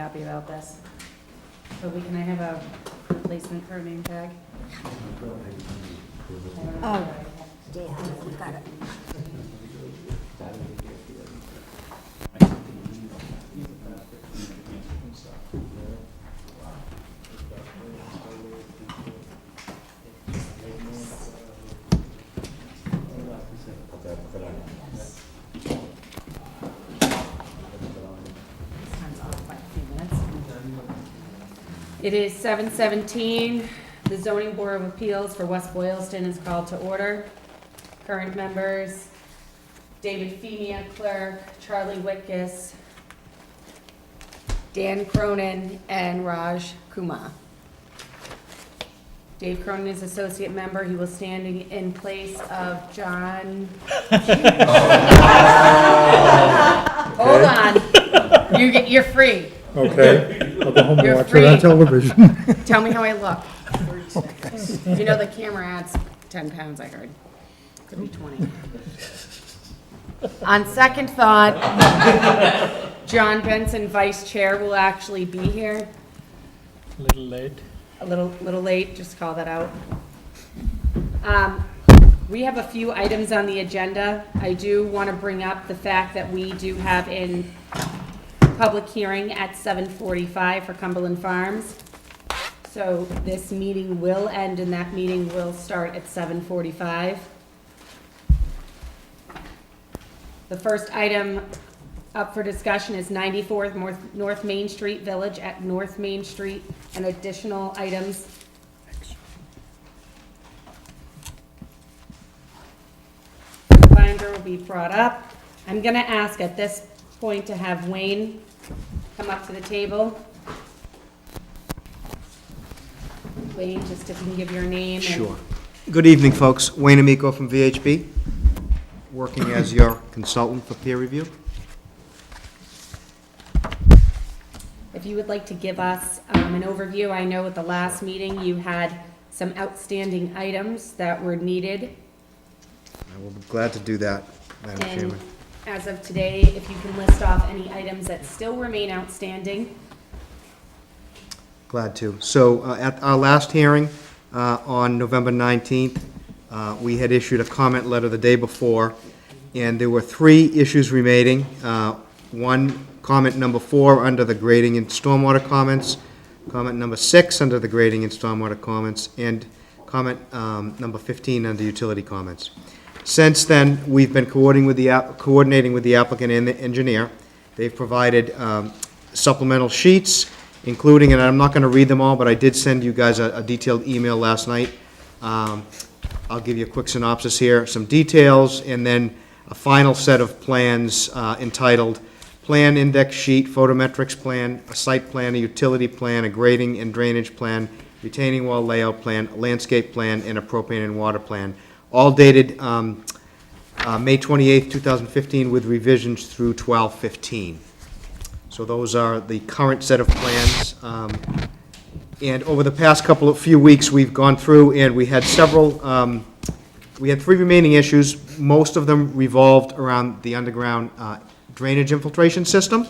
happy about this. So can I have a replacement for a name tag? Oh, Dan, we've got it. It is 7:17. The Zoning Board of Appeals for West Boylston is called to order. Current members, David Femia, clerk, Charlie Whitkus, Dan Cronin, and Raj Kumar. Dave Cronin is associate member. He was standing in place of John. Hold on. You're free. Okay, I'll go home and You're watch it on free. television. Tell me how I look. You know the camera adds 10 pounds, I heard. Could be 20. On second thought, John Benson, vice chair, will actually be here. Little late. A little late, just call that out. We have a few items on the agenda. I do want to bring up the fact that we do have a public hearing at 7:45 for Cumberland Farms. So this meeting will end and that meeting will start at 7:45. The first item up for discussion is 94 North Main Street Village at North Main Street and additional items. The binder will be brought up. I'm going to ask at this point to have Wayne come up to the table. Wayne, just if you can give your name. Sure. Good evening, folks. Wayne Amico from VHB, working as your consultant for peer review. If you would like to give us an overview, I know at the last meeting you had some outstanding items that were needed. I will be glad to do that, Madam And Chairman. as of today, if you can list off any items that still remain outstanding. Glad to. So at our last hearing on November 19th, we had issued a comment letter the day before, and there were 3 issues remaining. One, comment number 4 under the grading and stormwater comments, comment number 6 under the grading and stormwater comments, and comment number 15 under utility comments. Since then, we've been coordinating with the applicant and the engineer. They've provided supplemental sheets, including, and I'm not going to read them all, but I did send you guys a detailed email last night. I'll give you a quick synopsis here, some details, and then a final set of plans entitled Plan Index Sheet, Photometrics Plan, a Site Plan, a Utility Plan, a Grading and Drainage Plan, Retaining Wall Layout Plan, a Landscape Plan, and a Propane and Water Plan, all dated May 28th, 2015, with revisions through 12/15. So those are the current set of plans. And over the past few weeks, we've gone through and we had we had 3 remaining issues. Most of them revolved around the underground drainage infiltration system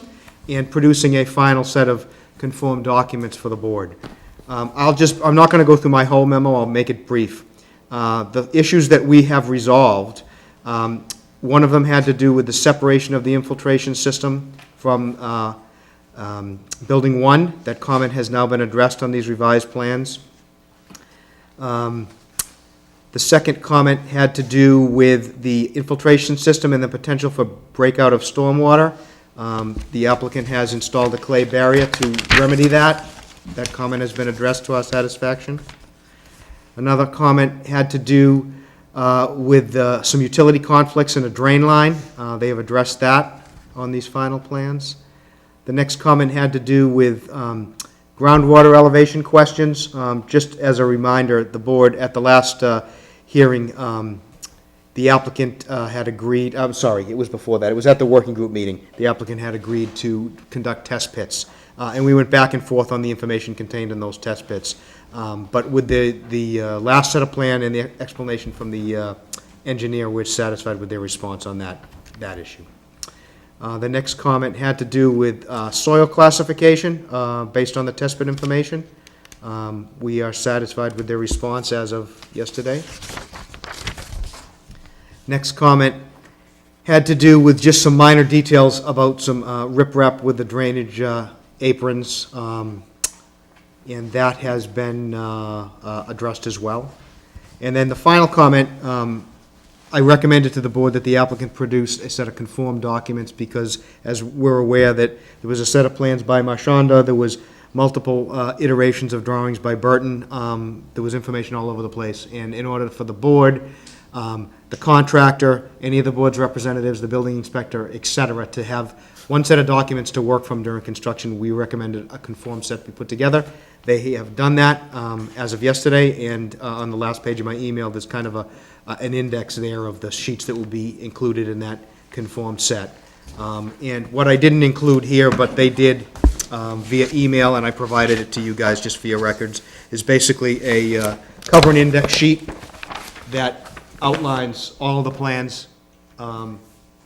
and producing a final set of conformed documents for the board. I'm not going to go through my whole memo, I'll make it brief. The issues that we have resolved, one of them had to do with the separation of the infiltration system from Building 1. That comment has now been addressed on these revised plans. The second comment had to do with the infiltration system and the potential for breakout of stormwater. The applicant has installed a clay barrier to remedy that. That comment has been addressed to our satisfaction. Another comment had to do with some utility conflicts in a drain line. They have addressed that on these final plans. The next comment had to do with groundwater elevation questions. Just as a reminder, the board at the last hearing, the applicant had agreed, I'm sorry, it was before that, it was at the working group meeting, the applicant had agreed to conduct test pits. And we went back and forth on the information contained in those test pits. But with the last set of plan and the explanation from the engineer, we're satisfied with their response on that issue. The next comment had to do with soil classification based on the test pit information. We are satisfied with their response as of yesterday. Next comment had to do with just some minor details about some riprap with the drainage aprons, and that has been addressed as well. And then the final comment, I recommended to the board that the applicant produce a set of conformed documents because, as we're aware, that there was a set of plans by Marchanda, there was multiple iterations of drawings by Burton, there was information all over the place. And in order for the board, the contractor, any of the board's representatives, the building inspector, et cetera, to have one set of documents to work from during construction, we recommended a conformed set be put together. They have done that as of yesterday, and on the last page of my email, there's kind of an index there of the sheets that will be included in that conformed set. And what I didn't include here, but they did via email, and I provided it to you guys just for your records, is basically a cover and index sheet that outlines all of the plans,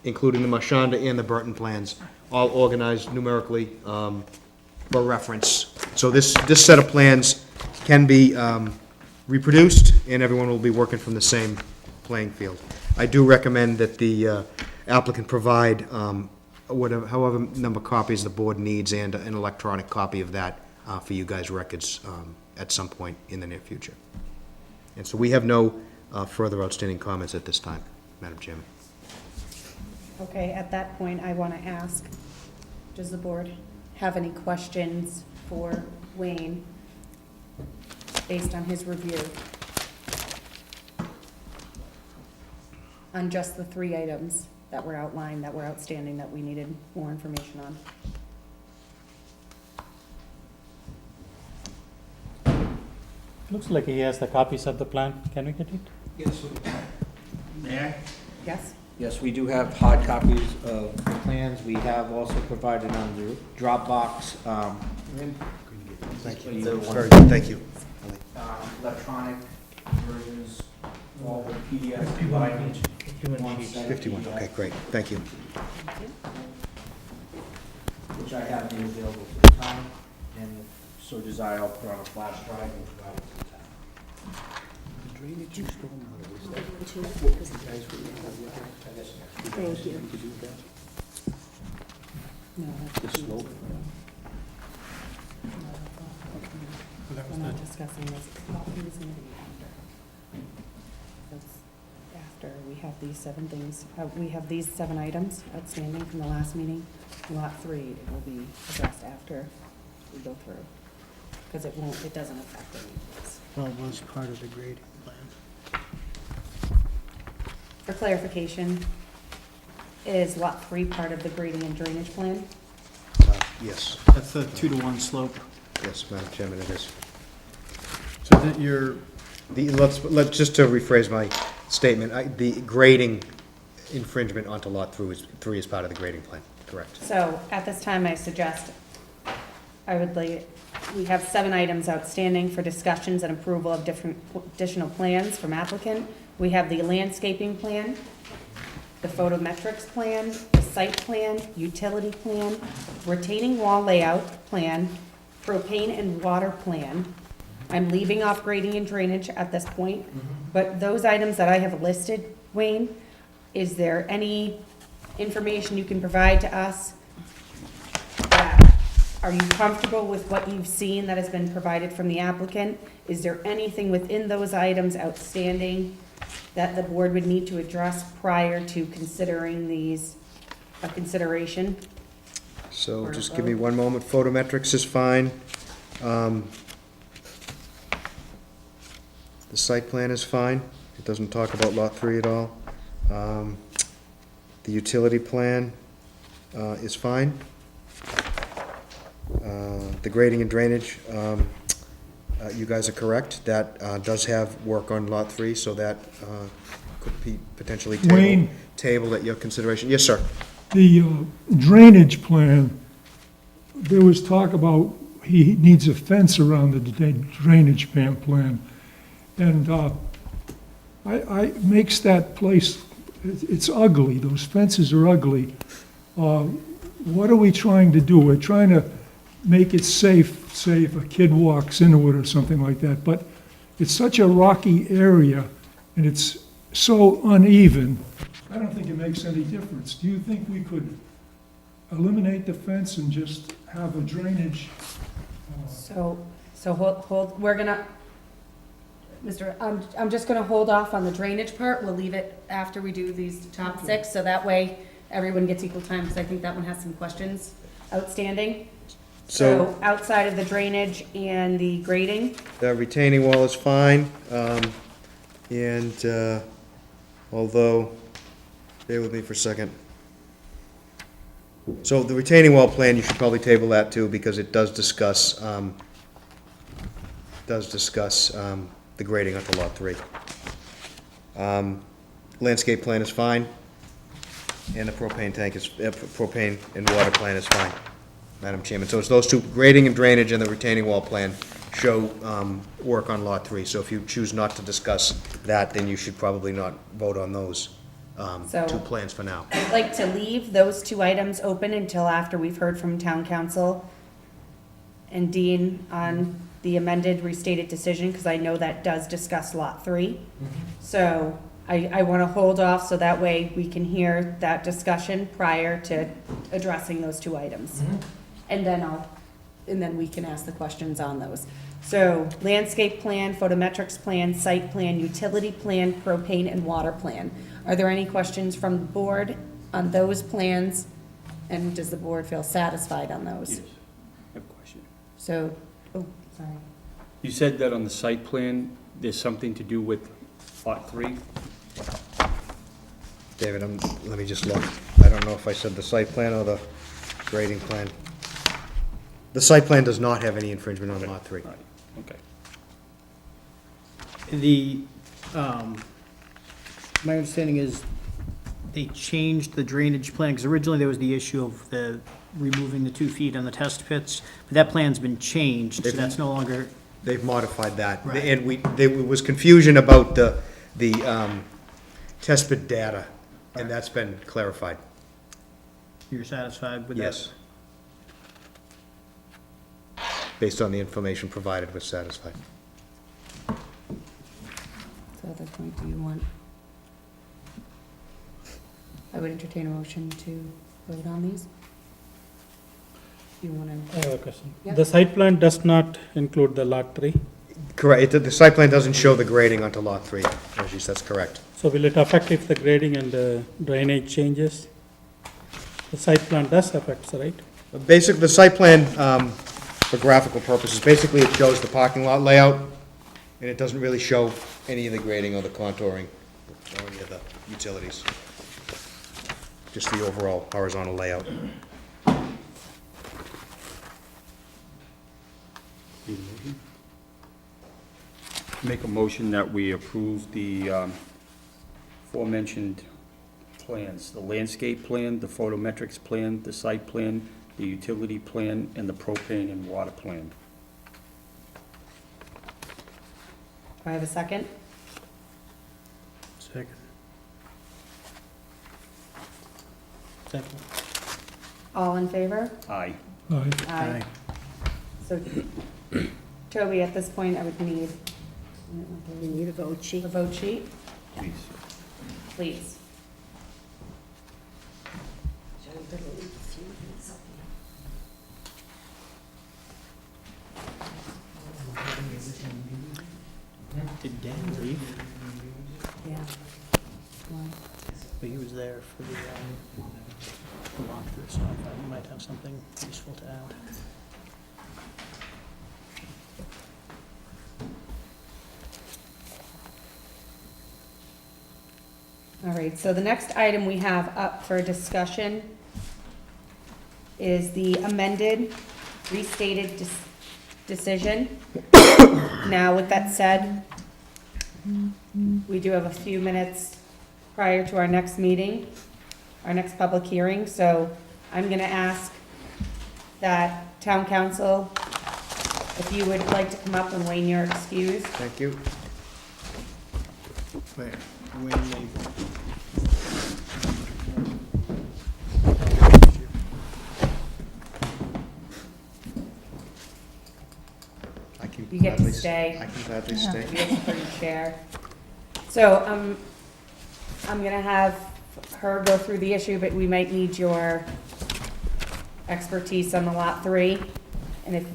including the Marchanda and the Burton plans, all organized numerically for reference. So this set of plans can be reproduced, and everyone will be working from the same playing field. I do recommend that the applicant provide however number of copies the board needs and an electronic copy of that for you guys' records at some point in the near future. And so we have no further outstanding comments at this time, Madam Chairman. Okay, at that point, I want to ask, does the board have any questions for Wayne based on his review on just the 3 items that were outlined, that were outstanding, that we needed more information on? Looks like he has the copies of the plan. Can we get it? Yes, may I? Yes? Yes, we do have hard copies of the plans. We have also provided on the Dropbox, Thank So you. you- Very good, thank you. electronic versions, all the PDF provided. 51, okay, great, thank you. Which I have made available to the town, and if so desire, I'll put on a flash drive and provide it to the town. Thank you. No, that's the We're not discussing this. Copies may be after. That's after we have these 7 things. We have these 7 items outstanding from the last meeting. Lot 3 will be addressed after we go through, because it doesn't affect any of this. Well, it was part of the grading plan. For clarification, is Lot 3 part of the grading and drainage plan? Yes, That's the 2-to-1 slope. yes, Madam Chairman, it is. So that you're, Let's just to rephrase my statement, the grading infringement onto Lot 3 is part of the grading plan, correct? So at this time, I suggest, we have 7 items outstanding for discussions and approval of different additional plans from applicant. We have the landscaping plan, the photometrics plan, the site plan, utility plan, retaining wall layout plan, propane and water plan. I'm leaving off grading and drainage at this point, but those items that I have listed, Wayne, is there any information you can provide to us? Are you comfortable with what you've seen that has been provided from the applicant? Is there anything within those items outstanding that the board would need to address prior to considering these a consideration? So just give me one moment, photometrics is fine. The site plan is fine, it doesn't talk about Lot 3 at all. The utility plan is fine. The grading and drainage, you guys are correct, that does have work on Lot 3, so that could be potentially Wayne. tabled at your consideration. Yes, sir. The drainage plan, there was talk about he needs a fence around the drainage plan. And I makes that place, it's ugly, those fences are ugly. what are we trying to do? We're trying to make it safe, say if a kid walks into it or something like that, but it's such a rocky area, and it's so uneven, I don't think it makes any difference. Do you think we could eliminate the fence and just have a drainage? So hold, we're gonna, I'm just gonna hold off on the drainage part. We'll leave it after we do these top six, so that way everyone gets equal time, because I think that one has some questions outstanding. So outside of the drainage and the grading, The retaining wall is fine, and although, bear with me for a second. So the retaining wall plan, you should probably table that too, because it does discuss, the grading onto lot 3. Landscape plan is fine, and the propane tank is, propane and water plan is fine, Madam Chairman. So it's those two, grading and drainage and the retaining wall plan show work on lot 3. So if you choose not to discuss that, then you should probably not vote on those So- two plans for now. I'd like to leave those two items open until after we've heard from town council and Dean on the amended restated decision, because I know that does discuss lot 3. So I want to hold off so that way we can hear that discussion prior to addressing those two items. And then we can ask the questions on those. So landscape plan, photometrics plan, site plan, utility plan, propane and water plan. Are there any questions from the board on those plans? And does the board feel satisfied on those? Yes, I have a question. So, oh, sorry. You said that on the site plan, there's something to do with lot 3? David, let me just look. I don't know if I said the site plan or the grading plan. The site plan does not have any infringement on lot 3. All right, okay. The, my understanding is they changed the drainage plan, because originally there was the issue of the removing the 2 feet on the test pits, but that plan's been changed, so that's no longer, They've modified that. Right. And there was confusion about the test pit data, and that's been clarified. you're satisfied with that? Yes. Based on the information provided, was satisfied. So at this point, do you want? I would entertain a motion to vote on these. You want I to? have a question. Yeah. The site plan does not include the lot 3, Correct. The site plan doesn't show the grading onto lot 3, Rajesh, that's correct. so will it affect if the grading and the drainage changes? The site plan does affect, right? Basically, the site plan, for graphical purposes, basically it shows the parking lot layout, and it doesn't really show any of the grading or the contouring or any of the utilities. Just the overall horizontal layout. Make a motion that we approve the aforementioned plans, the landscape plan, the photometrics plan, the site plan, the utility plan, and the propane and water plan. Do I have a second? Second. Second. All in favor? Aye. Aye. So, Toby, at this point, I would need You need a vote sheet. the vote sheet, Please. please. Did Dan leave? Yeah. But he was there for the walkthrough, so I thought he might have something useful to add. All right, so the next item we have up for discussion is the amended, restated decision. Now, with that said, we do have a few minutes prior to our next meeting, our next public hearing, so I'm gonna ask that town council, if you would like to come up and Wayne, you're excused. Thank you. Where? Wayne leave. You get to Gladly- stay. I can gladly stay. You get to put your chair. So, I'm gonna have her go through the issue, but we might need your expertise on the lot 3. And if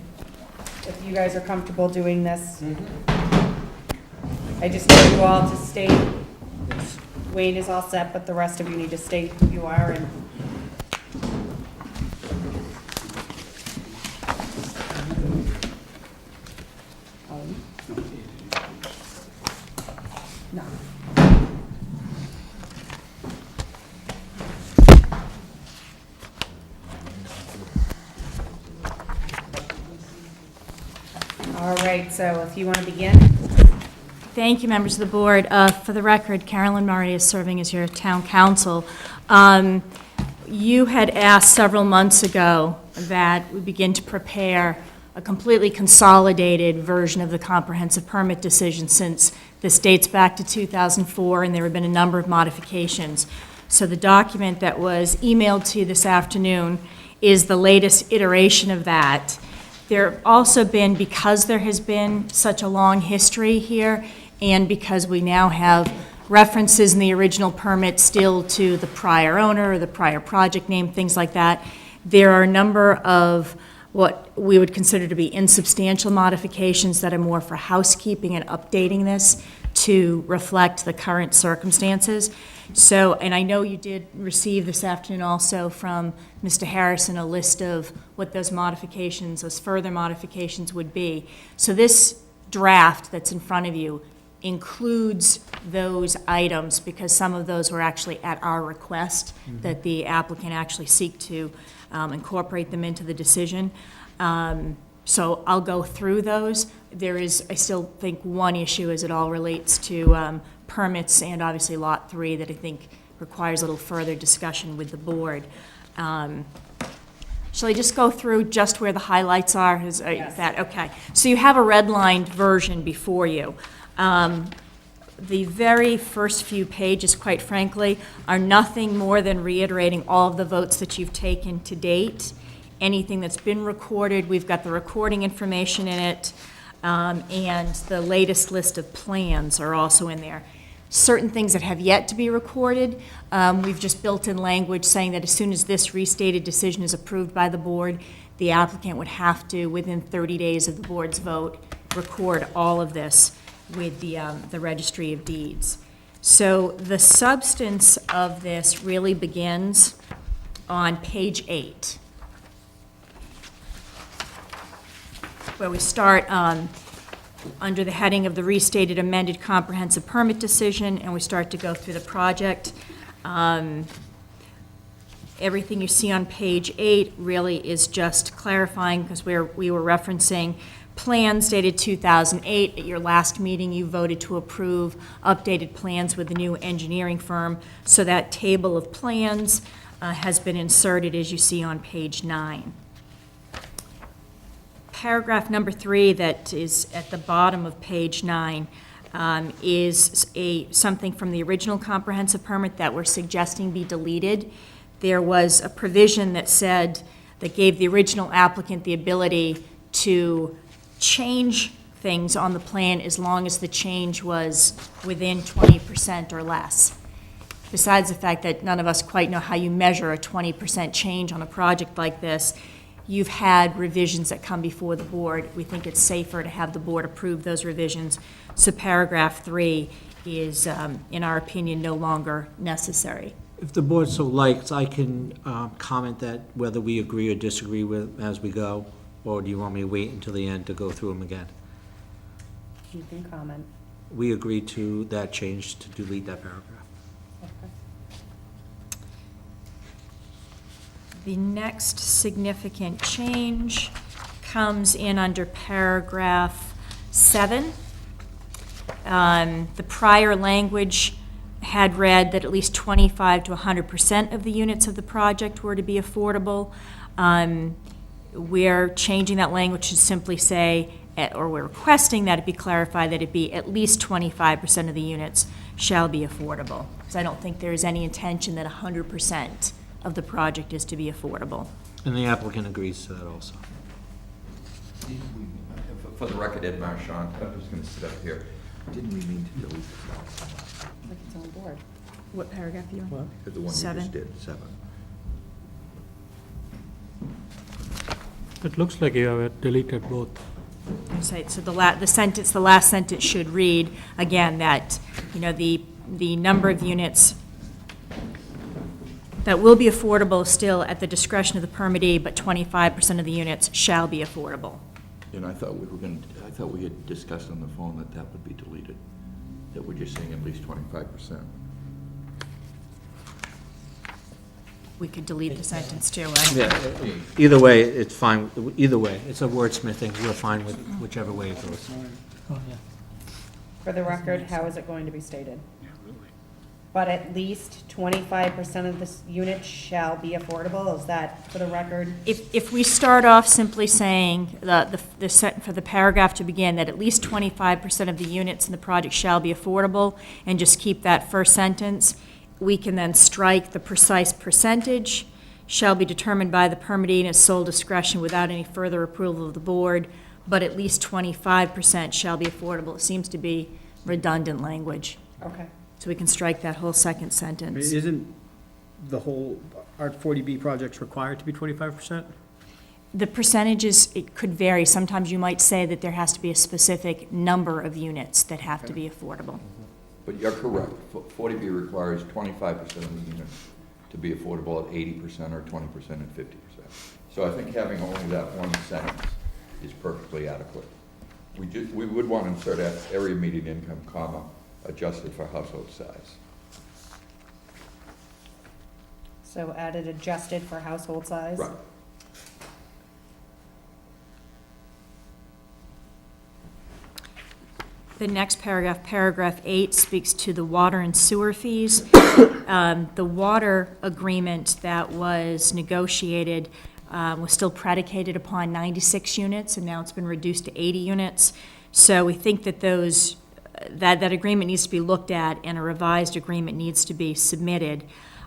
you guys are comfortable doing this, I just need you all to state, Wayne is all set, but the rest of you need to state who you are and. No. All right, so if you want to begin. Thank you, members of the board. For the record, Carolyn Murray is serving as your town council. You had asked several months ago that we begin to prepare a completely consolidated version of the comprehensive permit decision, since this dates back to 2004 and there have been a number of modifications. So the document that was emailed to you this afternoon is the latest iteration of that. There have also been, because there has been such a long history here, and because we now have references in the original permit still to the prior owner, or the prior project name, things like that, there are a number of what we would consider to be insubstantial modifications that are more for housekeeping and updating this to reflect the current circumstances. So, and I know you did receive this afternoon also from Mr. Harrison a list of what those modifications, those further modifications would be. So this draft that's in front of you includes those items, because some of those were actually at our request, that the applicant actually seek to incorporate them into the decision. So I'll go through those. There is, I still think, one issue as it all relates to permits and obviously Lot 3 that I think requires a little further discussion with the board. Shall I just go through just where the highlights are? Yes. That, okay. So you have a redlined version before you. The very first few pages, quite frankly, are nothing more than reiterating all of the votes that you've taken to date. Anything that's been recorded, we've got the recording information in it, and the latest list of plans are also in there. Certain things that have yet to be recorded, we've just built in language saying that as soon as this restated decision is approved by the board, the applicant would have to, within 30 days of the board's vote, record all of this with the Registry of Deeds. So the substance of this really begins on page 8, where we start under the heading of the restated amended comprehensive permit decision, and we start to go through the project. Everything you see on page 8 really is just clarifying, because we were referencing plans dated 2008. At your last meeting, you voted to approve updated plans with the new engineering firm. So that table of plans has been inserted, as you see on page 9. Paragraph number 3 that is at the bottom of page 9 is something from the original comprehensive permit that we're suggesting be deleted. There was a provision that said, that gave the original applicant the ability to change things on the plan as long as the change was within 20% or less. Besides the fact that none of us quite know how you measure a 20% change on a project like this, you've had revisions that come before the board. We think it's safer to have the board approve those revisions. So paragraph 3 is, in our opinion, no longer necessary. If the board so likes, I can comment that whether we agree or disagree with as we go, or do you want me to wait until the end to go through them again? You can comment. We agree to that change to delete that paragraph. The next significant change comes in under paragraph 7. The prior language had read that at least 25 to 100% of the units of the project were to be affordable. We're changing that language to simply say, or we're requesting that it be clarified that it be at least 25% of the units shall be affordable. Because I don't think there is any intention that 100% of the project is to be affordable. And the applicant agrees to that also. For the record, Ed Marchand, I'm just gonna sit up here. Didn't we mean to delete this last time? Like it's on board. What paragraph are you on? The one you Seven. just did, 7. It looks like you have deleted both. So the last sentence should read, again, that, the number of units that will be affordable is still at the discretion of the permittee, but 25% of the units shall be affordable. And I thought we had discussed on the phone that that would be deleted, that we're just saying at least 25%. We could delete the sentence too. Yeah, either way, it's fine, either way, it's a wordsmithing, we're fine with whichever way it goes. For the record, how is it going to be stated? But at least 25% of the units shall be affordable, is that for the record? If we start off simply saying, for the paragraph to begin, that at least 25% of the units in the project shall be affordable, and just keep that first sentence, we can then strike the precise percentage, shall be determined by the permittee in its sole discretion without any further approval of the board, but at least 25% shall be affordable. It seems to be redundant language. Okay. So we can strike that whole second I mean, sentence. isn't the whole Art 40B projects required to be 25%? The percentages, it could vary. Sometimes you might say that there has to be a specific number of units that have to be affordable. But you're correct, 40B requires 25% of the units to be affordable at 80% or 20% at 50%. So I think having only that one sentence is perfectly adequate. We would want to insert area median income, comma, adjusted for household size. So added adjusted for household size? Right. The next paragraph, paragraph 8, speaks to the water and sewer fees. The water agreement that was negotiated was still predicated upon 96 units, and now it's been reduced to 80 units. So we think that that agreement needs to be looked at, and a revised agreement needs to be submitted.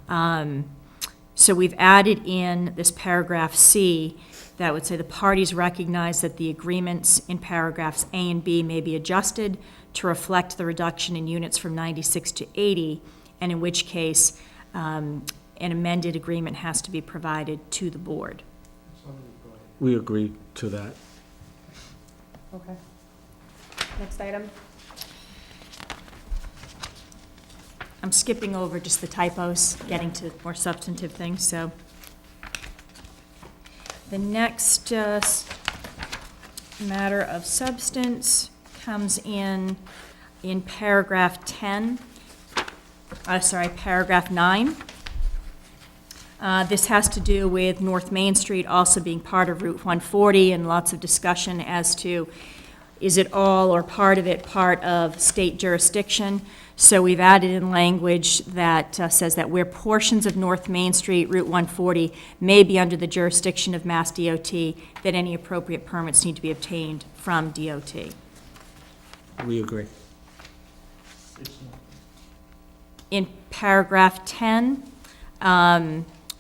So we've added in this paragraph C that would say the parties recognize that the agreements in paragraphs A and B may be adjusted to reflect the reduction in units from 96 to 80, and in which case an amended agreement has to be provided to the board. We agree to that. Okay. Next item? I'm skipping over just the typos, getting to more substantive things, so. The next matter of substance comes in paragraph 10, paragraph 9. This has to do with North Main Street also being part of Route 140, and lots of discussion as to, is it all or part of it part of state jurisdiction? So we've added in language that says that where portions of North Main Street, Route 140, may be under the jurisdiction of Mass DOT, that any appropriate permits need to be obtained from DOT. We agree. In paragraph 10,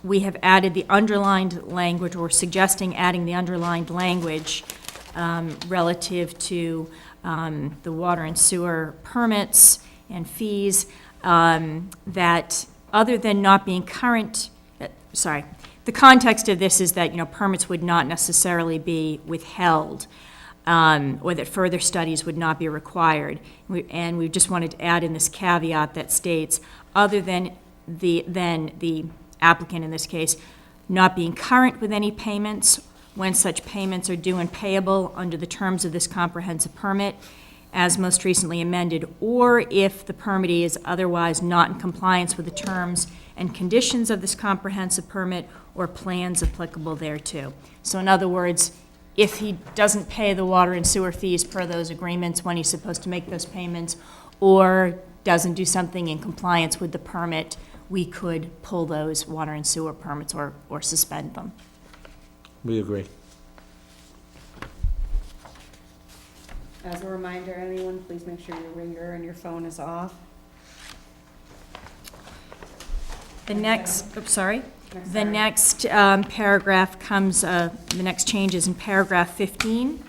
we have added the underlined language, or suggesting adding the underlined language relative to the water and sewer permits and fees, that other than not being current, the context of this is that, permits would not necessarily be withheld, or that further studies would not be required. And we just wanted to add in this caveat that states, other than the applicant in this case, not being current with any payments when such payments are due and payable under the terms of this comprehensive permit, as most recently amended, or if the permittee is otherwise not in compliance with the terms and conditions of this comprehensive permit or plans applicable thereto. So in other words, if he doesn't pay the water and sewer fees per those agreements when he's supposed to make those payments, or doesn't do something in compliance with the permit, we could pull those water and sewer permits or suspend them. We agree. As a reminder, anyone, please make sure your ringer and your phone is off. The next paragraph comes, the next change is in paragraph 15.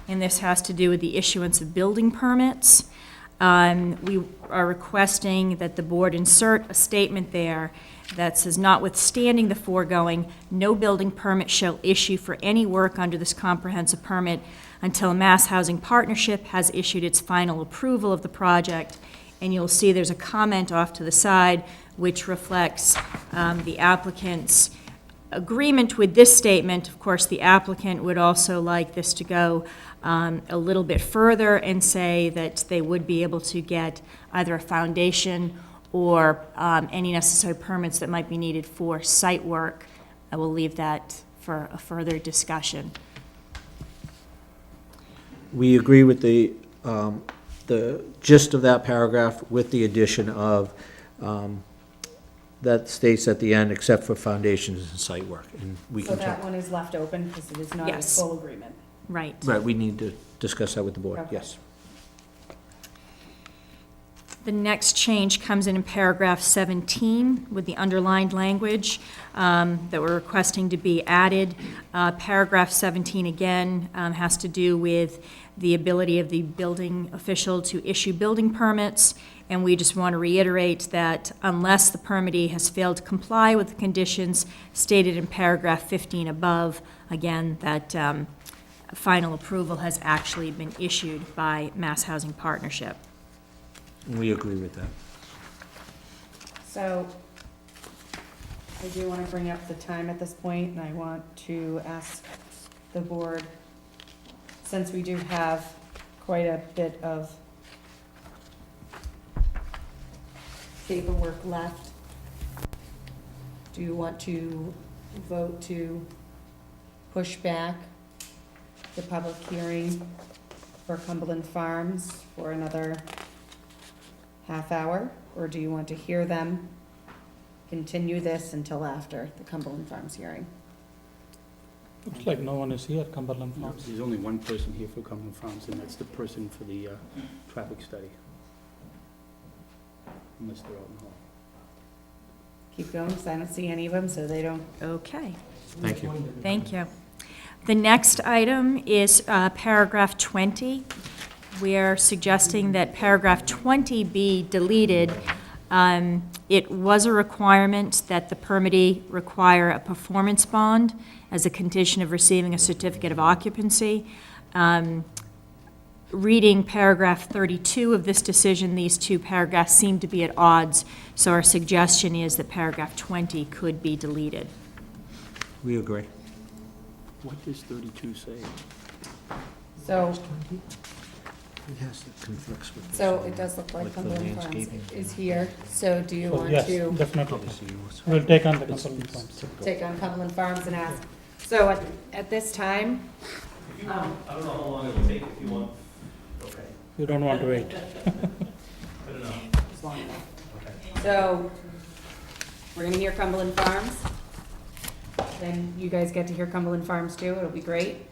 and this has to do with the issuance of building permits. We are requesting that the board insert a statement there that says, notwithstanding the foregoing, no building permit shall issue for any work under this comprehensive permit until a Mass Housing Partnership has issued its final approval of the project. And you'll see there's a comment off to the side which reflects the applicant's agreement with this statement. Of course, the applicant would also like this to go a little bit further and say that they would be able to get either a foundation or any necessary permits that might be needed for site work. I will leave that for a further discussion. We agree with the gist of that paragraph with the addition of, that states at the end, except for foundations and site work, and we So can that check. one is left open because it is not a Yes. full agreement. Right. Right, we need to discuss that with the board, Okay. yes. The next change comes in paragraph 17 with the underlined language that we're requesting to be added. Paragraph 17, again, has to do with the ability of the building official to issue building permits, and we just want to reiterate that unless the permittee has failed to comply with the conditions stated in paragraph 15 above, again, that final approval has actually been issued by Mass Housing Partnership. We agree with that. So I do want to bring up the time at this point, and I want to ask the board, since we do have quite a bit of paperwork left, do you want to vote to push back the public hearing for Cumberland Farms for another half hour? Or do you want to hear them continue this until after the Cumberland Farms hearing? Looks like no one is here, Cumberland Farms. There's only one person here for Cumberland Farms, and that's the person for the traffic study. Unless they're out in the hall. Keep going, because I don't see any of them, so they don't. Okay. Thank you. Thank you. The next item is paragraph 20. We are suggesting that paragraph 20 be deleted. It was a requirement that the permittee require a performance bond as a condition of receiving a certificate of occupancy. Reading paragraph 32 of this decision, these two paragraphs seem to be at odds, so our suggestion is that paragraph 20 could be deleted. We agree. What does 32 say? So, Yes, it conflicts with this so one. it does look like Like the Cumberland Farms landscaping. is here, so do you So, want yes, to definitely. Obviously, what's- We'll take on the Cumberland Farms. take on Cumberland Farms and ask? So at this time, If you want, I don't know how long it will take if you want. Okay, You don't want to wait. I don't know. it's long enough. Okay. So, we're gonna hear Cumberland Farms. Then you guys get to hear Cumberland Farms too, it'll be great.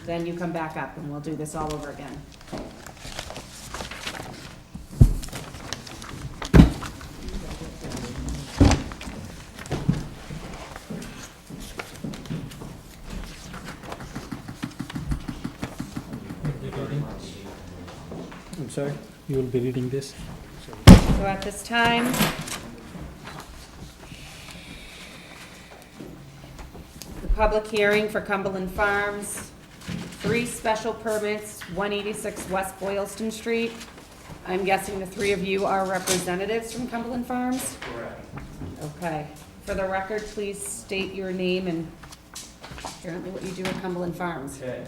Then you come back up and we'll do this all over again. I'm sorry, you will be reading this? So at this time, the public hearing for Cumberland Farms, 3 special permits, 186 West Boylston Street. I'm guessing the 3 of you are representatives from Cumberland Farms? Correct. Okay. For the record, please state your name and apparently what you do at Cumberland Farms. Okay.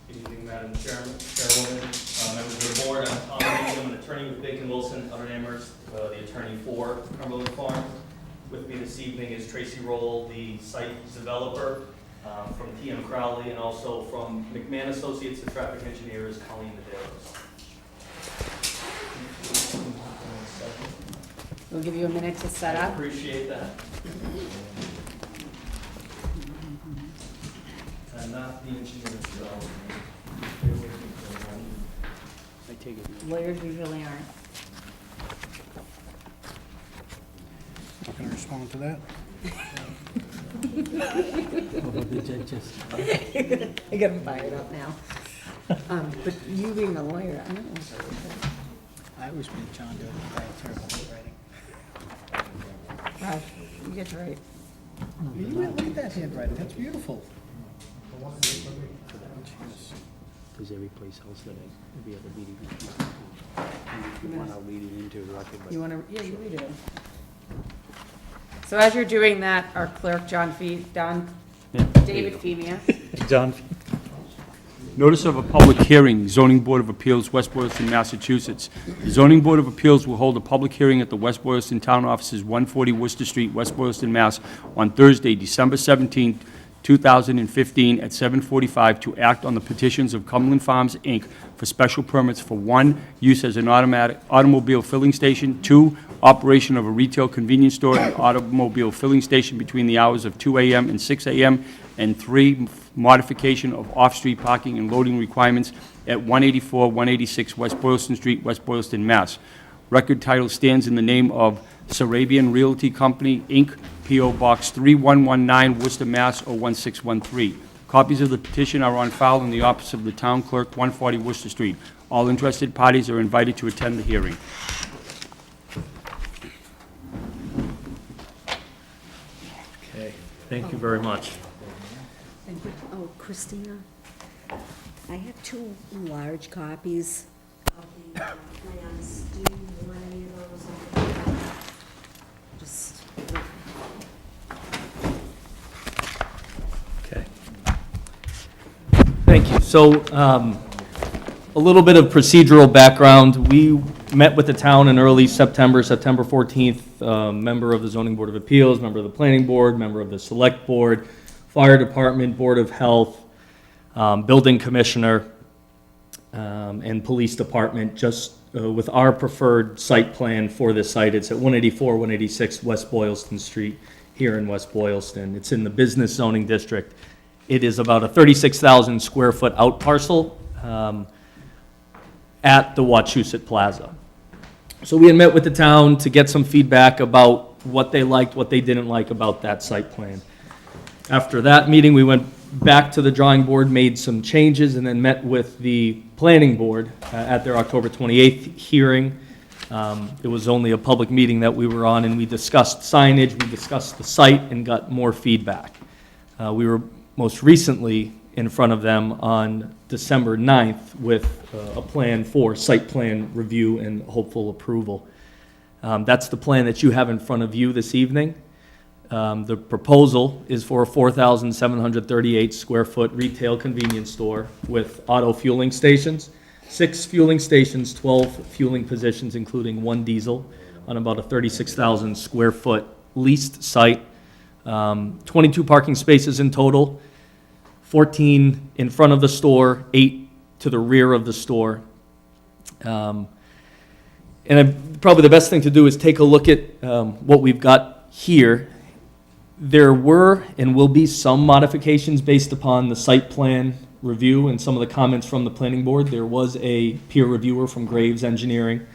Good evening, Madam Chairwoman, members of the board. I'm Tom Reed. I'm an attorney with Bacon Wilson, Hutter Amherst, the attorney for Cumberland Farms. With me this evening is Tracy Roll, the site developer from TM Crowley, and also from McMahon Associates, the traffic engineer is Colleen Medeiros. We'll give you a minute to set I up. appreciate that. I'm not the engineer, so bear with me for a moment. I take it. Lawyers usually aren't. Not gonna respond to that? I got him fired up now. But you being a lawyer, I don't know. I always been John doing terrible handwriting. Ralph, you get to write. You look at that handwriting, that's beautiful. Does every place else that every other meeting? You want to lead it into the record, but You wanna, yeah, you read it. So as you're doing that, our clerk, David Femia. John, Notice of a public hearing, Zoning Board of Appeals, West Boylston, Massachusetts. The Zoning Board of Appeals will hold a public hearing at the West Boylston Town Offices, 140 Worcester Street, West Boylston, Mass., on Thursday, December 17, 2015, at 7:45 to act on the petitions of Cumberland Farms, Inc. for special permits for 1, use as an automobile filling station, 2, operation of a retail convenience store and automobile filling station between the hours of 2 a.m. and 6 a.m., and 3, modification of off-street parking and loading requirements at 184, 186 West Boylston Street, West Boylston, Mass. Record title stands in the name of Sarabian Realty Company, Inc., P.O. Box 3119, Worcester, Mass. 01613. Copies of the petition are on file in the office of the Town Clerk, 140 Worcester Street. All interested parties are invited to attend the hearing. Okay, thank you very much. Thank you. Oh, Christina, I have 2 large copies of the plans. Do you want any of those? Just, Okay. Thank you. So, a little bit of procedural background. We met with the town in early September, September 14th, member of the Zoning Board of Appeals, member of the Planning Board, member of the Select Board, Fire Department, Board of Health, Building Commissioner, and Police Department, just with our preferred site plan for this site. It's at 184, 186 West Boylston Street here in West Boylston. It's in the Business Zoning District. It is about a 36,000 square foot out parcel at the Wachusett Plaza. So we had met with the town to get some feedback about what they liked, what they didn't like about that site plan. After that meeting, we went back to the drawing board, made some changes, and then met with the planning board at their October 28th hearing. It was only a public meeting that we were on, and we discussed signage, we discussed the site, and got more feedback. We were most recently in front of them on December 9th with a plan for site plan review and hopeful approval. That's the plan that you have in front of you this evening. The proposal is for a 4,738 square foot retail convenience store with auto fueling stations, 6 fueling stations, 12 fueling positions, including 1 diesel, on about a 36,000 square foot leased site, 22 parking spaces in total, 14 in front of the store, 8 to the rear of the store. Probably the best thing to do is take a look at what we've got here. There were and will be some modifications based upon the site plan review and some of the comments from the planning board. There was a peer reviewer from Graves Engineering.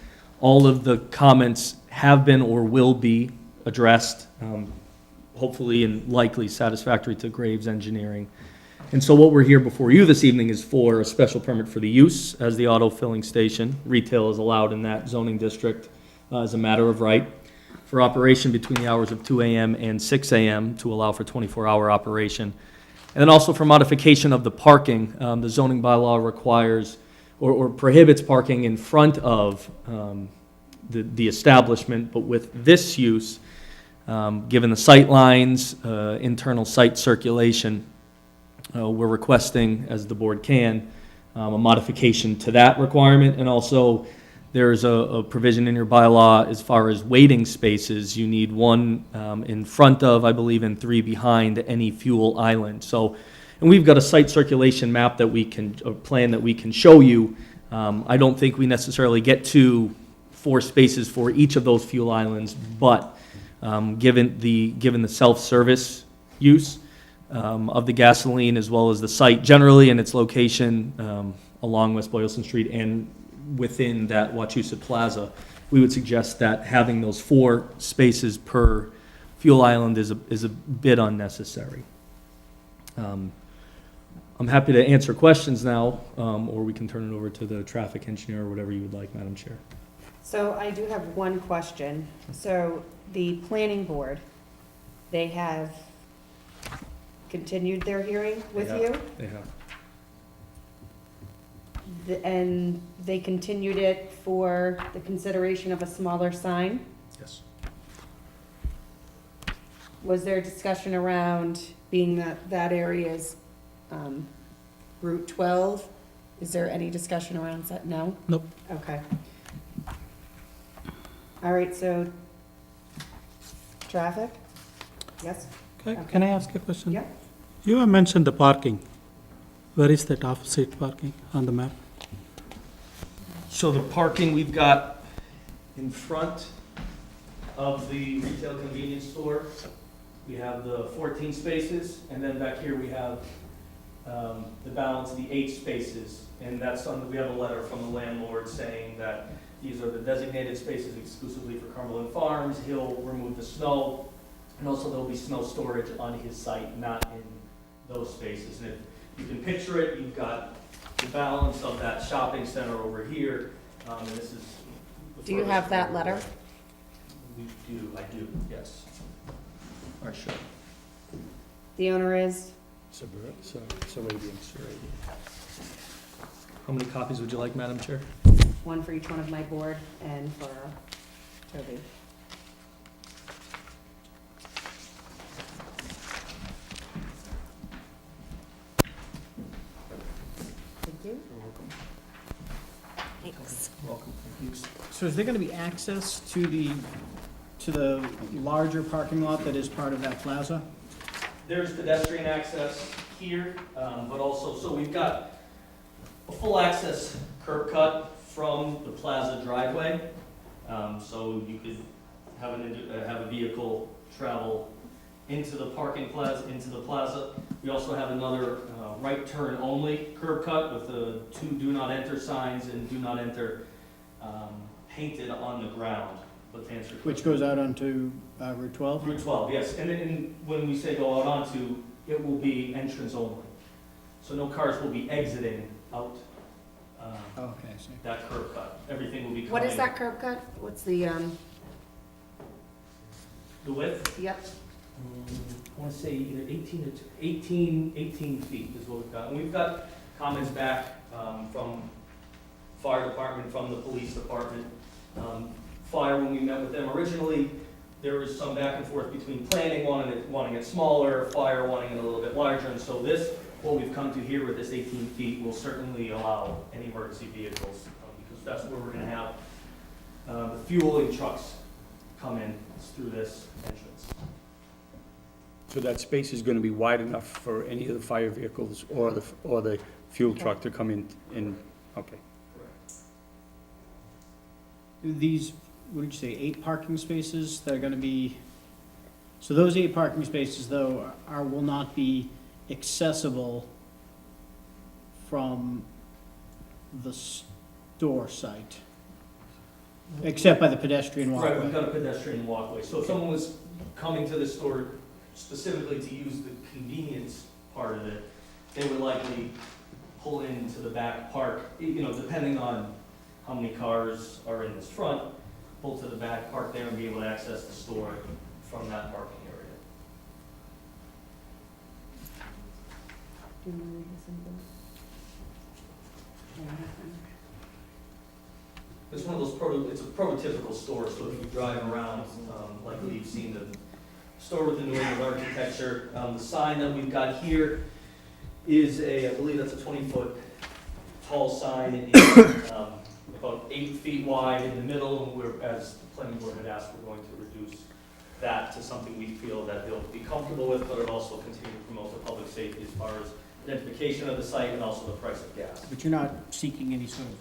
All of the comments have been or will be addressed, hopefully and likely satisfactory to Graves Engineering. And so what we're here before you this evening is for a special permit for the use as the auto filling station. Retail is allowed in that zoning district as a matter of right, for operation between the hours of 2 a.m. and 6 a.m. to allow for 24-hour operation. And then also for modification of the parking. The zoning bylaw requires or prohibits parking in front of the establishment, but with this use, given the sight lines, internal site circulation, we're requesting, as the board can, a modification to that requirement. And also there's a provision in your bylaw as far as waiting spaces. You need 1 in front of, I believe, and 3 behind any fuel island. So, and we've got a site circulation map that we can, a plan that we can show you. I don't think we necessarily get to 4 spaces for each of those fuel islands, but given the self-service use of the gasoline, as well as the site generally and its location along West Boylston Street and within that Wachusett Plaza, we would suggest that having those 4 spaces per fuel island is a bit unnecessary. I'm happy to answer questions now, or we can turn it over to the traffic engineer, or whatever you would like, Madam Chair. So I do have one question. So the planning board, they have continued their hearing with They you? They have. And they continued it for the consideration of a smaller sign? Yes. Was there a discussion around being that area is Route 12? Is there any discussion around that? No? Nope. Okay. All right, so, traffic? Yes? Can I ask a question? Yeah. You have mentioned the parking. Where is that off-street parking on the map? So the parking we've got in front of the retail convenience store, we have the 14 spaces, and then back here we have the balance of the 8 spaces. And that's we have a letter from the landlord saying that these are the designated spaces exclusively for Cumberland Farms. He'll remove the snow, and also there'll be snow storage on his site, not in those spaces. And if you can picture it, you've got the balance of that shopping center over here, and this is. Do you have that letter? We do, I do, yes. All right, sure. The owner is? How many copies would you like, Madam Chair? One for each one of my board and for Toby. Thank you. Thanks. Welcome. So is there gonna be access to the larger parking lot that is part of that plaza? There's pedestrian access here, but also, so we've got a full access curb cut from the plaza driveway. So you could have a vehicle travel into the parking plaza, into the plaza. We also have another right turn only curb cut with the 2 do not enter signs and do not enter painted on the ground. But to answer your Which question- goes out onto Route 12? Route 12, yes, and then when we say go out onto, it will be entrance only. So no cars will be exiting out Oh, okay, I see. that curb cut. Everything will be coming. What is that curb cut? What's the, The width? yep, I want to say either 18 feet is what we've got. And we've got comments back from fire department, from the police department. Fire, when we met with them originally, there was some back and forth between planning wanting it smaller, fire wanting it a little bit larger. And so this, what we've come to here with this 18 feet will certainly allow any emergency vehicles, because that's where we're going to have the fueling trucks come in through this entrance. So that space is going to be wide enough for any of the fire vehicles or the fuel truck to come in, okay. These, what did you say, 8 parking spaces that are gonna be, so those 8 parking spaces, though, will not be accessible from the store site, except by the pedestrian Right, we've walkway. got a pedestrian walkway, so if someone was coming to the store specifically to use the convenience part of it, they would likely pull into the back park, depending on how many cars are in this front, pull to the back, park there, and be able to access the store from that parking area. do you want to read this in blue? It's one of those it's a prototypical store, so if you drive around, likely you've seen the store with the New England architecture. The sign that we've got here is I believe that's a 20-foot tall sign. It's about 8 feet wide in the middle, and as the planning board had asked, we're going to reduce that to something we feel that they'll be comfortable with, but it also continue to promote the public safety as far as identification of the site and also the price of gas. But you're not seeking any sort of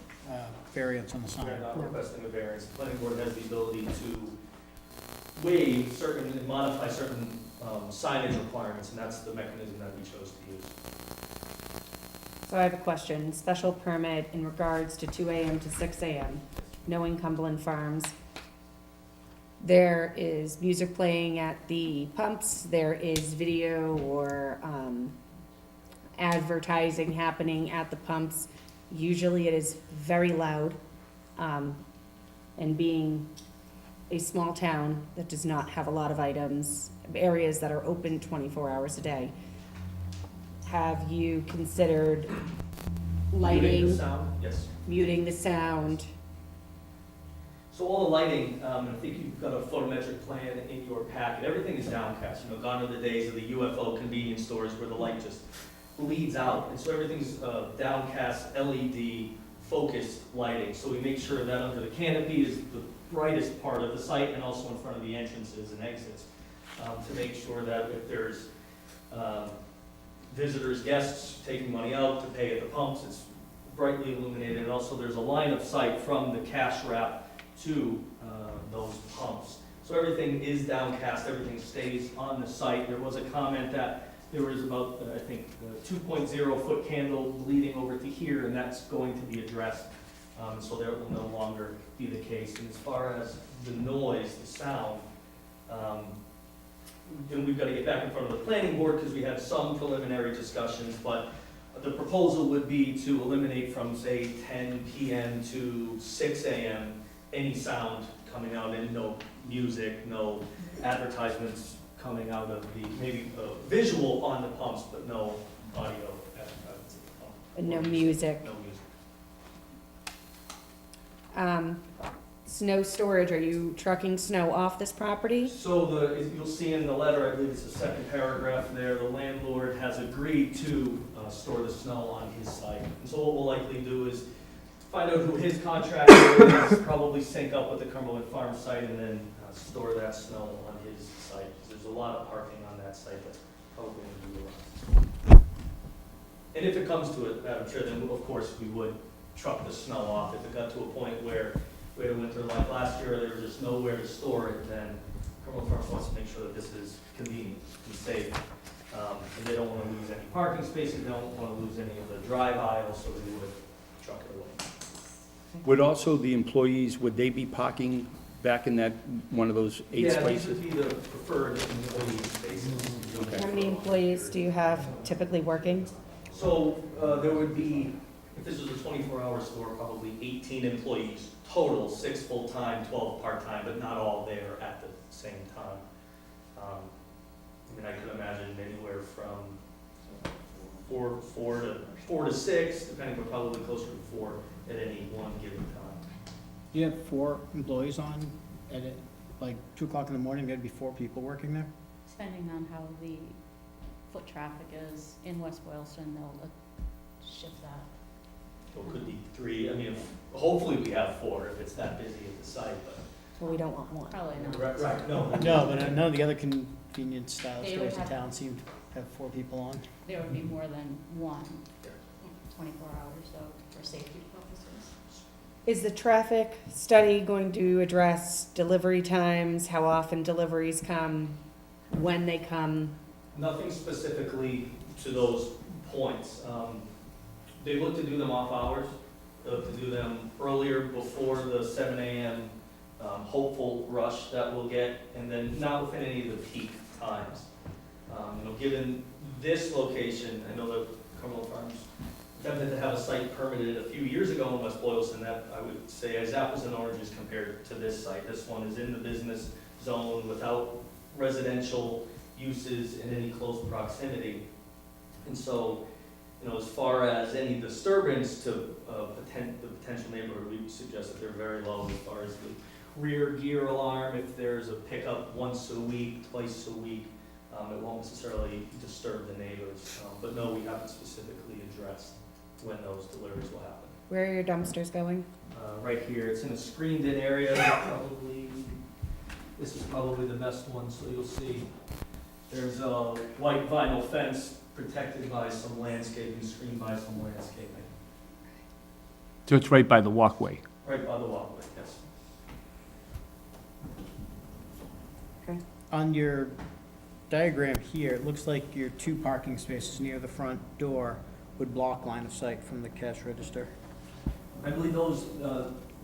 variance on the sign? We're not requesting a variance. The planning board has the ability to waive certain and modify certain signage requirements, and that's the mechanism that we chose to use. So I have a question. Special permit in regards to 2 AM to 6 AM, knowing Cumberland Farms. There is music playing at the pumps, there is video or advertising happening at the pumps. Usually it is very loud, and being a small town that does not have a lot of items, areas that are open 24 hours a day, have you considered Muting lighting, the sound, yes. muting the sound? So all the lighting, I think you've got a photometric plan in your packet, everything is downcast, you know, gone are the days of the UFO convenience stores where the light just bleeds out, and so everything's downcast LED focused lighting, so we make sure that under the canopy is the brightest part of the site and also in front of the entrances and exits, to make sure that if there's visitors, guests taking money out to pay at the pumps, it's brightly illuminated, and also there's a line of sight from the cash wrap to those pumps. So everything is downcast, everything stays on the site. There was a comment that there was about, I think, a 2.0 foot candle bleeding over to here, and that's going to be addressed. So that will no longer be the case. And as far as the noise, the sound, then we've got to get back in front of the planning board because we had some preliminary discussions, but the proposal would be to eliminate from, say, 10 p.m. to 6 a.m. any sound coming out, and no music, no advertisements coming out of the, maybe visual on the pumps, but no audio advertisements at the pump. And no music? No music. Snow storage, are you trucking snow off this property? So you'll see in the letter, I believe it's the second paragraph there, the landlord has agreed to store the snow on his site. And so what we'll likely do is find out who his contractor is, probably sync up with the Cumberland Farm site, and then store that snow on his site. 'Cause there's a lot of parking on that site that's probably going to be utilized. And if it comes to it, Madam Chair, then of course we would truck the snow off. If it got to a point where we had a winter like last year, there was just nowhere to store it, then Cumberland Farms wants to make sure that this is convenient and safe. And they don't want to lose any parking spaces, they don't want to lose any of the drive aisles, so we would truck it away. Would also the employees, would they be parking back in that, one of those 8 Yeah, these spaces? would be the preferred employee spaces. How many employees do you have typically working? So there would be, if this was a 24-hour store, probably 18 employees total, 6 full-time, 12 part-time, but not all there at the same time. I mean, I could imagine anywhere from 4 to 6, depending, but probably closer to 4 at any one given time. You have 4 employees on at it, like 2 o'clock in the morning, there'd be 4 people working there? Depending on how the foot traffic is in West Boylston, they'll shift that. So it could be 3, I mean, hopefully we have 4 if it's that busy at the site, but. Well, we don't want one. Probably not. Right, no. No, but none of the other convenience style They stores would in have- town seem to have 4 people on. There would be more than one, 24 hours, so for safety purposes. Is the traffic study going to address delivery times, how often deliveries come, when they come? Nothing specifically to those points. They look to do them off hours, to do them earlier before the 7 a.m. Hopeful rush that we'll get, and then not within any of the peak times. Given this location, I know that Cumberland Farms attempted to have a site permitted a few years ago in West Boylston that I would say is apples and oranges compared to this site. This one is in the business zone without residential uses in any close proximity. And so, as far as any disturbance to the potential neighborhood, we suggest that they're very low as far as the rear gear alarm. If there's a pickup once a week, twice a week, it won't necessarily disturb the neighbors. But no, we haven't specifically addressed when those deliveries will happen. Where are your dumpsters going? Right here, it's in a screened-in area, probably, this is probably the best one, so you'll see there's a white vinyl fence protected by some landscaping, screened by some landscaping, So it's right by the walkway? right by the walkway, yes. On your diagram here, it looks like your 2 parking spaces near the front door would block line of sight from the cash register. I believe those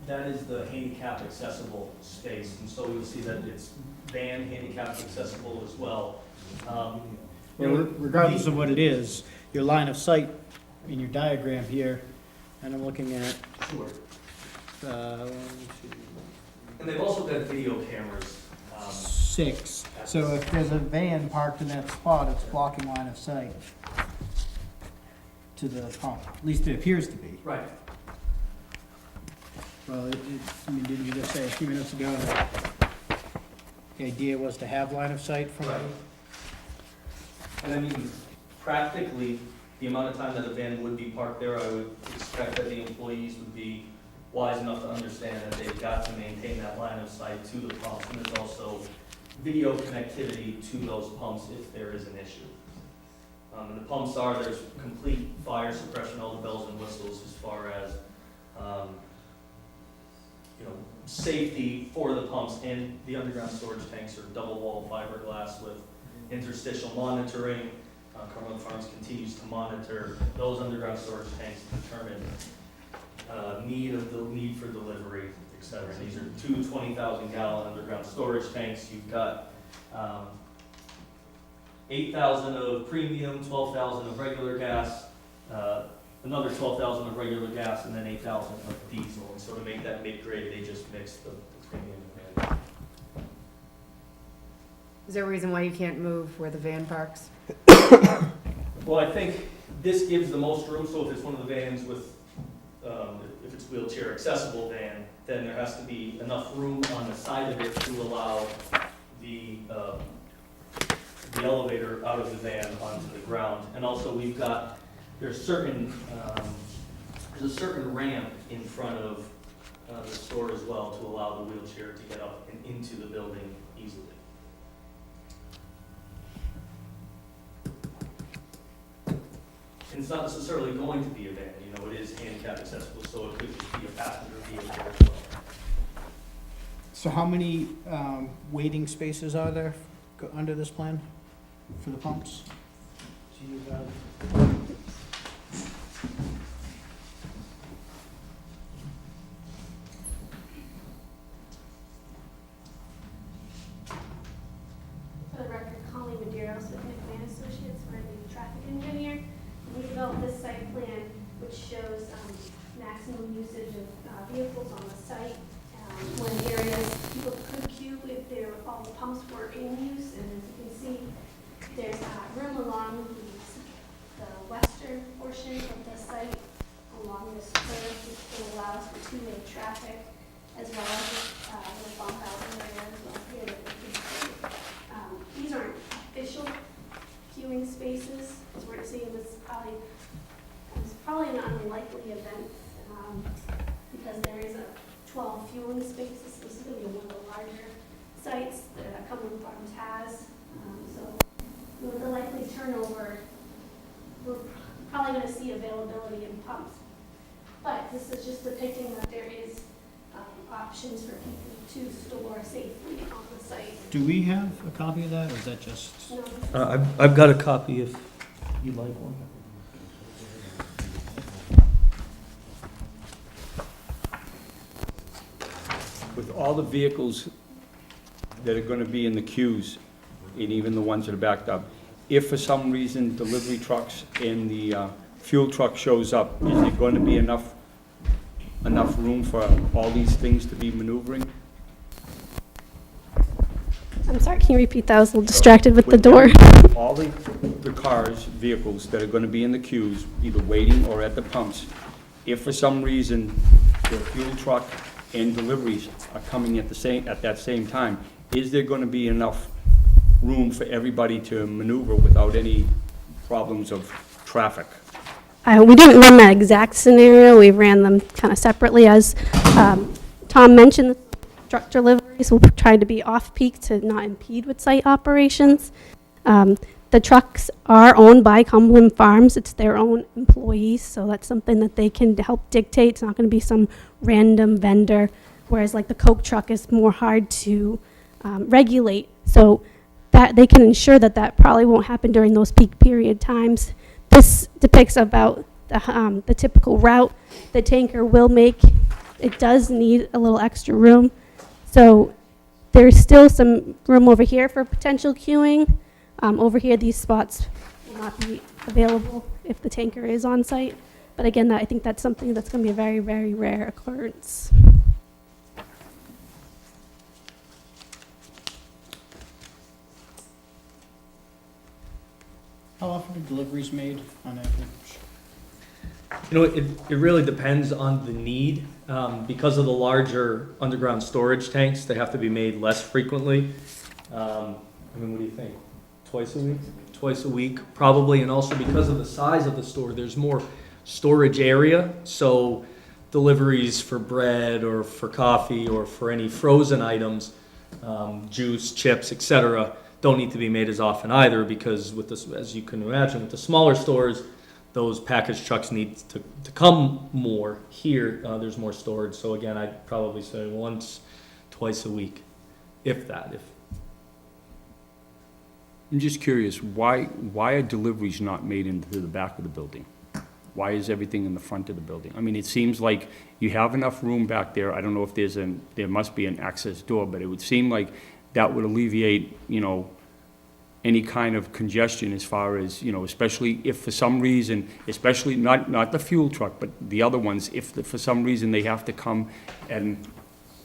That is the handicap accessible space, and so you'll see that it's van handicap accessible as well. Regardless of what it is, your line of sight in your diagram here, and I'm looking at, Sure. 1, 2, And they've also got video cameras. 6. So if there's a van parked in that spot, it's blocking line of sight to the pump. At least it appears to be. Right. Well, I mean, didn't you just say a few minutes ago that the idea was to have line of sight from? Right. And I mean, practically, the amount of time that a van would be parked there, I would expect that the employees would be wise enough to understand that they've got to maintain that line of sight to the pumps, and there's also video connectivity to those pumps if there is an issue. And the pumps there's complete fire suppression, all the bells and whistles as far as, safety for the pumps, and the underground storage tanks are double wall fiberglass with interstitial monitoring. Cumberland Farms continues to monitor those underground storage tanks to determine need for delivery, et cetera. And these are two 20,000-gallon underground storage tanks. You've got 8,000 of premium, 12,000 of regular gas, another 12,000 of regular gas, and then 8,000 of diesel. And so to make that mid-grade, they just mix the premium and van. Is there a reason why you can't move where the van parks? Well, I think this gives the most room, so if it's one of the vans with, if it's wheelchair accessible van, then there has to be enough room on the side of it to allow the elevator out of the van onto the ground. And also there's a certain ramp in front of the store as well to allow the wheelchair to get up and into the building easily. And it's not necessarily going to be a van, it is handicap accessible, so it could just be a passenger vehicle as well. So how many waiting spaces are there under this plan for the pumps? Do you have? For the record, Colleen Medeiros with McMahon Associates, we're the traffic engineer. We developed this site plan which shows maximum usage of vehicles on the site, when areas people could queue if all the pumps were in use. And as you can see, there's room along the western portion of the site along this curve, which allows for two-way traffic, as well as the bump out area as well here that we can see. These aren't official queuing spaces, as we're seeing this it's probably an unlikely event because there is a 12 fueling spaces. This is going to be one of the larger sites that Cumberland Farms has. So with the likely turnover, we're probably going to see availability in pumps. But this is just depicting that there is options for people to store safely on the site. Do we have a copy of that, or is that just? No, I've got a copy if you'd like one. With all the vehicles that are going to be in the queues, and even the ones that are backed up, if for some reason delivery trucks and the fuel truck shows up, is there going to be enough room for all these things to be maneuvering? I'm sorry, can you repeat that? I was a little distracted with the door. All the cars, vehicles that are going to be in the queues, either waiting or at the pumps, if for some reason the fuel truck and deliveries are coming at that same time, is there going to be enough room for everybody to maneuver without any problems of traffic? We didn't run that exact scenario. We ran them kind of separately. As Tom mentioned, truck deliveries will try to be off-peak to not impede with site operations. The trucks are owned by Cumberland Farms. It's their own employees, so that's something that they can help dictate. It's not going to be some random vendor, whereas like the Coke truck is more hard to regulate. So that they can ensure that probably won't happen during those peak period times. This depicts about the typical route the tanker will make it does need a little extra room. So there's still some room over here for potential queuing. Over here, these spots will not be available if the tanker is on site. But again, I think that's something that's going to be a very, very rare occurrence. How often are deliveries made on average? You know, it really depends on the need. Because of the larger underground storage tanks, they have to be made less frequently. I mean, what do you think? Twice a week? Twice a week, probably, and also because of the size of the store, there's more storage area, so deliveries for bread or for coffee or for any frozen items, juice, chips, etc., don't need to be made as often either, because with this, as you can imagine, with the smaller stores, those package trucks need to come more. Here, there's more storage, so again, I'd probably say once, twice a week, if that. I'm just curious, why are deliveries not made into the back of the building? Why is everything in the front of the building? I mean, it seems like you have enough room back there. I don't know if there must be an access door, but it would seem like that would alleviate, you know, any kind of congestion as far as, you know, especially if for some reason, especially not the fuel truck, but the other ones, if for some reason they have to come at an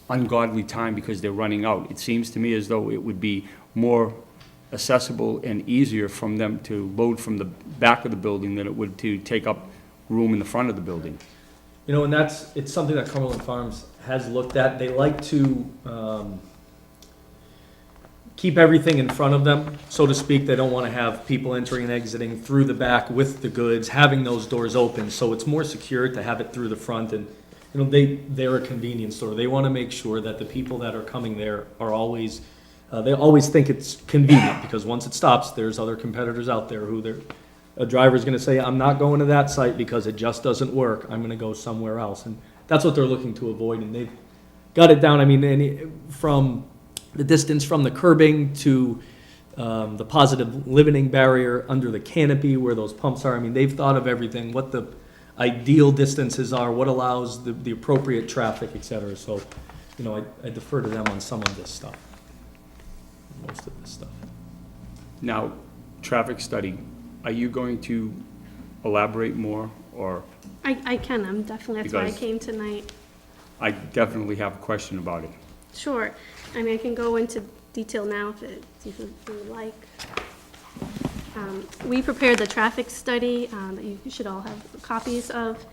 ungodly time because they're running out. It seems to me as though it would be more accessible and easier from them to load from the back of the building than it would to take up room in the front of the building. You know, and it's something that Cumberland Farms has looked at. They like to keep everything in front of them, so to speak. They don't want to have people entering and exiting through the back with the goods, having those doors open, so it's more secure to have it through the front. And you know, they're a convenience store. They want to make sure that the people that are coming there are always they always think it's convenient, because once it stops, there's other competitors out there who a driver's going to say, I'm not going to that site because it just doesn't work. I'm going to go somewhere else. And that's what they're looking to avoid. And they've got it down. I mean, from the distance from the curbing to the positive limiting barrier under the canopy where those pumps are. I mean, they've thought of everything, what the ideal distances are, what allows the appropriate traffic, et cetera. So, you know, I defer to them on some of this stuff. Most of this stuff. Now, traffic study, are you going to elaborate more, or? I can, I'm definitely, that's why I Because- came tonight. I definitely have a question about it. Sure. I mean, I can go into detail now if you would like. We prepared the traffic study that you should all have copies of.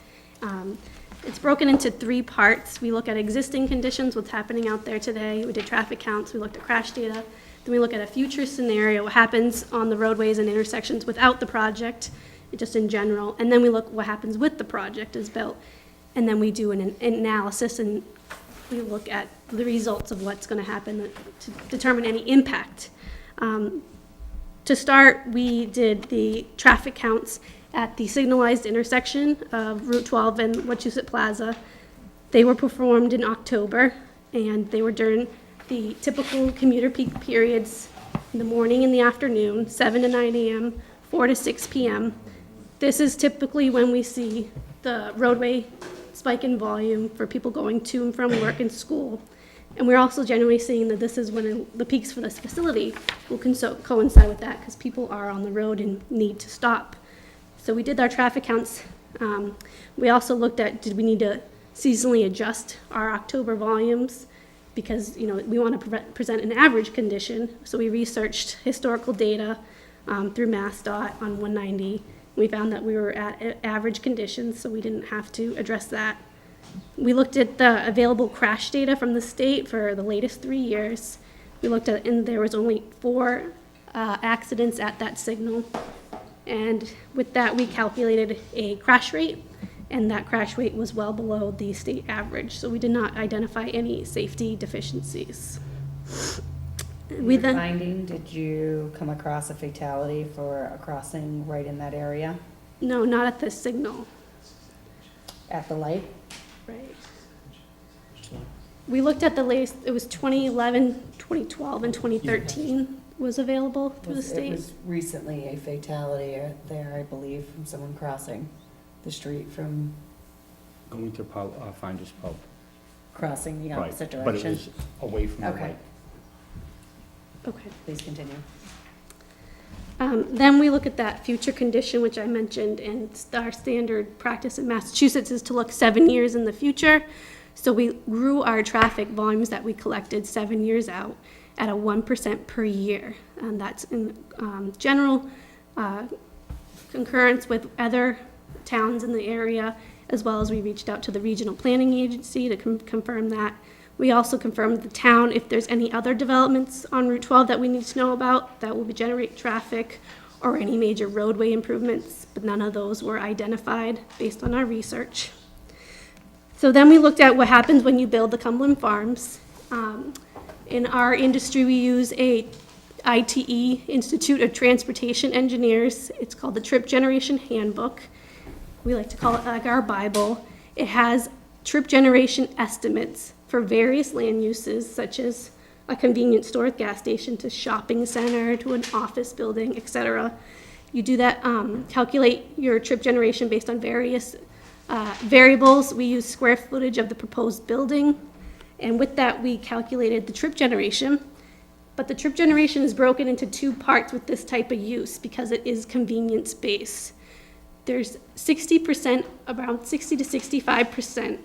It's broken into 3 parts. We look at existing conditions, what's happening out there today. We did traffic counts. We looked at crash data. Then we look at a future scenario, what happens on the roadways and intersections without the project, just in general. And then we look what happens with the project is built. And then we do an analysis, and we look at the results of what's going to happen to determine any impact. To start, we did the traffic counts at the signalized intersection of Route 12 and Wachusett Plaza. They were performed in October, and they were during the typical commuter peak periods in the morning and the afternoon, 7 to 9 a.m., 4 to 6 p.m. This is typically when we see the roadway spike in volume for people going to and from work and school. And we're also generally seeing that this is when the peaks for this facility will coincide with that, because people are on the road and need to stop. So we did our traffic counts. We also looked at, did we need to seasonally adjust our October volumes? Because, you know, we want to present an average condition. So we researched historical data through MassDOT on 190. We found that we were at average conditions, so we didn't have to address that. We looked at the available crash data from the state for the latest 3 years. We looked at, and there was only 4 accidents at that signal. And with that, we calculated a crash rate, and that crash rate was well below the state average. So we did not identify any safety deficiencies. We Your then, finding, did you come across a fatality for a crossing right in that area no, not at the signal. at the light? Right. We looked at the latest, it was 2011, 2012, and 2013 was available through the It state. was recently a fatality there, I believe, from someone crossing the street from, Going to Finders Pub. crossing the Right, opposite but it direction. was away from the Okay. light. Okay. Please continue. Then we look at that future condition, which I mentioned, and our standard practice in Massachusetts is to look 7 years in the future. So we grew our traffic volumes that we collected 7 years out at a 1% per year. And that's in general concurrence with other towns in the area, as well as we reached out to the regional planning agency to confirm that. We also confirmed with the town if there's any other developments on Route 12 that we need to know about that will generate traffic or any major roadway improvements, but none of those were identified based on our research. So then we looked at what happens when you build the Cumberland Farms. In our industry, we use a ITE, Institute of Transportation Engineers. It's called the Trip Generation Handbook. We like to call it like our Bible. It has trip generation estimates for various land uses, such as a convenience store, gas station, to shopping center, to an office building, etc. You do that, calculate your trip generation based on various variables. We use square footage of the proposed building, and with that, we calculated the trip generation. But the trip generation is broken into two parts with this type of use because it is convenience-based. There's 60%, around 60 to 65%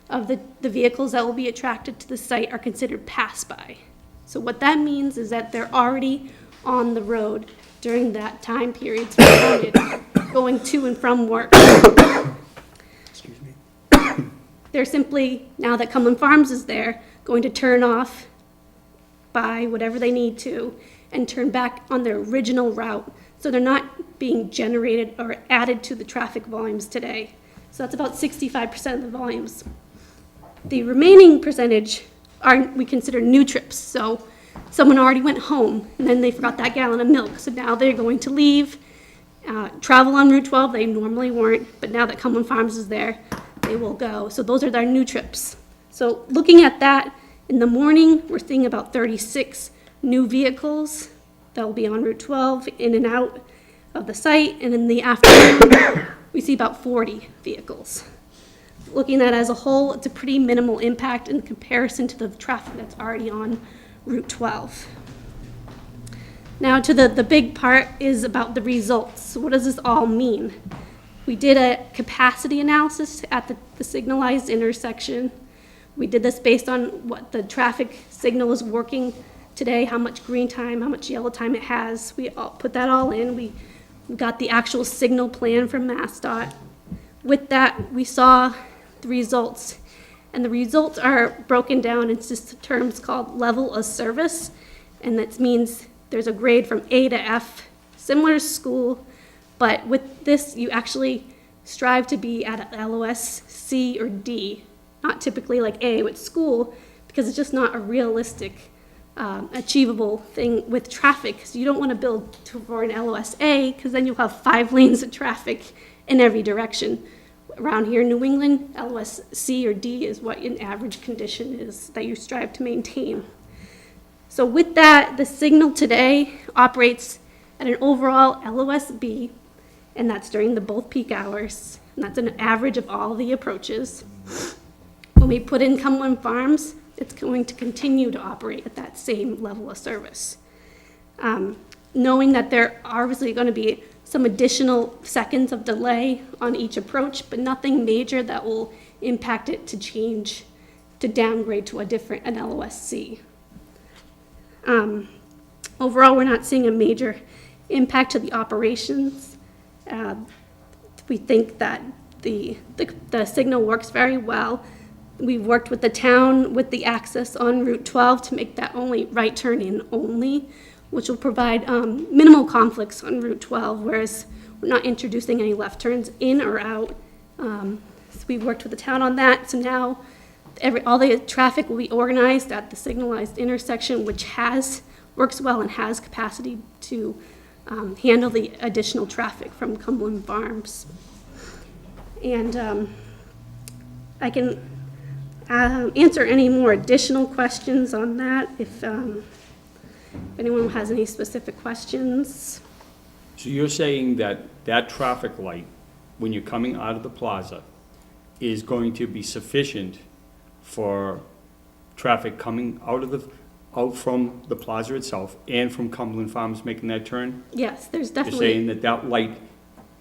of the vehicles that will be attracted to the site are considered pass-by. So what that means is that they're already on the road during that time period going to and from work. Excuse me. They're simply, now that Cumberland Farms is there, going to turn off, buy whatever they need to, and turn back on their original route. So they're not being generated or added to the traffic volumes today. So that's about 65% of the volumes. The remaining percentage we consider new trips. So someone already went home and then they forgot that gallon of milk. So now they're going to leave, travel on Route 12. They normally weren't, but now that Cumberland Farms is there, they will go. So those are their new trips. So looking at that, in the morning, we're seeing about 36 new vehicles that will be on Route 12 in and out of the site. And in the afternoon, we see about 40 vehicles. Looking at it as a whole, it's a pretty minimal impact in comparison to the traffic that's already on Route 12. Now to the big part is about the results. So what does this all mean? We did a capacity analysis at the signalized intersection. We did this based on what the traffic signal is working today, how much green time, how much yellow time it has. We all put that all in. We got the actual signal plan from MassDOT. With that, we saw the results. And the results are broken down into just terms called level of service. And that means there's a grade from A to F, similar to school. But with this, you actually strive to be at a LOS C or D, not typically like A with school, because it's just not a realistic, achievable thing with traffic. So you don't want to build for an LOS A, because then you'll have 5 lanes of traffic in every direction. Around here in New England, LOS C or D is what an average condition is that you strive to maintain. So with that, the signal today operates at an overall LOS B, and that's during the both peak hours, and that's an average of all the approaches. When we put in Cumberland Farms, it's going to continue to operate at that same level of service. Knowing that there are obviously going to be some additional seconds of delay on each approach, but nothing major that will impact it to change, to downgrade to an LOSC. Overall, we're not seeing a major impact to the operations. We think that the signal works very well. We've worked with the town with the access on Route 12 to make that only right turn in only, which will provide minimal conflicts on Route 12, whereas we're not introducing any left turns in or out. So we've worked with the town on that. So now all the traffic will be organized at the signalized intersection, which works well and has capacity to handle the additional traffic from Cumberland Farms. And I can answer any more additional questions on that if anyone has any specific questions. So you're saying that that traffic light, when you're coming out of the plaza, is going to be sufficient for traffic coming out from the plaza itself and from Cumberland Farms making that turn? Yes, there's You're definitely. saying that light,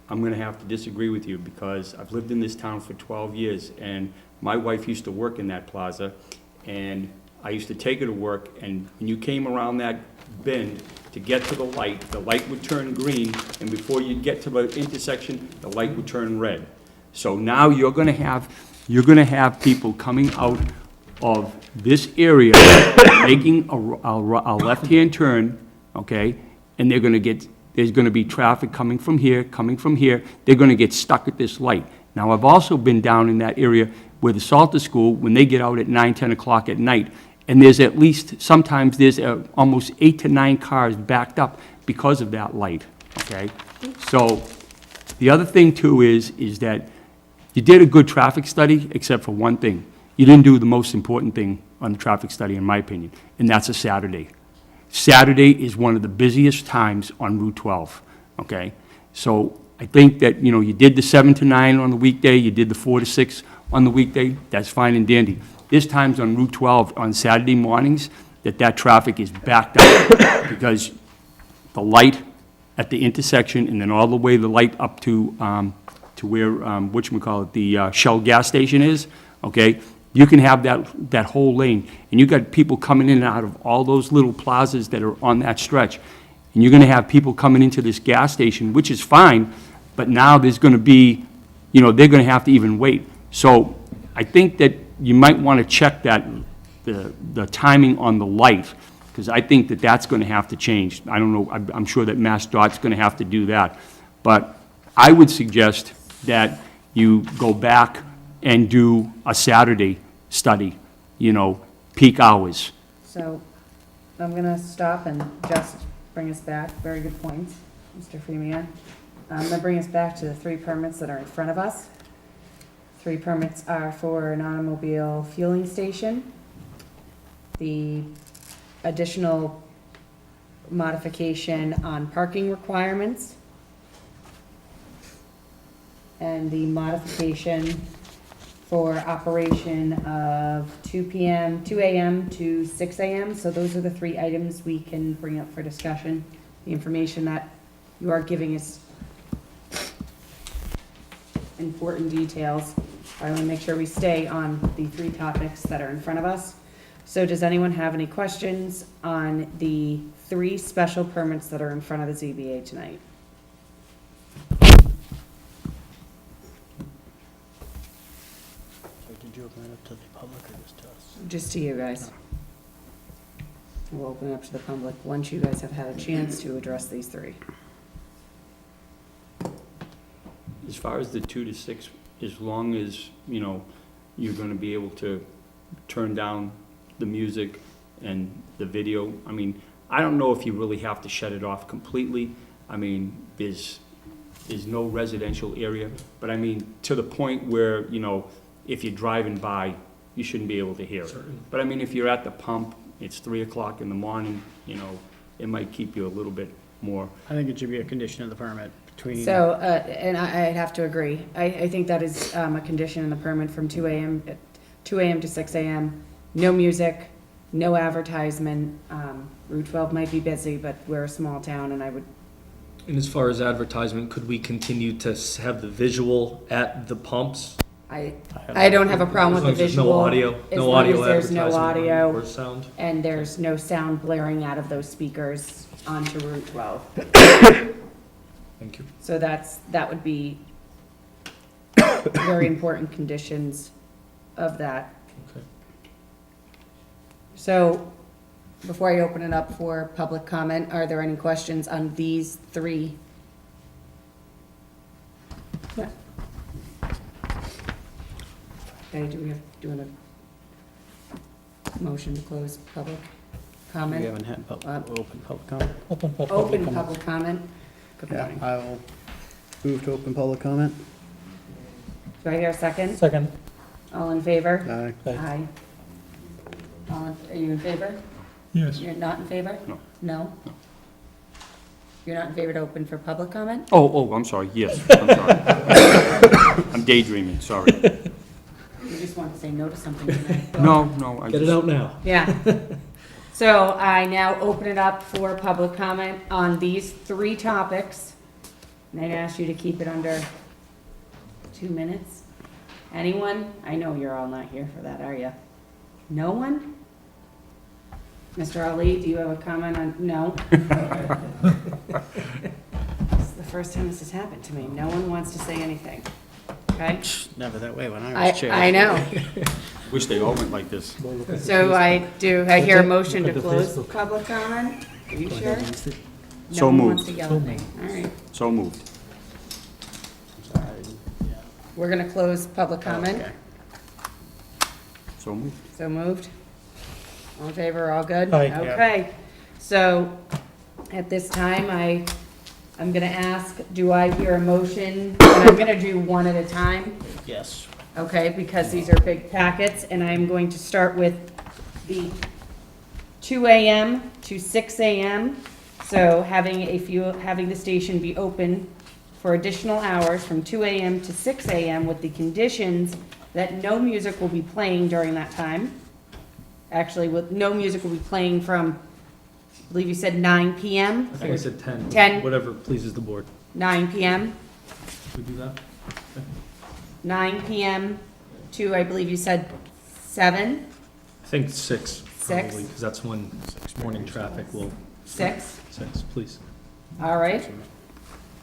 I'm gonna have to disagree with you, because I've lived in this town for 12 years, and my wife used to work in that plaza, and I used to take her to work, and when you came around that bend to get to the light would turn green, and before you get to the intersection, the light would turn red. So now you're gonna have people coming out of this area, making a left-hand turn, okay? And there's gonna be traffic coming from here, they're gonna get stuck at this light. Now, I've also been down in that area where the Salter School, when they get out at 9, 10 o'clock at night, and sometimes there's almost 8 to 9 cars backed up because of that light, okay? So, the other thing too is that you did a good traffic study, except for one thing. You didn't do the most important thing on the traffic study, in my opinion, and that's a Saturday. Saturday is one of the busiest times on Route 12, okay? So I think that, you did the 7 to 9 on the weekday, you did the 4 to 6 on the weekday, that's fine and dandy. There's times on Route 12 on Saturday mornings that traffic is backed up because the light at the intersection and then all the way the light up to where, the Shell gas station is, okay? You can have that whole lane, and you got people coming in and out of all those little plazas that are on that stretch. And you're gonna have people coming into this gas station, which is fine, but now there's gonna be, they're gonna have to even wait. So I think that you might wanna check the timing on the light, because I think that's gonna have to change. I don't know, I'm sure that MassDOT's gonna have to do that. But I would suggest that you go back and do a Saturday study, peak hours. So I'm going to stop and just bring us back. Very good points, Mr. Freeman. I'm going to bring us back to the 3 permits that are in front of us. 3 permits are for an automobile fueling station, the additional modification on parking requirements, and the modification for operation of 2 a.m. to 6 a.m. So those are the 3 items we can bring up for discussion. The information that you are giving is important details. I want to make sure we stay on the 3 topics that are in front of us. So does anyone have any questions on the 3 special permits that are in front of the ZBA tonight? Did you open it up to the public or just to us? Just to you guys. We'll open it up to the public once you guys have had a chance to address these 3. As far as the 2 to 6, as long as, you're gonna be able to turn down the music and the video, I don't know if you really have to shut it off completely. There's no residential area, but to the point where, if you're driving by, you shouldn't be able to hear it. But if you're at the pump, it's 3 o'clock in the morning, it might keep you a little bit more. I think it should be a condition of the permit between. So, and I'd have to agree. I think that is a condition in the permit from 2 a.m. to 6 a.m. No music, no advertisement. Route 12 might be busy, but we're a small town, and I would. And as far as advertisement, could we continue to have the visual at the pumps? I don't have a problem with the visual. No audio, as no long audio as there's no advertisement audio or sound? and there's no sound blaring out of those speakers onto Route 12. Thank you. So that would be very important conditions of that. Okay. So, before I open it up for public comment, are there any questions on these 3? Yeah. Okay, do we have, doing a motion to close public comment? We haven't had open public comment. Open for Open comment. public comment? Good Yeah, morning. I will move to open public comment. Do I hear a second? Second. All in favor? Aye. Aye. Are you in favor? Yes. You're not in favor? No. No? You're not in favor to open for public comment? Oh, I'm sorry, yes, I'm sorry. I'm daydreaming, sorry. You just want want to say no to something tonight. No, I Get it just, out now. Yeah. So I now open it up for public comment on these 3 topics. And I'd ask you to keep it under 2 minutes. Anyone? I know you're all not here for that, are you? No one? Mr. Ali, do you have a comment on, no? This is the first time this has happened to me. No one wants to say anything. Okay? Never that way when I was chair. I know. wish they all went like this. So I hear a motion to close public comment? Are you sure? So No one wants moved. to yell at me. All right. So moved. We're gonna close public comment. Okay. So moved. So moved. All in favor, all good? Aye. Yeah. Okay. So at this time, I'm gonna ask, do I hear a motion? And I'm gonna do one at a time, Yes. okay, because these are big packets, and I'm going to start with the 2 AM to 6 AM. So having the station be open for additional hours from 2 AM to 6 AM with the conditions that no music will be playing during that time. Actually, no music will be playing from, I believe you said 9 PM? I think I said 10. 10. Whatever pleases the board. 9 PM? We do that? 9 PM to, I believe you said 7? I think 6, 6? probably, because that's when morning traffic will. 6? 6, please. All right.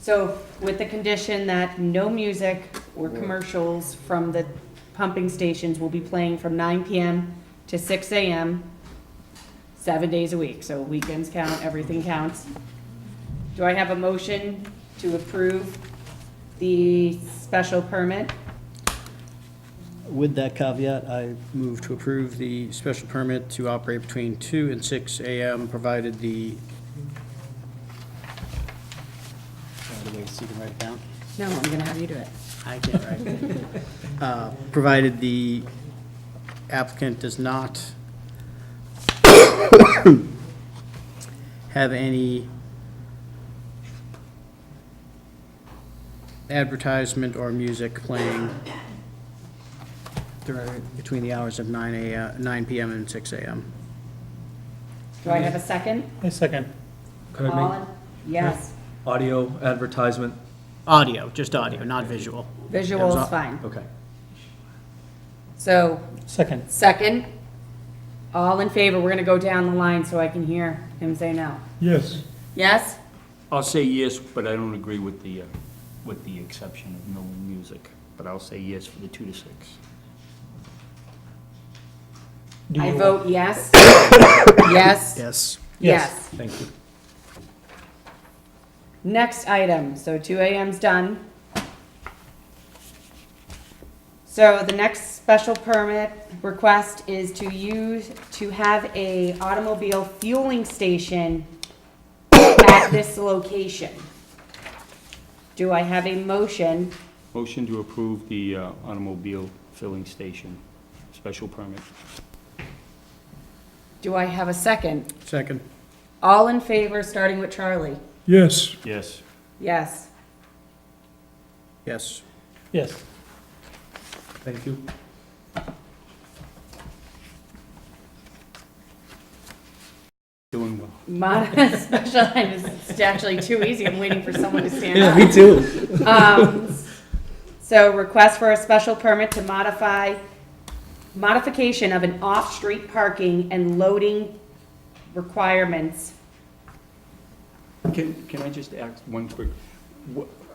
So with the condition that no music or commercials from the pumping stations will be playing from 9 PM to 6 AM, 7 days a week. So weekends count, everything counts. Do I have a motion to approve the special permit? With that caveat, I move to approve the special permit to operate between 2 and 6 AM, provided the, wait, so you can write it down? No, I'm gonna have you do it. I can't write. Provided the applicant does not have any advertisement or music playing between the hours of 9 PM and 6 AM. Do I have a second? A second. Could I All make in- Yes. audio advertisement? Audio, just audio, not visual. Visual is fine. Okay. So, Second. second, all in favor, we're gonna go down the line so I can hear him say no. Yes, Yes? I'll say yes, but I don't agree with the exception of no music. But I'll say yes for the 2 to 6. I vote yes. Yes. Yes. Yes. Thank you. Next item, so 2 AM's done. So the next special permit request is to have a automobile fueling station at this location. Do I have a motion? Motion to approve the automobile filling station special permit. Do I have a second? Second. All in favor, starting with Charlie? yes, Yes. Yes. Yes. Yes. Thank you. Doing well. Special item is it's actually too easy. I'm waiting for someone to stand up. me too. So request for a special permit to modification of an off-street parking and loading requirements. Can I just ask one quick,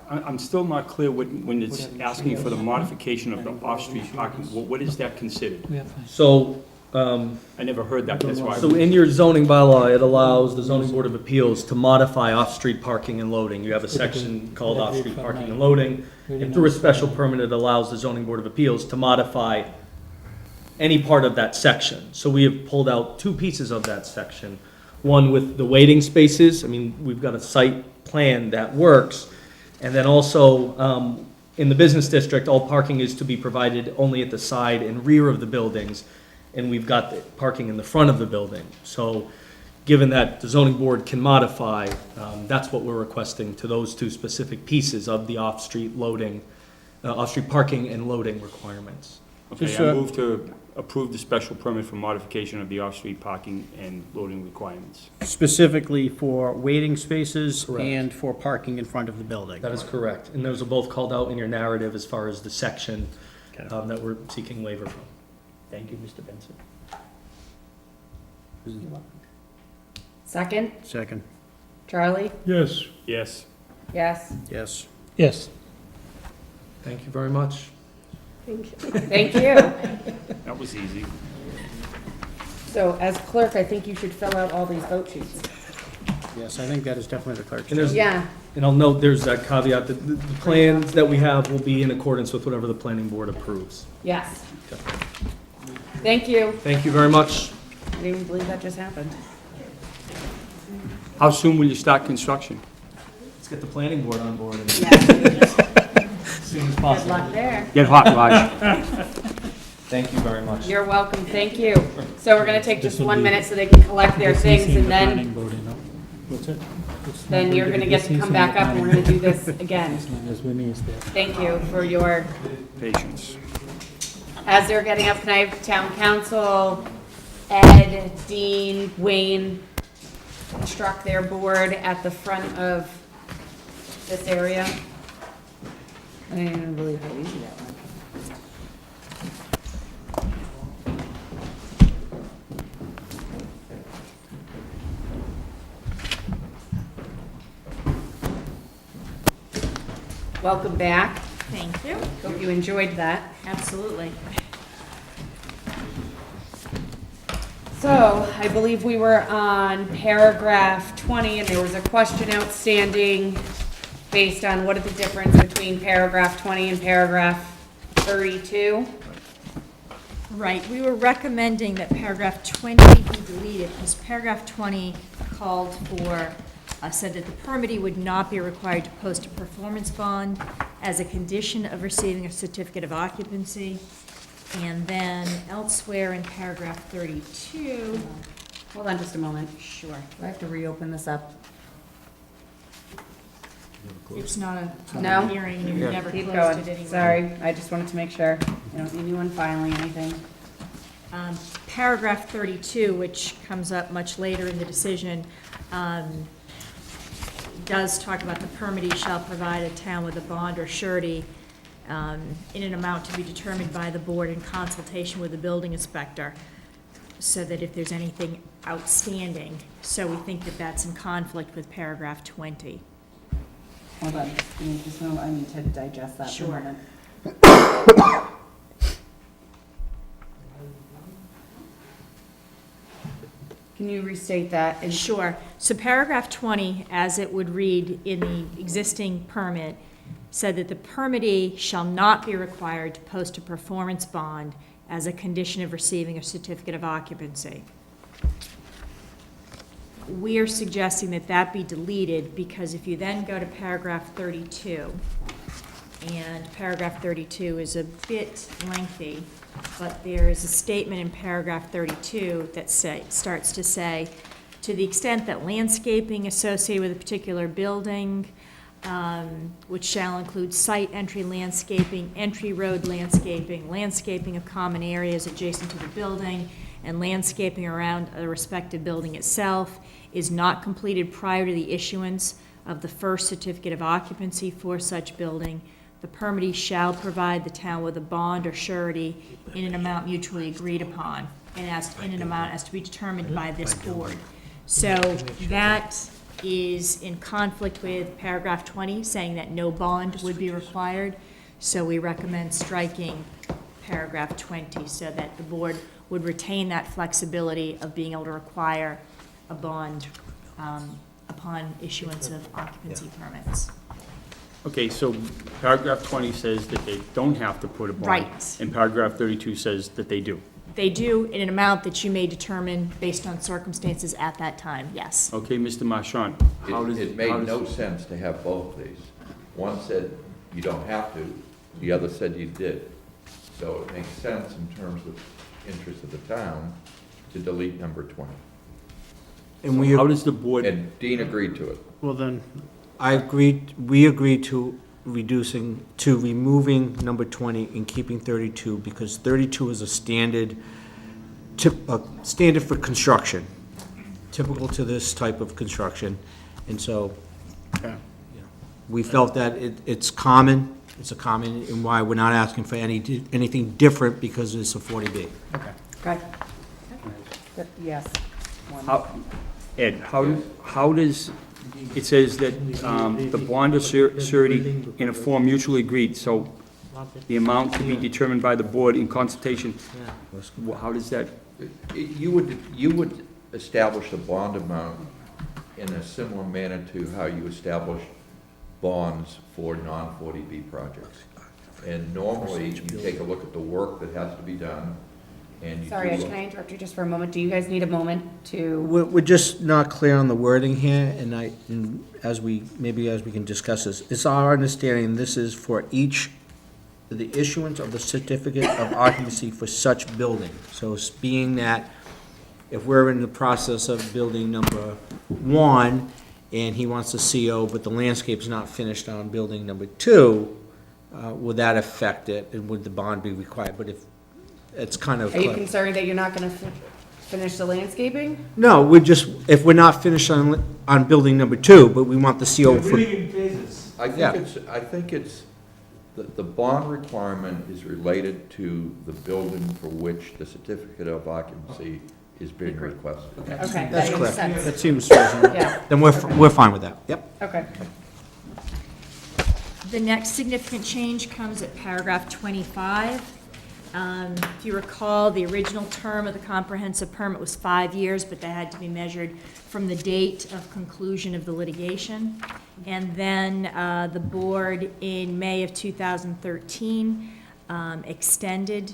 I'm still not clear when it's asking for the modification of the off-street parking, what is that considered? So, I never heard that, that's why. so in your zoning bylaw, it allows the zoning board of appeals to modify off-street parking and loading. You have a section called off-street parking and loading, and through a special permit, it allows the zoning board of appeals to modify any part of that section. So we have pulled out 2 pieces of that section. One with the waiting spaces, I mean, we've got a site plan that works. And then also, in the business district, all parking is to be provided only at the side and rear of the buildings. And we've got the parking in the front of the building. So given that the zoning board can modify, that's what we're requesting to those 2 specific pieces of the off-street loading, off-street parking and loading requirements. Okay, Just, I move to approve the special permit for modification of the off-street parking and loading requirements. Specifically for waiting spaces Correct. and for parking in front of the building. That is correct. And those are both called out in your narrative as far as the section Okay. that we're seeking waiver from. Thank you, Mr. Benson. Second, Second. Charlie? Yes, Yes. Yes. Yes. Yes. Thank you very much. Thank you. That was easy. So as clerk, I think you should fill out all these vote sheets. Yes, I think that is definitely the clerk's And there's- job. Yeah, And I'll note, there's that caveat that the plans that we have will be in accordance with whatever the planning board approves. yes. Thank you. Thank you very much. I didn't even believe that just happened. How soon will you start construction? Let's get the planning board on board as Yeah. soon as Good possible. luck there. Get hot, Raj. Thank you very much. You're welcome, thank you. So we're gonna take just 1 minute so they can collect their things, and then, What's it? then you're gonna get to come back up and we're gonna do this again. As long as Winnie is there. Thank you for your, Patience. as they're getting up, can I have town council, Ed, Dean, Wayne, instruct their board at the front of this area? I didn't even believe how easy that was. Welcome back. Thank you. Hope you enjoyed that. Absolutely. So, I believe we were on paragraph 20, and there was a question outstanding based on what is the difference between paragraph 20 and paragraph 32? Right, we were recommending that paragraph 20 be deleted, because paragraph 20 called for, said that the permittee would not be required to post a performance bond as a condition of receiving a certificate of occupancy. And then elsewhere in paragraph 32, Hold on just a moment. sure, Do I have to reopen this up? it's not a No? public hearing, and you've never Keep closed it going. anyway. Sorry, I just wanted to make sure. I don't see anyone filing anything. Paragraph 32, which comes up much later in the decision, does talk about the permittee shall provide a town with a bond or surety in an amount to be determined by the board in consultation with the building inspector, so that if there's anything outstanding, so we think that that's in conflict with paragraph 20. Hold on, give me just a moment. I need to digest that for a Sure. moment. Can you restate that? And Sure. So paragraph 20, as it would read in the existing permit, said that the permittee shall not be required to post a performance bond as a condition of receiving a certificate of occupancy. We are suggesting that that be deleted, because if you then go to paragraph 32, and paragraph 32 is a bit lengthy, but there is a statement in paragraph 32 that starts to say, to the extent that landscaping associated with a particular building, which shall include site entry landscaping, entry road landscaping, landscaping of common areas adjacent to the building, and landscaping around the respective building itself, is not completed prior to the issuance of the first certificate of occupancy for such building, the permittee shall provide the town with a bond or surety in an amount mutually agreed upon, and in an amount as to be determined by this board. So that is in conflict with paragraph 20, saying that no bond would be required. So we recommend striking paragraph 20, so that the board would retain that flexibility of being able to require a bond upon issuance of occupancy permits. Okay, so paragraph 20 says that they don't have to put a bond. Right. And paragraph 32 says that they do. They do in an amount that you may determine based on circumstances at that time, yes. Okay, Mr. Marchand, how does... It made how does- no sense to have both of these. One said you don't have to, the other said you did. So it makes sense in terms of interest of the town to delete number 20. And How does the board... And Dean agreed to it. Well, then, we agreed to removing number 20 and keeping 32, because 32 is a standard for construction, typical to this type of construction. And so, we felt that it's common, and why we're not asking for anything different, because it's a 40B. Okay. Yes. Ed, how does, it says that the bond is surety in a form mutually agreed, so the amount to be determined by the board in consultation. How does that? You would establish the bond amount in a similar manner to how you establish bonds for non-40B projects. And normally, you take a look at the work that has to be done, and you Sorry, can I interrupt you just for a moment? Do you guys need a moment to? We're just not clear on the wording here, and as we can discuss this, it's our understanding this is for the issuance of the certificate of occupancy for such building. So it's being that if we're in the process of building number 1, and he wants a CO, but the landscape's not finished on building number 2, would that affect it, and would the bond be required? But if it's kind of. Are you concerned that you're not gonna finish the landscaping? No, if we're not finished on building number 2, but we want the CO for. I think it's, the bond requirement is related to the building for which the certificate of occupancy is being requested. Okay, That's that makes correct. sense. That seems reasonable. Yeah, Then we're fine with that, yep. okay. The next significant change comes at paragraph 25. If you recall, the original term of the comprehensive permit was 5 years, but that had to be measured from the date of conclusion of the litigation. And then the board in May of 2013 granted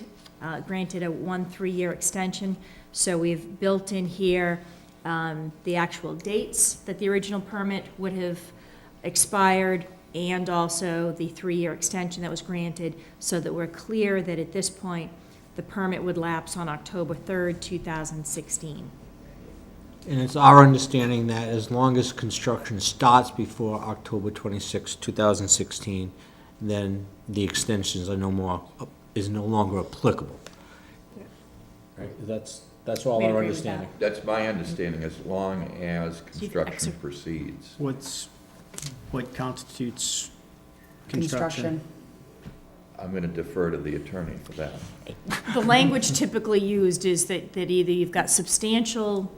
a 3-year extension. So we've built in here the actual dates that the original permit would have expired, and also the 3-year extension that was granted, so that we're clear that at this point, the permit would lapse on October 3rd, 2016. And it's our understanding that as long as construction starts before October 26, 2016, then the extensions are no longer applicable. Right, that's all We our agree with understanding. That's my understanding, as long as construction proceeds. What constitutes construction? I'm going to defer to the attorney for that. The language typically used is that either you've got substantial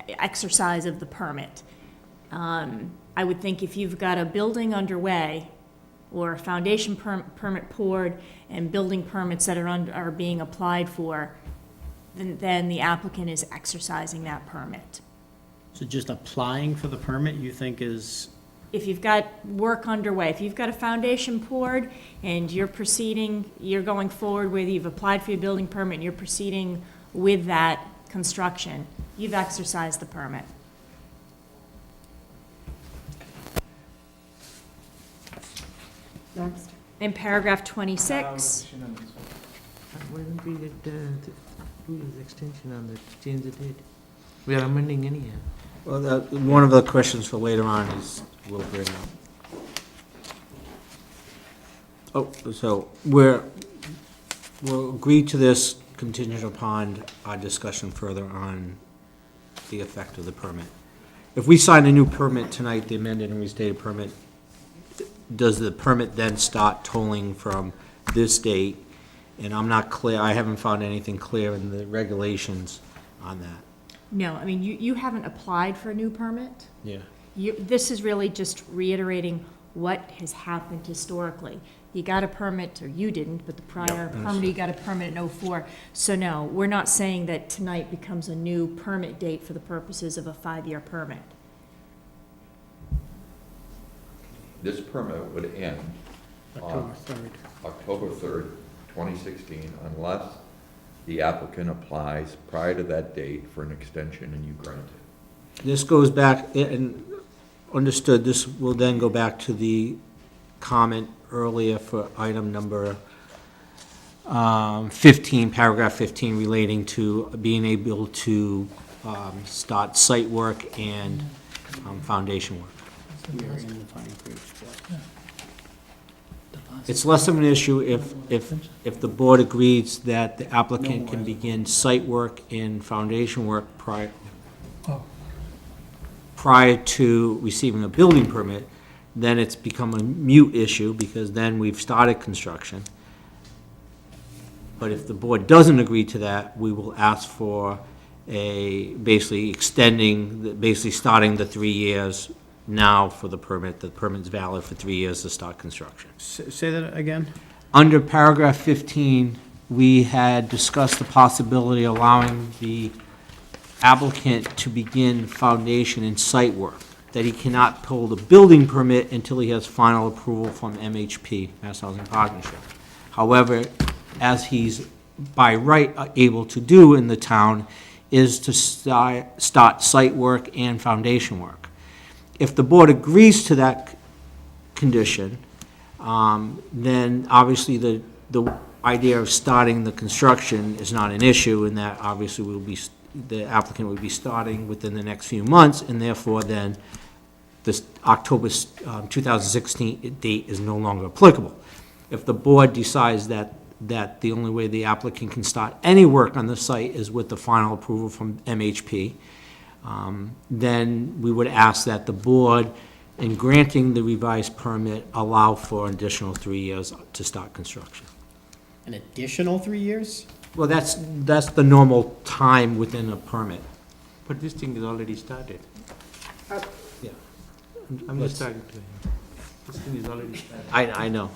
exercise of the permit. I would think if you've got a building underway, or a foundation permit poured, and building permits that are being applied for, then the applicant is exercising that permit. So just applying for the permit, you think is? If you've got work underway, if you've got a foundation poured and you're going forward with, you've applied for your building permit and you're proceeding with that construction, you've exercised the permit. Next. In paragraph 26, Why don't we get 2 years extension on that, change the date? We are amending anyhow. Well, one of the questions for later on is, we'll bring up. Oh, so we'll agree to this contingent upon our discussion further on the effect of the permit. If we sign a new permit tonight, the amended and restated permit, does the permit then start tolling from this date? And I'm not clear, I haven't found anything clear in the regulations on that. no, I mean, you haven't applied for a new permit. Yeah. This is really just reiterating what has happened historically. You got a permit, or you didn't, but the prior permit, got a permit in '04. So no, we're not saying that tonight becomes a new permit date for the purposes of a 5-year permit. This permit would end on October 3rd. October 3rd, 2016, unless the applicant applies prior to that date for an extension and you grant it. This goes back, and understood, this will then go back to the comment earlier for item number 15, paragraph 15, relating to being able to start site work and foundation work. We are in the final page. It's less of an issue if the board agrees that the applicant can begin site work and foundation work prior to receiving a building permit, then it's become a moot issue, because then we've started construction. But if the board doesn't agree to that, we will ask for basically starting the 3 years now for the permit. The permit's valid for 3 years to start construction. Say that again? Under paragraph 15, we had discussed the possibility of allowing the applicant to begin foundation and site work, that he cannot pull the building permit until he has final approval from MHP, Mass Housing Partnership. However, as he's by right able to do in the town, is to start site work and foundation work. If the board agrees to that condition, then obviously the idea of starting the construction is not an issue, and that obviously the applicant will be starting within the next few months, and therefore then this October 2016 date is no longer applicable. If the board decides that the only way the applicant can start any work on the site is with the final approval from MHP, then we would ask that the board, in granting the revised permit, allow for an additional 3 years to start construction. An additional 3 years? Well, that's the normal time within a permit. But this thing is already started. Yeah. I'm just talking to him. This thing is already started. I know.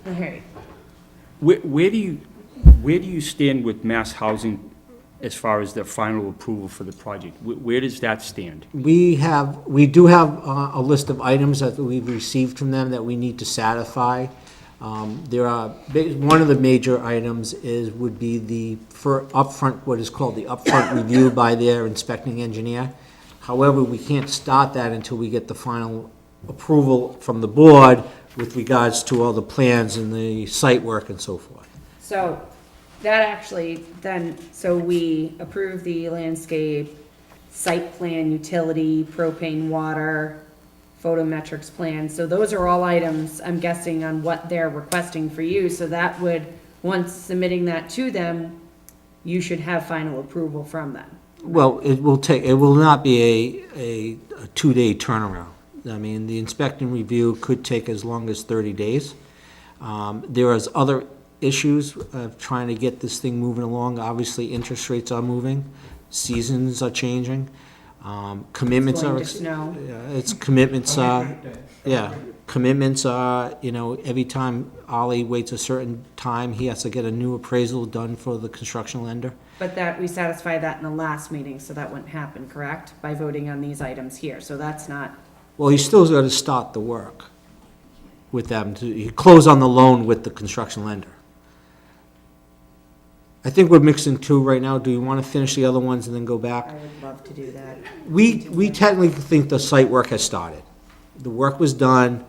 Larry. Where do you stand with Mass Housing as far as the final approval for the project? Where does that stand? We do have a list of items that we've received from them that we need to satisfy. There are, one of the major items would be what is called the upfront review by their inspecting engineer. However, we can't start that until we get the final approval from the board with regards to all the plans and the site work and so forth. So that actually then, so we approve the landscape, site plan, utility, propane, water, photometrics plan. So those are all items, I'm guessing, on what they're requesting for you. So that would, once submitting that to them, you should have final approval from them. Well, it will not be a 2-day turnaround. I mean, the inspection review could take as long as 30 days. There is other issues of trying to get this thing moving along. Obviously, interest rates are moving, seasons are changing, commitments are. It's going to snow. It's commitments are, commitments are, every time Ollie waits a certain time, he has to get a new appraisal done for the construction lender. But that, we satisfied that in the last meeting, so that wouldn't happen, correct? By voting on these items here, so that's not. Well, he's still got to start the work with them, he close on the loan with the construction lender. I think we're mixing two right now. Do you want to finish the other ones and then go back? I would love to do that. We technically think the site work has started. The work was done,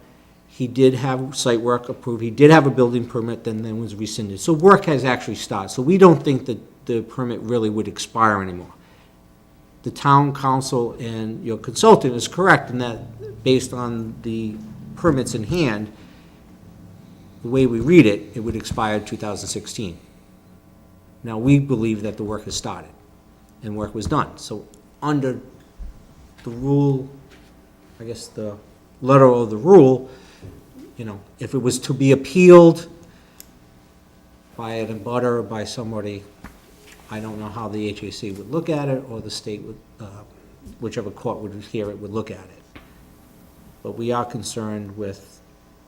he did have site work approved, he did have a building permit, then was rescinded. So work has actually started, so we don't think that the permit really would expire anymore. The town council and your consultant is correct in that, based on the permits in hand, the way we read it, it would expire in 2016. Now, we believe that the work has started and work was done. So under the rule, I guess the letter of the rule, if it was to be appealed by an abutter or by somebody, I don't know how the HAC would look at it, or the state would, whichever court would hear it would look at it. But we are concerned with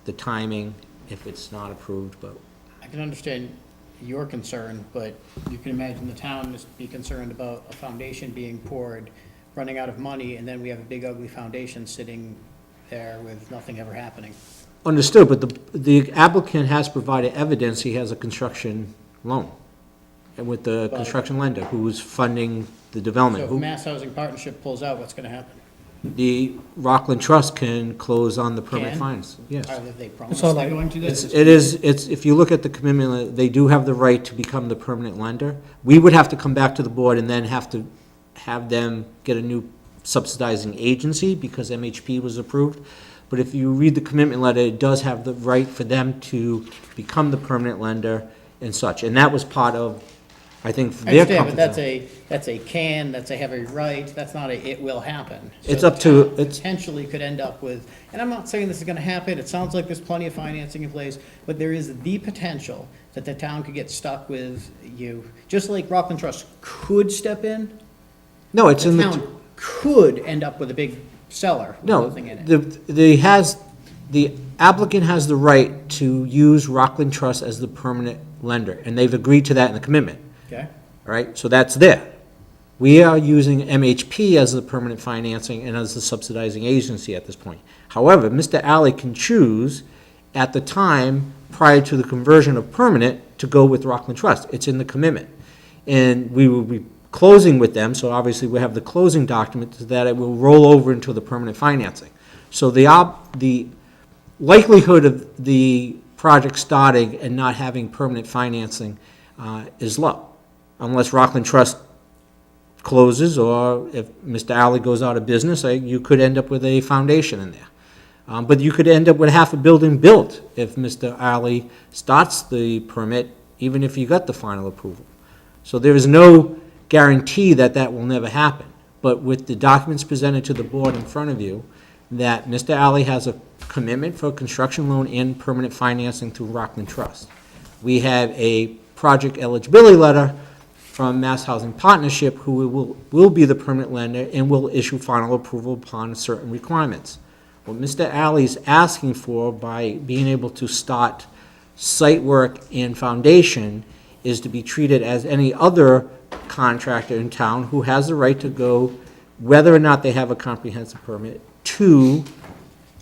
the timing if it's not approved, but. I can understand your concern, but you can imagine the town is be concerned about a foundation being poured, running out of money, and then we have a big ugly foundation sitting there with nothing ever happening. Understood, but the applicant has provided evidence he has a construction loan with the construction lender who's funding the development. So if Mass Housing Partnership pulls out, what's gonna happen? The Rockland Trust can close on the permit finance, yes. Have they promised they're going to this? It's, if you look at the commitment, they do have the right to become the permanent lender. We would have to come back to the board and then have to have them get a new subsidizing agency because MHP was approved. But if you read the commitment letter, it does have the right for them to become the permanent lender and such. And that was part of, I think, I their understand, but comfort that's a heavy right, that's not a it will happen. So It's up to- the town potentially could end up with, and I'm not saying this is gonna happen, it sounds like there's plenty of financing in place, but there is the potential that the town could get stuck with you, just like Rockland Trust could step in, No, it's in the the. town could end up with a big seller with No, nothing in it. the applicant has the right to use Rockland Trust as the permanent lender, and they've agreed to that in the commitment, Okay? all right? So that's there. We are using MHP as the permanent financing and as the subsidizing agency at this point. However, Mr. Alley can choose at the time prior to the conversion of permanent to go with Rockland Trust. It's in the commitment. And we will be closing with them, so obviously we have the closing document that it will roll over into the permanent financing. So the likelihood of the project starting and not having permanent financing is low, unless Rockland Trust closes, or if Mr. Alley goes out of business, you could end up with a foundation in there. But you could end up with half a building built if Mr. Alley starts the permit, even if you got the final approval. So there is no guarantee that that will never happen. But with the documents presented to the board in front of you, that Mr. Alley has a commitment for a construction loan and permanent financing through Rockland Trust. We have a project eligibility letter from Mass Housing Partnership, who will be the permanent lender and will issue final approval upon certain requirements. What Mr. Alley's asking for by being able to start site work and foundation is to be treated as any other contractor in town who has the right to go, whether or not they have a comprehensive permit, to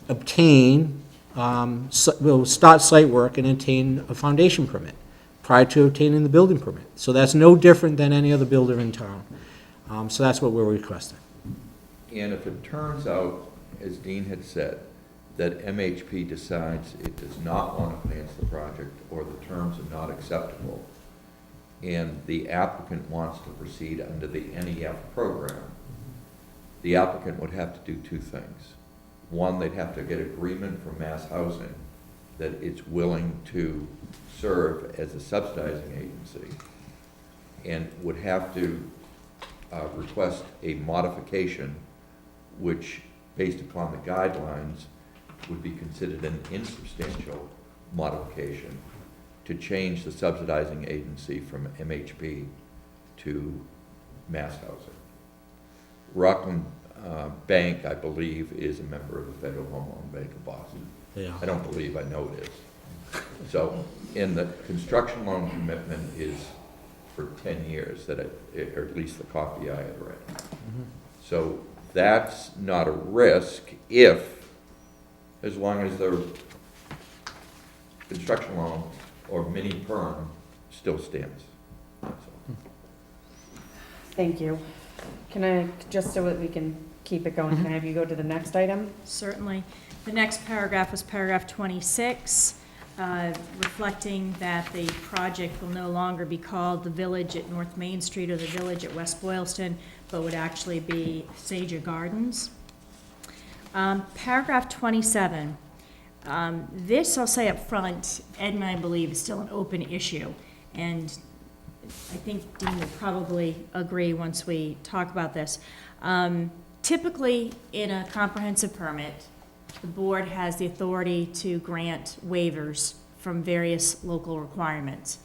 obtain, will start site work and obtain a foundation permit prior to obtaining the building permit. So that's no different than any other builder in town. So that's what we're requesting. And if it turns out, as Dean had said, that MHP decides it does not want to finance the project, or the terms are not acceptable, and the applicant wants to proceed under the NEF program, the applicant would have to do two things. One, they'd have to get agreement from Mass Housing that it's willing to serve as a subsidizing agency, and would have to request a modification which, based upon the guidelines, would be considered an insubstantial modification to change the subsidizing agency from MHP to Mass Housing. Rockland Bank, I believe, is a member of the Federal Home Loan Bank of Boston. Yeah. I don't believe, I know it is. So, in the construction loan commitment is for 10 years, that or at least the copy I had read. So that's not a risk if, as long as the construction loan or mini perm still stands. So, Thank you. Can I, just so that we can keep it going, can I have you go to the next item? Certainly. The next paragraph was paragraph 26, reflecting that the project will no longer be called the Village at North Main Street or the Village at West Boylston, but would actually be Sager Gardens. Paragraph 27. This, I'll say up front, Ed and I believe is still an open issue, and I think Dean will probably agree once we talk about this. Typically, in a comprehensive permit, the board has the authority to grant waivers from various local requirements.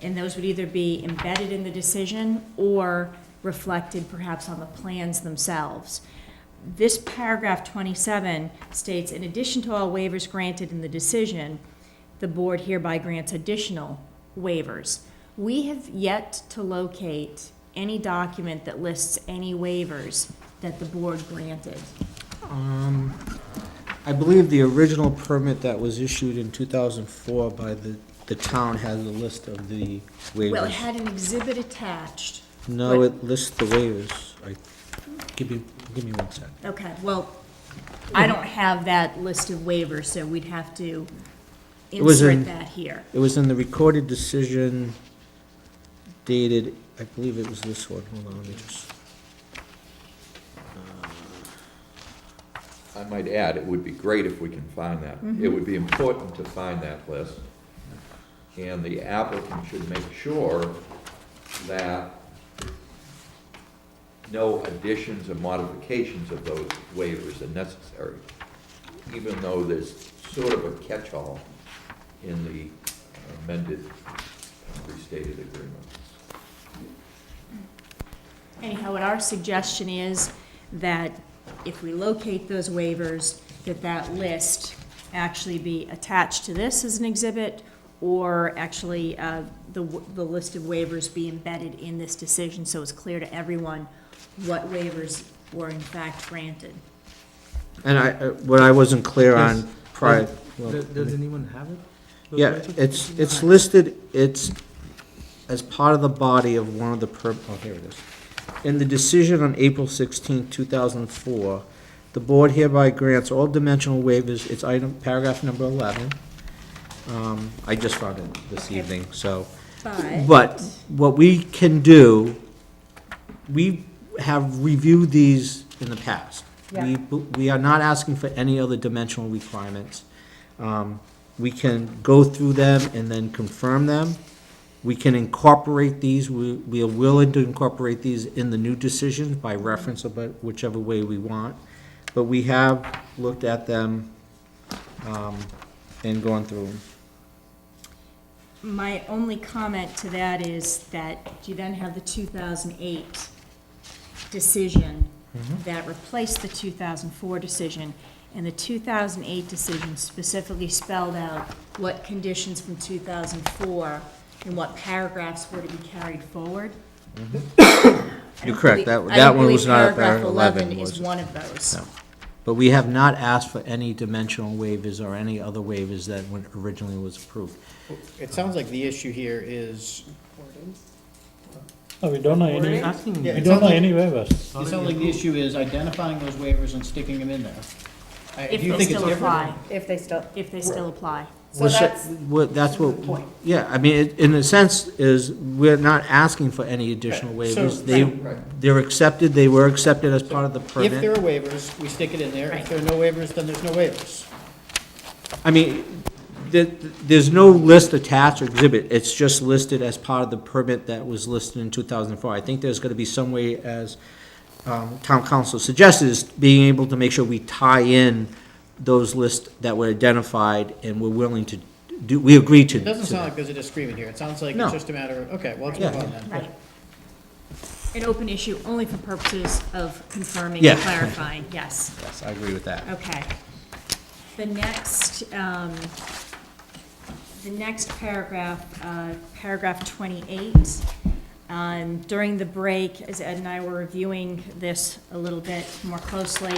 And those would either be embedded in the decision or reflected perhaps on the plans themselves. This paragraph 27 states, in addition to all waivers granted in the decision, the board hereby grants additional waivers. We have yet to locate any document that lists any waivers that the board granted. I believe the original permit that was issued in 2004 by the town has a list of the waivers. Well, it had an exhibit attached. No, but- it lists the waivers. Give me 1 sec. Okay, well, I don't have that list of waivers, so we'd have to was in- insert that here. It was in the recorded decision dated, I believe it was this one, hold on, let me just. I might add, it would be great if we can find that. It would be important to find that list. And the applicant should make sure that no additions or modifications of those waivers are necessary, even though there's sort of a catch-all in the amended restated agreement. Anyhow, what our suggestion is that if we locate those waivers, that list actually be attached to this as an exhibit, or actually the list of waivers be embedded in this decision so it's clear to everyone what waivers were in fact granted. And what I wasn't clear on prior. Does anyone have it? Those Yeah, waivers? it's listed, it's as part of the body of one of the oh, here it is. In the decision on April 16, 2004, the board hereby grants all dimensional waivers, it's item, paragraph number 11. I just found it this evening, so. But what we can do, we have reviewed these in the past. Yeah. We are not asking for any other dimensional requirements. We can go through them and then confirm them. We can incorporate these, we are willing to incorporate these in the new decisions by reference, about whichever way we want. But we have looked at them and gone through them. My only comment to that is that you then have the 2008 decision that replaced the 2004 decision, and the 2008 decision specifically spelled out what conditions from 2004 and what paragraphs were to be carried forward. You're correct, that I one was believe not a paragraph paragraph 11 11, is was one of those. No. But we have not asked for any dimensional waivers or any other waivers that when originally was approved. It sounds like the issue here is, No, we don't know any, Asking. Yeah, we it don't sounds know like- any waivers. it sounds like the issue is identifying those waivers and sticking them in there. If Do you they think it's still different? apply, If they still, if they still apply. so that's, That's what, yeah, I mean, in a sense, is we're not asking for any additional Right, so- waivers. They're accepted, they were accepted as part of the If there permit. are waivers, we stick it in there. Right. If there are no waivers, then there's no waivers. I mean, there's no list attached or exhibit, it's just listed as part of the permit that was listed in 2004. I think there's gonna be some way, as town council suggested, is being able to make sure we tie in those lists that were identified, and we're willing to do, we agree to. It doesn't to sound that. like there's a disagreement here. It sounds like No. it's just a matter of, okay, well, let's Yeah. move on then. Right. An open issue only for purposes of confirming Yeah. and clarifying, yes. Yes, I agree with that. Okay. The next paragraph, paragraph 28, during the break, as Ed and I were reviewing this a little bit more closely,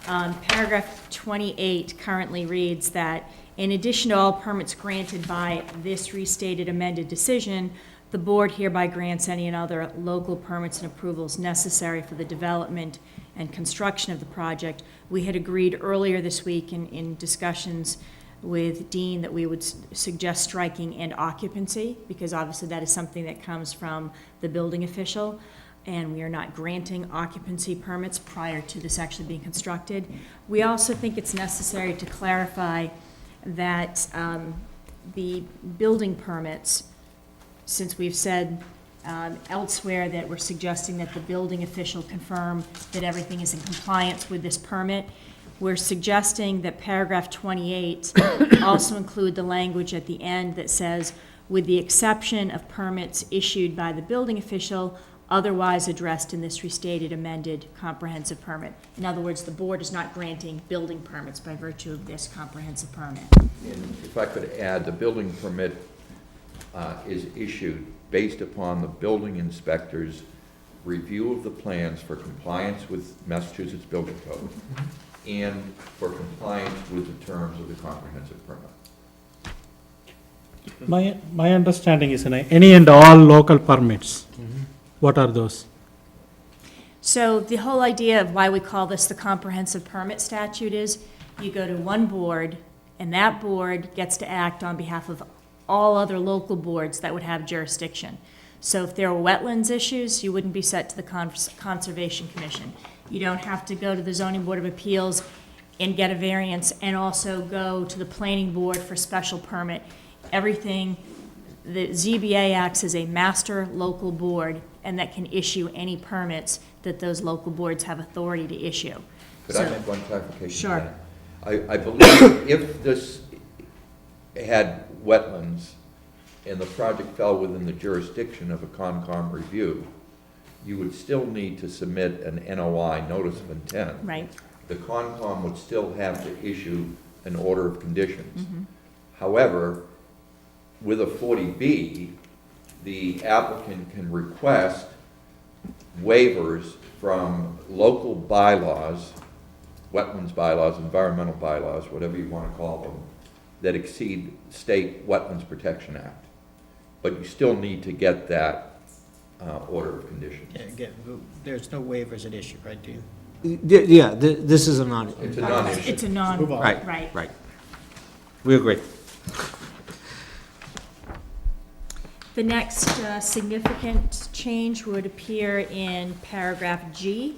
paragraph 28 currently reads that, in addition to all permits granted by this restated amended decision, the board hereby grants any and other local permits and approvals necessary for the development and construction of the project. We had agreed earlier this week in discussions with Dean that we would suggest striking and occupancy, because obviously that is something that comes from the building official, and we are not granting occupancy permits prior to this actually being constructed. We also think it's necessary to clarify that the building permits, since we've said elsewhere that we're suggesting that the building official confirm that everything is in compliance with this permit, we're suggesting that paragraph 28 also include the language at the end that says, with the exception of permits issued by the building official otherwise addressed in this restated amended comprehensive permit. In other words, the board is not granting building permits by virtue of this comprehensive permit. And if I could add, the building permit is issued based upon the building inspector's review of the plans for compliance with Massachusetts Building Code and for compliance with the terms of the comprehensive permit. My understanding is any and all local permits. What are those? So the whole idea of why we call this the comprehensive permit statute is you go to one board, and that board gets to act on behalf of all other local boards that would have jurisdiction. So if there were wetlands issues, you wouldn't be set to the Conservation Commission. You don't have to go to the Zoning Board of Appeals and get a variance, and also go to the planning board for special permit. Everything, the ZBA acts as a master local board, and that can issue any permits that those local boards have authority to issue. Could I make one clarification? Sure. to that? I believe if this had wetlands and the project fell within the jurisdiction of a Concom review, you would still need to submit an NOI, notice of intent. Right. The Concom would still have to issue an order of conditions. However, with a 40B, the applicant can request waivers from local bylaws, wetlands bylaws, environmental bylaws, whatever you want to call them, that exceed State Wetlands Protection Act. But you still need to get that order of conditions. There's no waivers at issue, right, Dean? Yeah, this is a non. It's a non-issue. It's a non, Move on. right. Right. We agree. The next significant change would appear in paragraph G,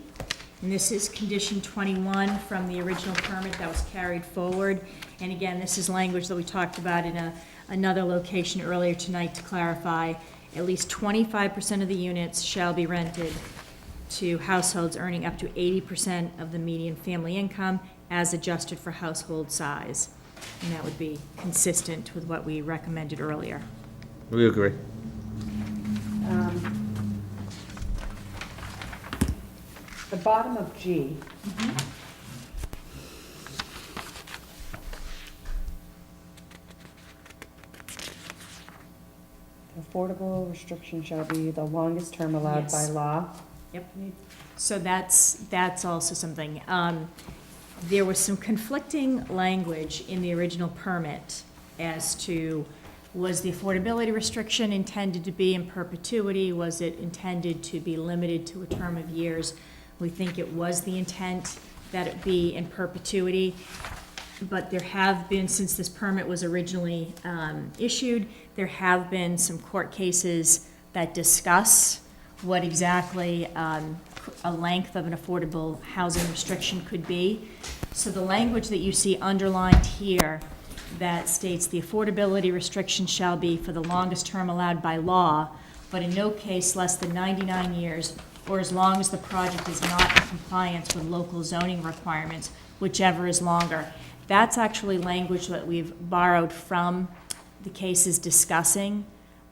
and this is condition 21 from the original permit that was carried forward. And again, this is language that we talked about in another location earlier tonight to clarify. At least 25% of the units shall be rented to households earning up to 80% of the median family income as adjusted for household size. And that would be consistent with what we recommended earlier. We agree. The bottom of G. Affordable restriction shall be the longest term allowed by Yes. law. Yep. So that's also something. There was some conflicting language in the original permit as to, was the affordability restriction intended to be in perpetuity? Was it intended to be limited to a term of years? We think it was the intent that it be in perpetuity. But there have been, since this permit was originally issued, there have been some court cases that discuss what exactly a length of an affordable housing restriction could be. So the language that you see underlined here that states the affordability restriction shall be for the longest term allowed by law, but in no case less than 99 years, or as long as the project is not in compliance with local zoning requirements, whichever is longer. That's actually language that we've borrowed from the cases discussing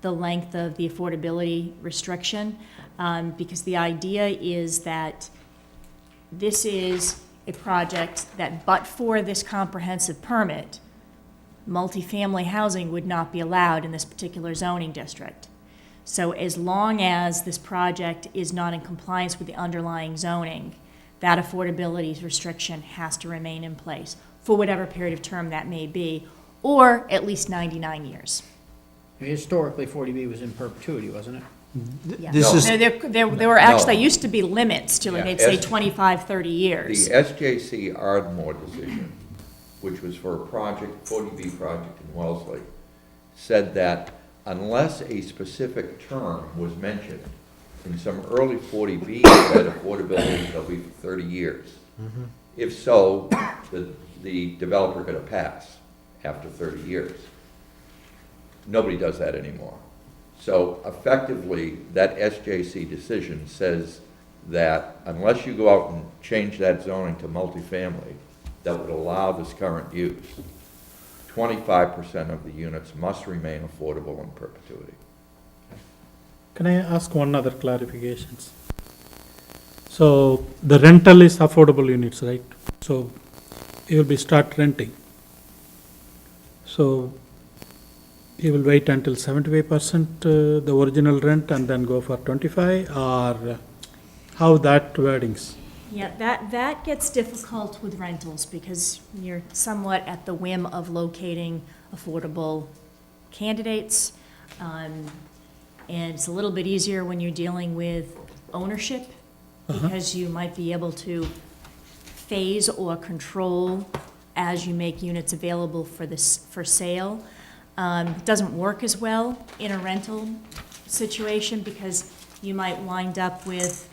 the length of the affordability restriction, because the idea is that this is a project that, but for this comprehensive permit, multifamily housing would not be allowed in this particular zoning district. So as long as this project is not in compliance with the underlying zoning, that affordability restriction has to remain in place for whatever period of term that may be, or at least 99 years. Historically, 40B was in perpetuity, wasn't it? Yeah. This is- There were actually, No. there used to be limits to it, Yeah, they'd say as- 25, 30 years. The SJC Ardmore decision, which was for a project, 40B project in Wellesley, said that unless a specific term was mentioned, in some early 40B said affordability shall be for 30 years. If so, the developer got a pass after 30 years. Nobody does that anymore. So effectively, that SJC decision says that unless you go out and change that zoning to multifamily, that would allow this current use, 25% of the units must remain affordable in perpetuity. Can I ask one other clarification? So the rental is affordable units, right? So you will be start renting. So you will wait until 75% the original rent and then go for 25, or how that wordings? Yeah, that gets difficult with rentals because you're somewhat at the whim of locating affordable candidates. And it's a little bit easier when you're dealing with ownership because you might be able to phase or control as you make units available for sale. It doesn't work as well in a rental situation because you might wind up with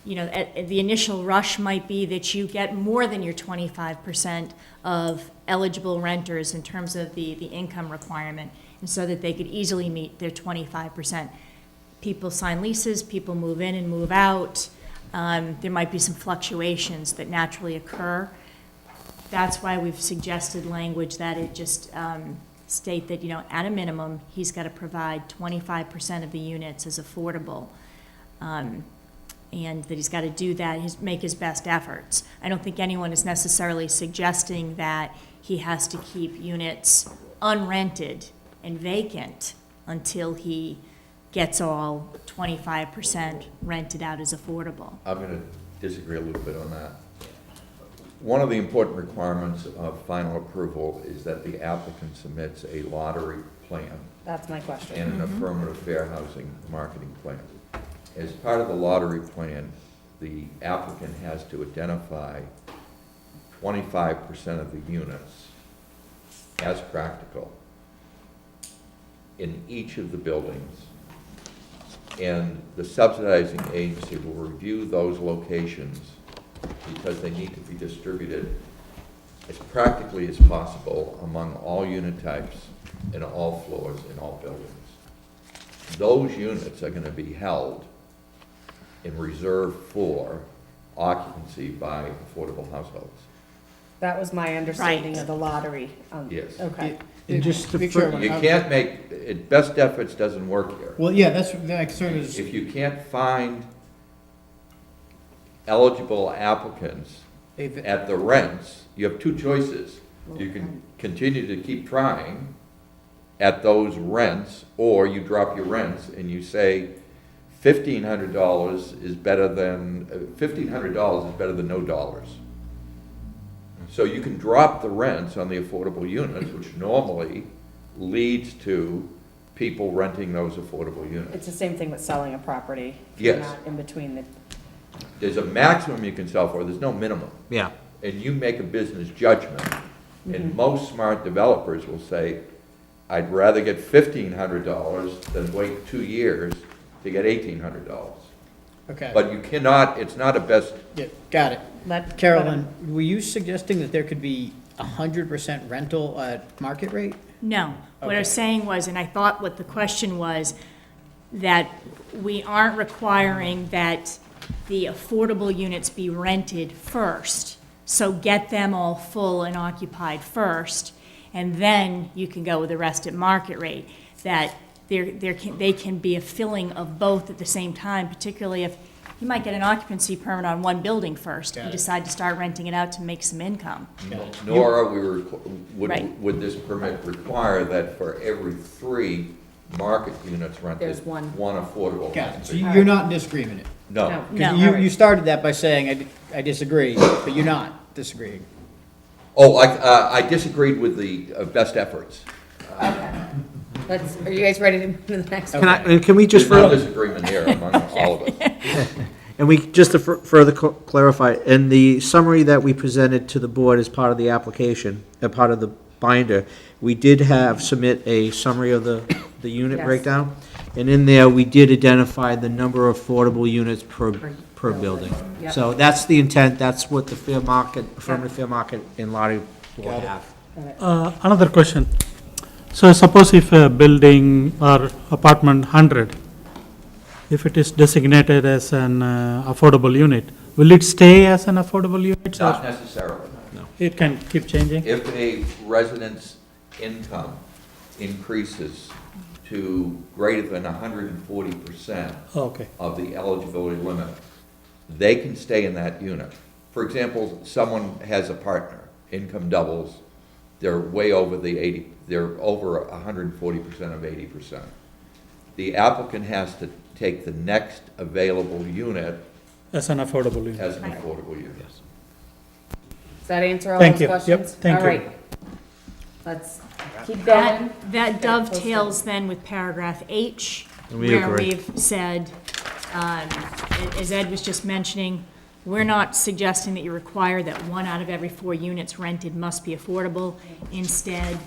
the initial rush might be that you get more than your 25% of eligible renters in terms of the income requirement, and so that they could easily meet their 25%. People sign leases, people move in and move out. There might be some fluctuations that naturally occur. That's why we've suggested language that it just state that, at a minimum, he's got to provide 25% of the units as affordable. And that he's got to do that, make his best efforts. I don't think anyone is necessarily suggesting that he has to keep units unrented and vacant until he gets all 25% rented out as affordable. I'm going to disagree a little bit on that. One of the important requirements of final approval is that the applicant submits a lottery plan That's my question. and an affirmative fair housing marketing plan. As part of the lottery plan, the applicant has to identify 25% of the units as practical in each of the buildings. And the subsidizing agency will review those locations because they need to be distributed as practically as possible among all unit types and all floors in all buildings. Those units are going to be held and reserved for occupancy by affordable households. That was my understanding Right. of the lottery. Yes. Okay. And just to You can't make, best efforts doesn't work here. Well, yeah, that's, my concern is, If you can't find eligible applicants at the rents, you have two choices. You can continue to keep trying at those rents, or you drop your rents and you say $1,500 is better than, $1,500 is better than no dollars. So you can drop the rents on the affordable units, which normally leads to people renting those affordable units. It's the same thing with selling a property. Yes. You're not in between the, There's a maximum you can sell for, there's no minimum. Yeah. And you make a business judgment. And most smart developers will say, I'd rather get $1,500 than wait 2 years to get $1,800. okay. But you cannot, it's not a best, Yeah, got it. let. Carolyn, were you suggesting that there could be 100% rental at market rate? No, what I was Okay. saying was, and I thought what the question was, that we aren't requiring that the affordable units be rented first. So get them all full and occupied first, and then you can go with the rest at market rate. That they can be a filling of both at the same time, particularly if you might get an occupancy permit on one building first. Got You it. decide to start renting it out to make some income. nor are we, Right. would this permit require that for every 3 market units rented, There's one. affordable. Got it. So rented. you're not disagreeing it? No. No. Because you started that by saying, I disagree, but you're not disagreeing. Oh, I disagreed with the best efforts. Are you guys ready to move to the next one? Can we just There's no further, disagreement here among all of us. and we, just to further clarify, in the summary that we presented to the board as part of the application, part of the binder, we did submit a summary of the unit Yes. breakdown. And in there, we did identify the number of affordable units per building. Yep. So that's the intent, that's what the fair market, affirmative fair market in lottery will have. Another question. So suppose if a building or apartment 100, if it is designated as an affordable unit, will it stay as an affordable unit? Not Or necessarily. it can keep changing? If a resident's income increases to greater than 140% Okay, of the eligibility limit, they can stay in that unit. For example, someone has a partner, income doubles, they're way over they're over 140% of 80%. The applicant has to take the next available unit as an affordable unit. as an affordable unit. Does that answer all Thank those you. questions? Yep, thank you. All right. Let's keep going. That dovetails then with paragraph H, We where agree. we've said, as Ed was just mentioning, we're not suggesting that you require that 1 out of every 4 units rented must be affordable. Instead,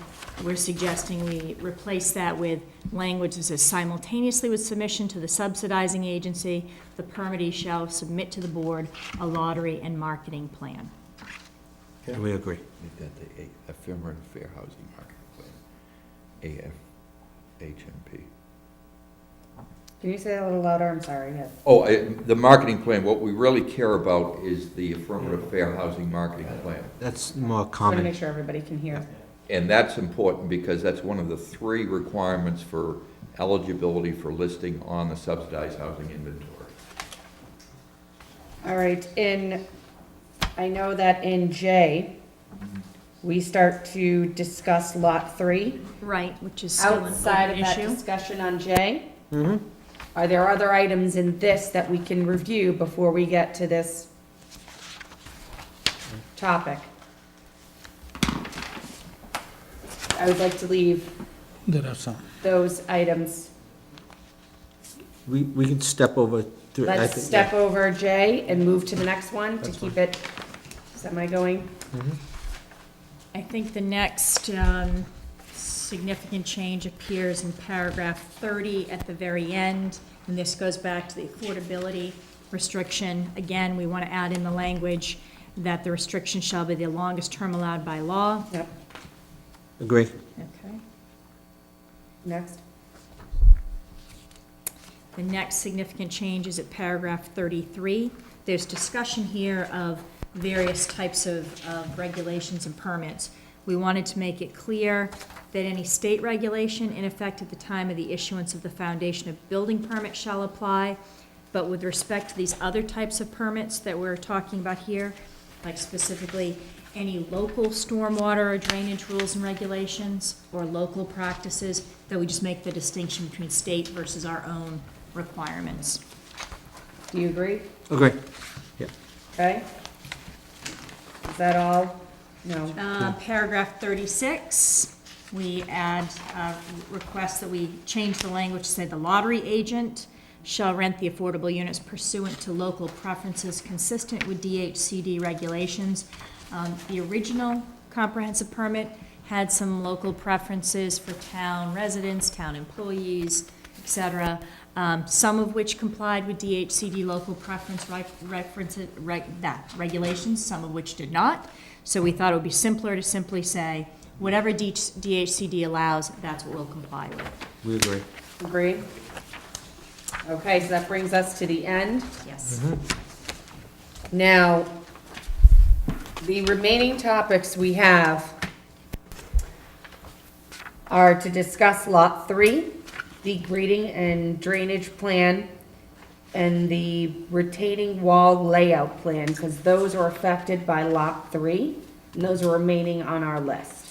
We're suggesting we replace that with language that says simultaneously with submission to the subsidizing agency, the permittee shall submit to the board a lottery and marketing plan. We agree. Make that the Affirmative Fair Housing Marketing Plan, AFHMP. Can you say that a little louder? I'm sorry. Yes. Oh, the marketing plan, what we really care about is the Affirmative Fair Housing Marketing Plan. That's more I want to common. make sure everybody can hear. And that's important because that's one of the 3 requirements for eligibility for listing on the subsidized housing inventory. All right, I know that in J, we start to discuss Lot 3. Right, which is still an Outside of open that issue. discussion on J, Mm-hmm. are there other items in this that we can review before we get to this topic? I would like to leave There are some. those items. We can step over through. I Let's think, step over J and move to the next one to That's keep it semi-going. Mhm. I think the next significant change appears in paragraph 30 at the very end, and this goes back to the affordability restriction. Again, we want to add in the language that the restriction shall be the longest term allowed by law. Yep, Agree. Okay. next. The next significant change is at paragraph 33. There's discussion here of various types of regulations and permits. We wanted to make it clear that any state regulation in effect at the time of the issuance of the foundation of building permit shall apply, but with respect to these other types of permits that we're talking about here, like specifically any local stormwater or drainage rules and regulations or local practices, that we just make the distinction between state versus our own requirements. Do you agree? Agree. Yeah. Okay. Is that all? No. Paragraph 36, we add a request that we change the language to say the lottery agent shall rent the affordable units pursuant to local preferences consistent with DHCD regulations. The original comprehensive permit had some local preferences for town residents, town employees, et cetera, some of which complied with DHCD local preference regulations, some of which did not. So we thought it would be simpler to simply say, whatever DHCD allows, that's what we'll comply with. We agree. Agreed? Okay, so that brings us to the end. Yes. Now, the remaining topics we have are to discuss Lot 3, the grading and drainage plan, and the retaining wall layout plan, because those are affected by Lot 3, and those are remaining on our list.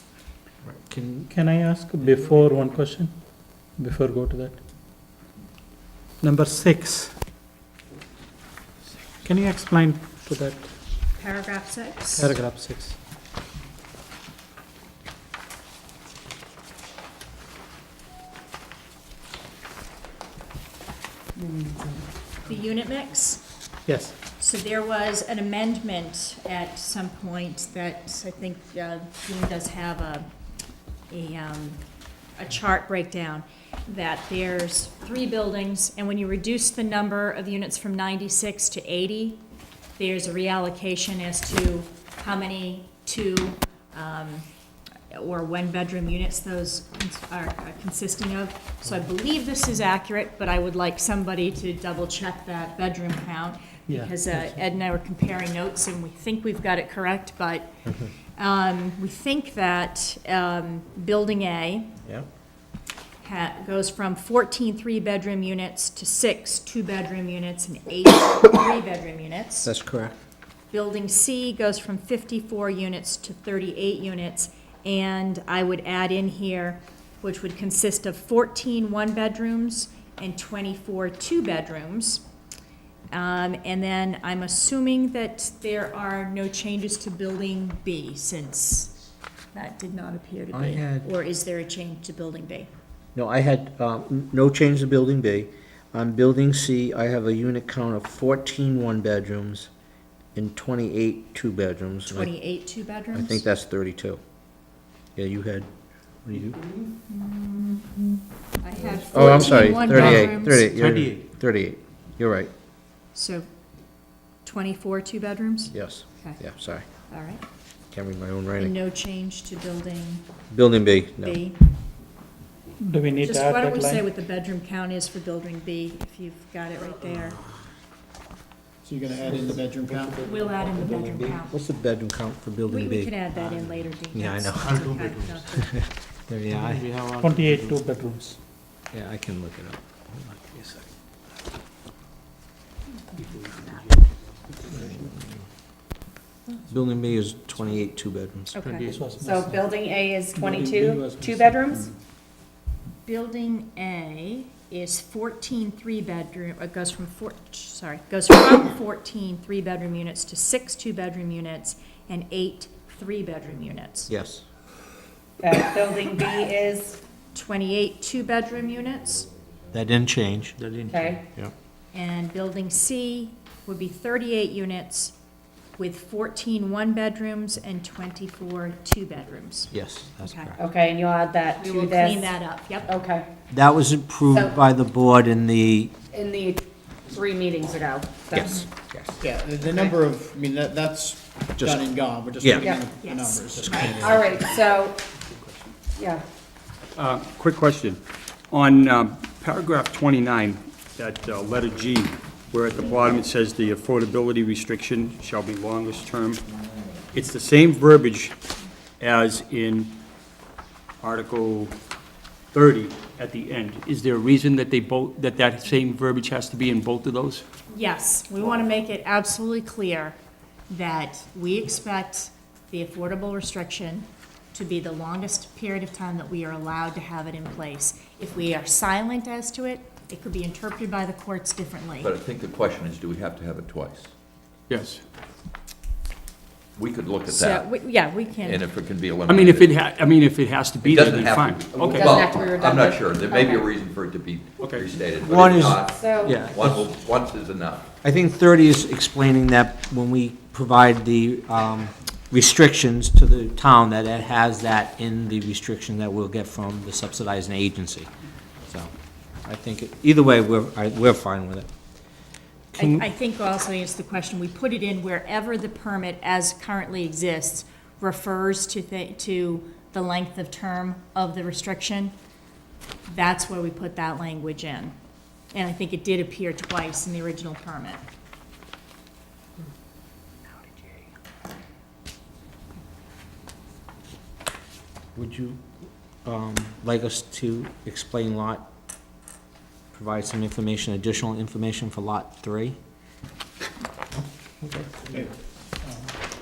Can I ask before one question? Before go to that? Number 6. Can you explain to that Paragraph 6. paragraph 6? The unit mix. Yes. So there was an amendment at some point that I think Dean does have a chart breakdown, that there's 3 buildings, and when you reduce the number of units from 96 to 80, there's a reallocation as to how many 2 or 1-bedroom units those are consisting of. So I believe this is accurate, but I would like somebody to double-check that bedroom count, Yeah. because Ed and I were comparing notes, and we think we've got it correct, but we think that Building A Yeah. goes from 14 3-bedroom units to 6 2-bedroom units and 8 3-bedroom units. That's correct. Building C goes from 54 units to 38 units, and I would add in here, which would consist of 14 1-bedrooms and 24 2-bedrooms. And then I'm assuming that there are no changes to Building B, since that did not appear to I be. had- Or is there a change to Building B? No, I had no change to Building B. On Building C, I have a unit count of 14 1-bedrooms and 28 2-bedrooms. 28 2-bedrooms? I think that's 32. Yeah, you had What do you? I have Oh, I'm sorry, 14 one 38, bedrooms. 38, you're- 38. 38, you're right, So 24 two-bedrooms? yes, Okay, yeah, sorry, all right. can't read my own And writing. no change to building Building B, no. B? Do we need Just to add why don't that we say line? what the bedroom count is for building B, if you've got it right there. So you're gonna add in the bedroom count? We'll add in the bedroom count. What's the bedroom count for building We B? can add that in later, Dean. Yeah, I know. That's okay. No, There, yeah, We have all. 28 two bedrooms. yeah, I can look it up. Hold on, give me a second. Building B is 28 two bedrooms. Okay. So building A is 22 two bedrooms? Building A is 14 three-bedroom, it goes from 14 three-bedroom units to 6 two-bedroom units and 8 three-bedroom units. Yes, Building B is, 28 two-bedroom units, that didn't change. okay, Yeah. and building C would be 38 units with 14 one-bedrooms and 24 two-bedrooms. Yes, that's Okay. correct. okay, and you'll add that We to will this? clean that up, yep. Okay, That was So- approved by the board in the, in the 3 meetings ago. yes, yes. Yeah, the number of, I mean, that's Just- done and gone, we're just Yeah. looking at the Yes. numbers. just Right. cleaning it up. All right, so, yeah, Quick question. On paragraph 29, that letter G, where at the bottom it says the affordability restriction shall be longest term, it's the same verbiage as in Article 30 at the end. Is there a reason that that same verbiage has to be in both of those? Yes, we want to make it absolutely clear that we expect the affordable restriction to be the longest period of time that we are allowed to have it in place. If we are silent as to it, it could be interpreted by the courts differently. But I think the question is, do we have to have it twice? Yes. We could look at So, that, yeah, we and can, if it can be I eliminated. mean, if it has to be It there, doesn't then fine. have to. Okay. Doesn't have to be Well, I'm redundant. not sure, there may be a Okay. reason for it to be Okay. restated, One but if is- not, so, Yeah. once is enough. I think 30 is explaining that when we provide the restrictions to the town, that it has that in the restriction that we'll get from the subsidizing agency. So I think, either way, we're fine with it. I think also to answer the question, we put it in wherever the permit as currently exists refers to the length of term of the restriction. That's where we put that language in. And I think it did appear twice in the original permit. Would you like us to explain provide some information, additional information for Lot 3?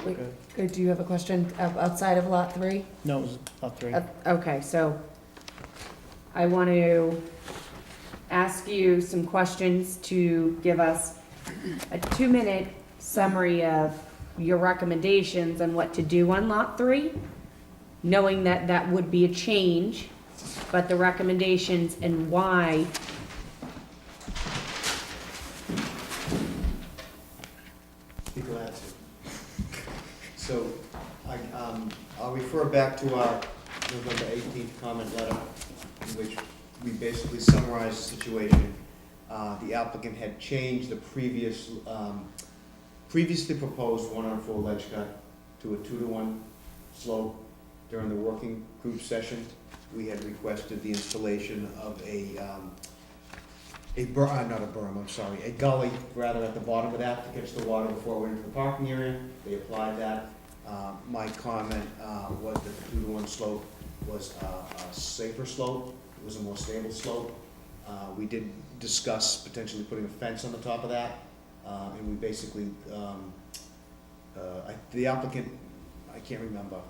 wait, do you have a question outside of lot 3? No, it was up three. Okay, so I want to ask you some questions to give us a 2-minute summary of your recommendations on what to do on lot 3, knowing that that would be a change, but the recommendations and why. Be glad to. So, I'll refer back to our November 18th comment letter, in which we basically summarized the situation. The applicant had changed the previously proposed 1-on-4 ledge cut to a 2-to-1 slope. During the working group session, we had requested the installation of a gully, rather, at the bottom of that to catch the water before it went into the parking area. They applied that. My comment was that the 2-to-1 slope was a safer slope, it was a more stable slope. We did discuss potentially putting a fence on the top of that, and we basically, the applicant, I can't remember.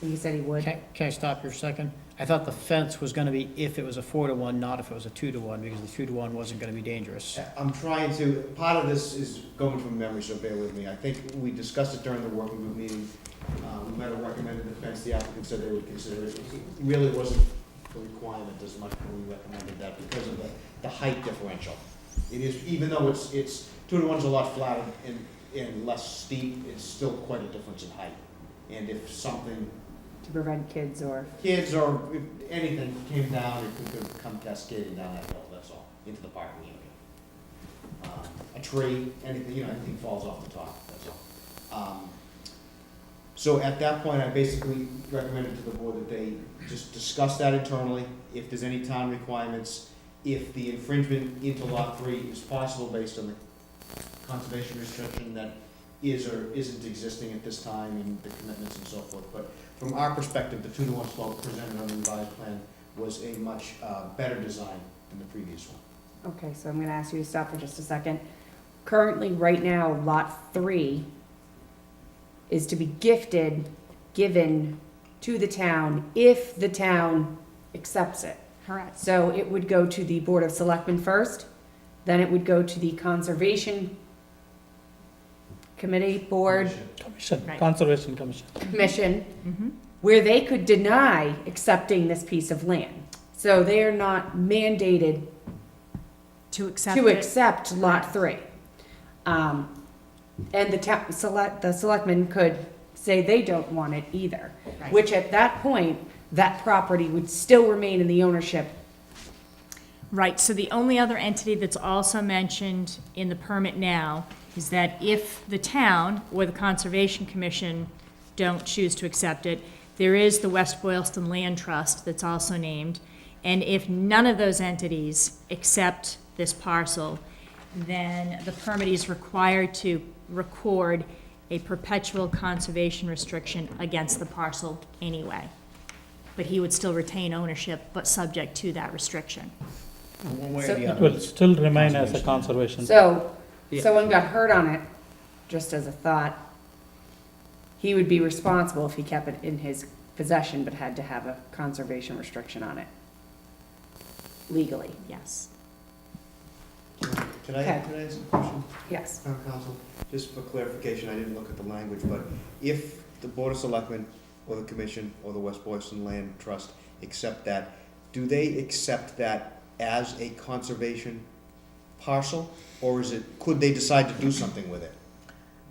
He said he would. Can I stop you for a second? I thought the fence was gonna be if it was a 4-to-1, not if it was a 2-to-1, because the 2-to-1 wasn't gonna be dangerous. I'm trying to, part of this is going from memory, so bear with me. I think we discussed it during the working group meeting. We might have recommended the fence, the applicant said they would consider it. It really wasn't a requirement as much when we recommended that because of the height differential. It is, even though it's 2-to-1's a lot flatter and less steep, it's still quite a difference in height. And if something To prevent kids or, Kids or if anything came down, it could come cascading down that hill, that's all, into the parking area. A tree, anything, anything falls off the top, that's all. So at that point, I basically recommended to the board that they just discuss that internally, if there's any town requirements, if the infringement into lot 3 is possible based on the conservation restriction that is or isn't existing at this time and the commitments and so forth. But from our perspective, the 2-to-1 slope presented on the revised plan was a much better design than the previous one. okay, so I'm gonna ask you to stop for just a second. Currently, right now, lot 3 is to be given to the town if the town accepts it. Correct. So it would go to the Board of Selectmen first, then it would go to the Conservation Committee, Board, Commission, Right. Conservation Commission. Commission, Mhm. where they could deny accepting this piece of land. So they are not mandated To accept to it. accept lot 3. And the selectmen could say they don't want it either, Right. which at that point, that property would still remain in the ownership. Right, so the only other entity that's also mentioned in the permit now is that if the town or the Conservation Commission don't choose to accept it, there is the West Boylston Land Trust that's also named, and if none of those entities accept this parcel, then the permittee is required to record a perpetual conservation restriction against the parcel anyway. But he would still retain ownership, but subject to that restriction. One way or So- the It other. will still remain as a conservation. So, Yeah. someone got hurt on it, just as a thought, he would be responsible if he kept it in his possession, but had to have a conservation restriction on it, legally. Yes. Can I Okay. answer the question? Yes. Town council, just for clarification, I didn't look at the language, but if the Board of Selectmen or the Commission or the West Boylston Land Trust accept that, do they accept that as a conservation parcel? Or could they decide to do something with it?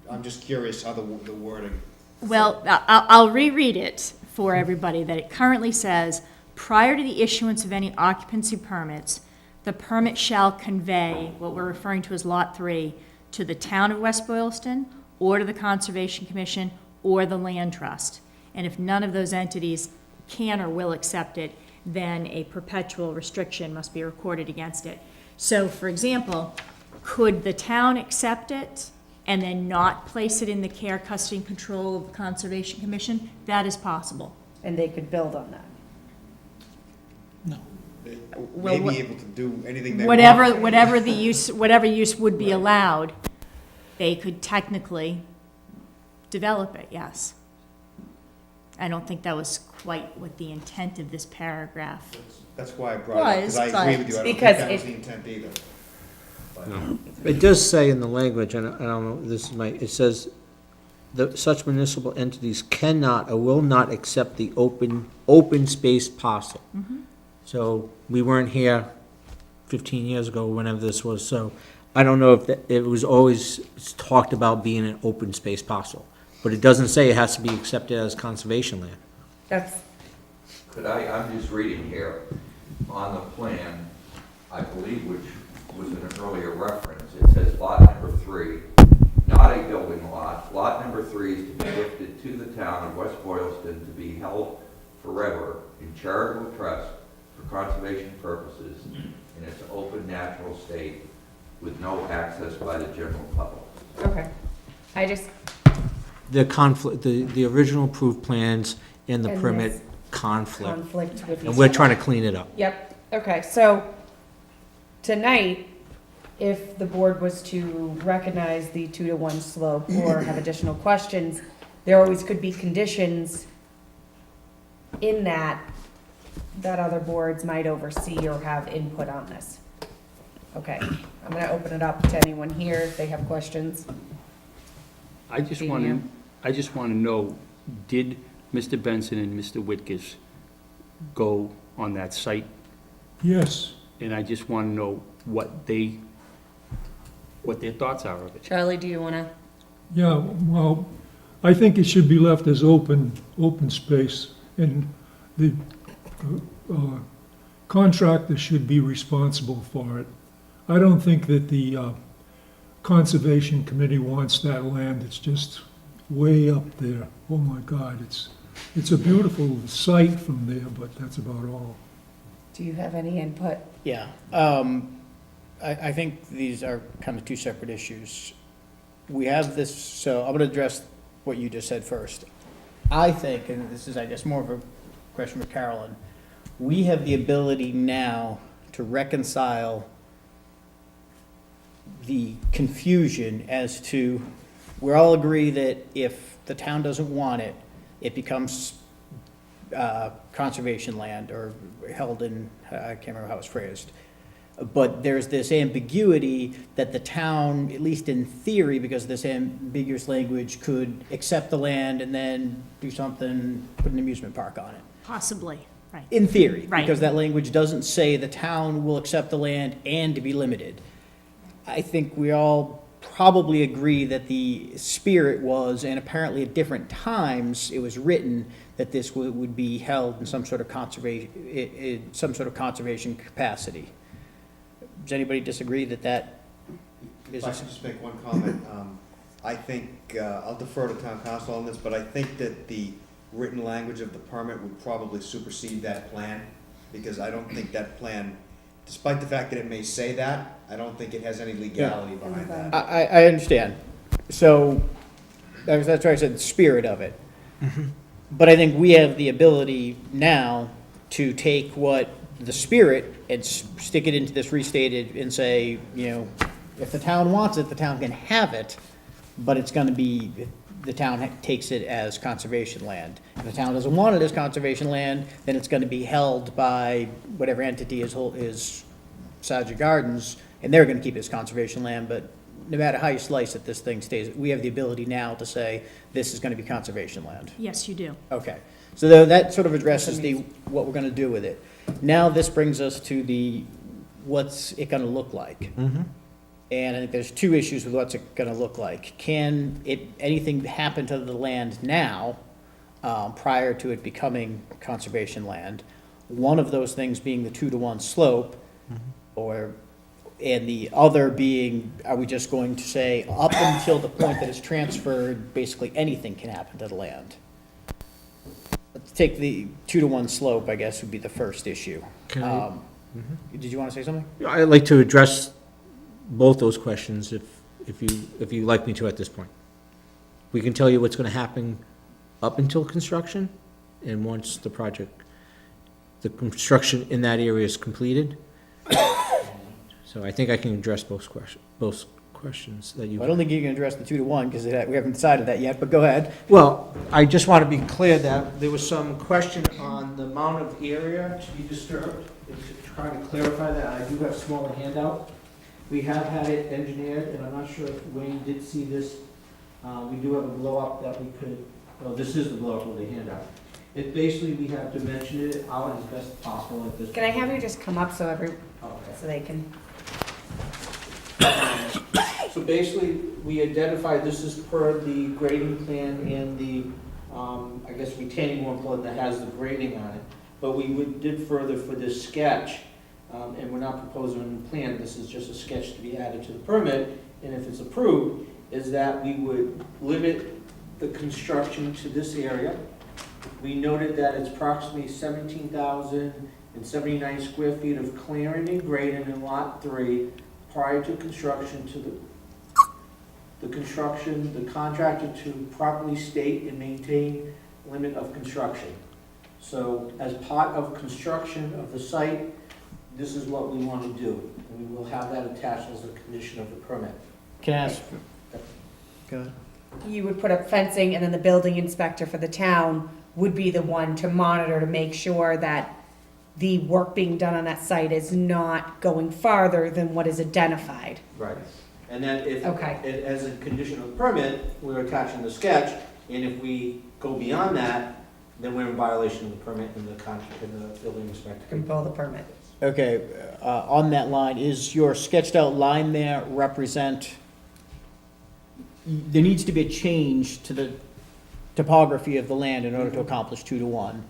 I'm just curious how the wording. Well, I'll reread it for everybody, that it currently says, prior to the issuance of any occupancy permits, the permit shall convey what we're referring to as Lot 3 to the town of West Boylston, or to the Conservation Commission, or the Land Trust. And if none of those entities can or will accept it, then a perpetual restriction must be recorded against it. So, for example, could the town accept it and then not place it in the care, custody, and control of the Conservation Commission? That is possible. And they could build on that. No. They Well, may what- be able to do anything they want. Whatever use would be allowed, they could technically develop it, yes. I don't think that was quite what the intent of this paragraph. That's why I brought it up, because I agree with you, I don't think Because that was it- the intent either. But- It does say in the language, and I don't know, this is it says, such municipal entities cannot or will not accept the open space parcel. So, we weren't here 15 years ago, whenever this was, so I don't know if it was always talked about being an open space parcel. But it doesn't say it has to be accepted as conservation land. That's, I'm just reading here, on the plan, I believe, which was in an earlier reference, it says lot number 3, not a building lot. Lot number 3 is to be gifted to the town of West Boylston to be held forever in charitable trust for conservation purposes in its open natural state with no access by the general public. okay. I just, The conflict, the original approved plans and the And permit this conflict. conflict with each And we're trying to other. clean it up. Yep, okay, so tonight, if the board was to recognize the 2-to-1 slope or have additional questions, there always could be conditions in that other boards might oversee or have input on this. Okay, I'm gonna open it up to anyone here if they have questions. I just Being want here. to know, did Mr. Benson and Mr. Whitkus go on that site? Yes. And I just want to know what their thoughts are of it. Charlie, do you wanna? Yeah, well, I think it should be left as open space. and the contractor should be responsible for it. I don't think that the Conservation Committee wants that land. It's just way up there. Oh my God, it's a beautiful sight from there, but that's about all. Do you have any input? Yeah, I think these are kind of two separate issues. We have this, so I'm gonna address what you just said first. I think, and this is, I guess, more of a question for Carolyn, we have the ability now to reconcile the confusion as to, we all agree that if the town doesn't want it, it becomes conservation land or held in, I can't remember how it's phrased. But there's this ambiguity that the town, at least in theory, because of this ambiguous language, could accept the land and then do something, put an amusement park on it. Possibly, right. In theory, Right. because that language doesn't say the town will accept the land and to be limited. I think we all probably agree that the spirit was, and apparently at different times, it was written that this would be held in some sort of conservation capacity. Does anybody disagree that that is? If I can just make one comment, I think, I'll defer to town council on this, but I think that the written language of the permit would probably supersede that plan, because I don't think that plan, despite the fact that it may say that, I don't think it has any legality behind that. I understand. So, that's why I said the spirit of it. But I think we have the ability now to take what the spirit and stick it into this restated and say, you know, if the town wants it, the town can have it, but it's gonna be, the town takes it as conservation land. If the town doesn't want it as conservation land, then it's gonna be held by whatever entity is Sajah Gardens, and they're gonna keep it as conservation land, but no matter how you slice it, this thing stays, we have the ability now to say, this is gonna be conservation land. Yes, you do. Okay, so that sort of addresses what we're gonna do with it. Now this brings us to what's it gonna look like? And I think there's two issues with what's it gonna look like. Can anything happen to the land now, prior to it becoming conservation land? One of those things being the 2-to-1 slope, and the other being, are we just going to say, up until the point that it's transferred, basically anything can happen to the land? Let's take the 2-to-1 slope, I guess, would be the first issue. Did you want to say something? I'd like to address both those questions if you like me to at this point. We can tell you what's gonna happen up until construction, and once the the construction in that area is completed. So I think I can address both questions that you. I don't think you can address the 2-to-1, because we haven't decided that yet, but go ahead. Well, I just want to be clear that there was some question on the amount of area to be disturbed, and to try to clarify that. I do have a smaller handout. We have had it engineered, and I'm not sure if Wayne did see this. We do have a blow-up that we could, well, this is the blow-up of the handout. It basically, we have dimensioned it out as best as possible at this. Can I have you just come up so they can? So basically, we identified this is per the grading plan and the, I guess, retaining wall plan that has the grading on it. But we did further for this sketch, and we're not proposing a plan, this is just a sketch to be added to the permit, and if it's approved, is that we would limit the construction to this area. We noted that it's approximately 17,079 square feet of clearing and grading in Lot 3 prior to construction the contractor to properly state and maintain limit of construction. So as part of construction of the site, this is what we want to do, and we will have that attached as a condition of the permit. Can I ask? Go ahead. You would put up fencing, and then the building inspector for the town would be the one to monitor to make sure that the work being done on that site is not going farther than what is identified. Right. And then if, Okay. as a condition of the permit, we're attaching the sketch, and if we go beyond that, then we're in violation of the permit and the contract and the building inspector. Can pull the permit. Okay, on that line, is your sketched out line there represent, there needs to be a change to the topography of the land in order to accomplish 2-to-1.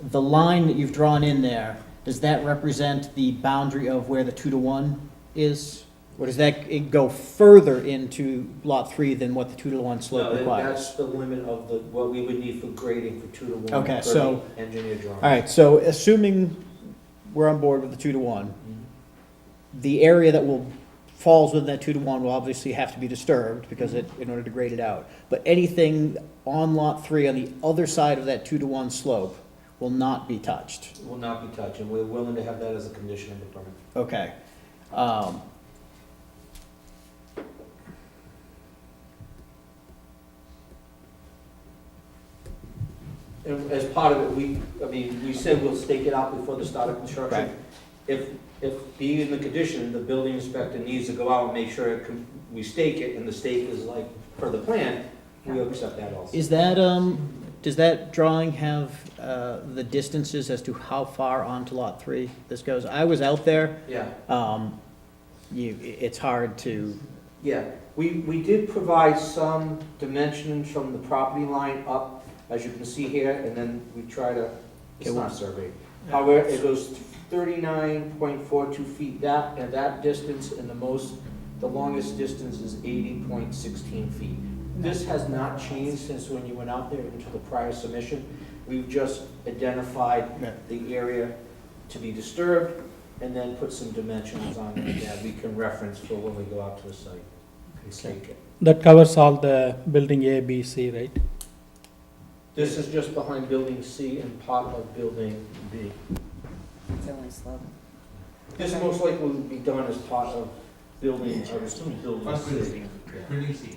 The line that you've drawn in there, does that represent the boundary of where the 2-to-1 is? Or does that go further into Lot 3 than what the 2-to-1 slope No, requires? that's the limit of what we would need for grading for 2-to-1. Okay, per so- the engineer drawing. All right, so assuming we're on board with the 2-to-1, the area that falls within that 2-to-1 will obviously have to be disturbed because in order to grade it out. But anything on Lot 3 on the other side of that 2-to-1 slope will not be touched. Will not be touched, and we're willing to have that as a condition of the permit. Okay. And as part of it, we said we'll stake it out before the start of construction. Right. If being in the condition, the building inspector needs to go out and make sure we stake it, and the stake is like per the plan, we'll accept that also. Is that, does that drawing have the distances as to how far onto Lot 3 this goes? I was out there. Yeah. It's hard to, Yeah, we did provide some dimensions from the property line up, as you can see here, and then we try to, it's not surveyed. However, it goes 39.42 feet at that distance, and the longest distance is 80.16 feet. This has not changed since when you went out there into the prior submission. We've just identified the area to be disturbed, and then put some dimensions on it that we can reference for when we go out to the site and stake it. That covers all the building A, B, C, right? This is just behind building C and part of building B. It's only slope. This most likely will be done as part of building C.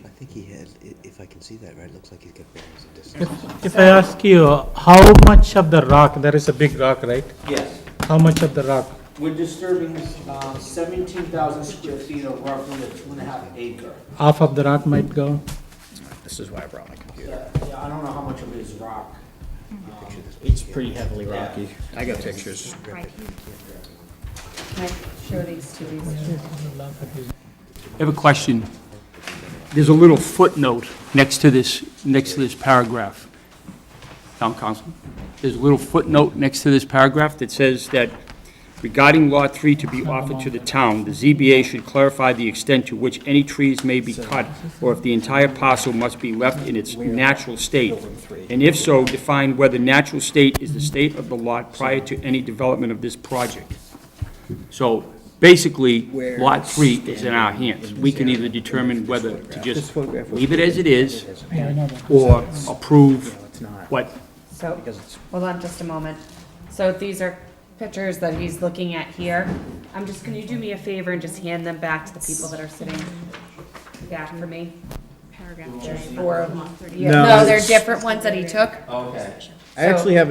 I think he had, if I can see that right, it looks like he's got bearings and distance. If I ask you, how much of the rock, there is a big rock, right? Yes, How much of the rock? we're disturbing 17,000 square feet of roughly a 2.5 acre. Half of the rock might go? this is why I brought my computer. Yeah, I don't know how much of it is rock. It's pretty heavily rocky. I got pictures. Can I show these to these? I have a question. There's a little footnote next to this paragraph. Town Council, there's a little footnote next to this paragraph that says that regarding Lot 3 to be offered to the town, the ZBA should clarify the extent to which any trees may be cut, or if the entire parcel must be left in its natural state. And if so, define whether natural state is the state of the lot prior to any development of this project. So basically, Lot 3 is in our hands. We can either determine whether to just leave it as it is, or approve what. So, hold on just a moment. So these are pictures that he's looking at here. Can you do me a favor and just hand them back to the people that are sitting back for me? Paragraph There's 3. 4 of them. Yeah, No, no, they're it's- different ones that he took. Okay. I actually have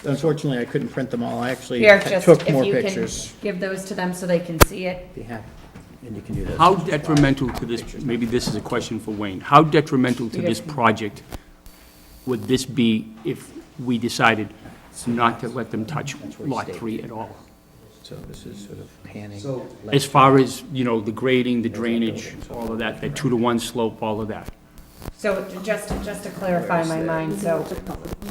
unfortunately, I couldn't print them all. I actually Here, just took if more you can pictures. give those to them so they can see it. And you can do this. How detrimental to this, maybe this is a question for Wayne, how detrimental to this project would this be if we decided not to let them touch Lot 3 at all? So this is sort of panning. As far as, the grading, the drainage, all of that 2-to-1 slope, all of that. So just to clarify my mind, so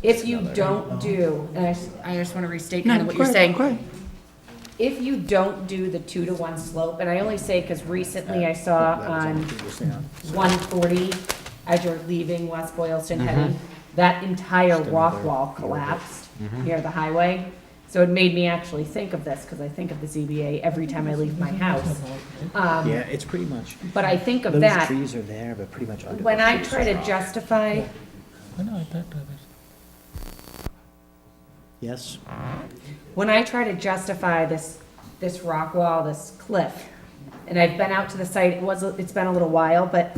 if you don't do, and I just want to restate kind of what you're saying. If you don't do the 2-to-1 slope, and I only say because recently I saw on 140, as you're leaving West Boylston heading, that entire rock wall collapsed near the highway. So it made me actually think of this, because I think of the ZBA every time I leave my house. Yeah, it's pretty much. But I think of Those that, trees are there, but pretty much under. when the I trees try is to rock. justify, Yes? when I try to justify this rock wall, this cliff, and I've been out to the site, it's been a little while, but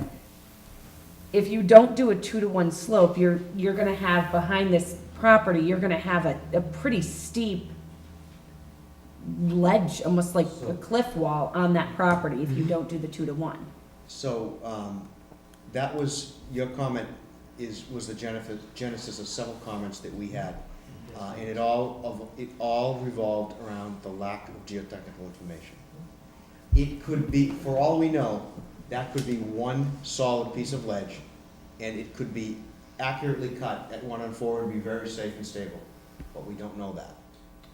if you don't do a 2-to-1 slope, you're gonna have behind this property, you're gonna have a pretty steep ledge, almost like a cliff wall on that property if you don't do the 2-to-1. So, that was, your comment was the genesis of several comments that we had. And it all revolved around the lack of geotechnical information. It could be, for all we know, that could be one solid piece of ledge, and it could be accurately cut at 1-on-4 would be very safe and stable, but we don't know that.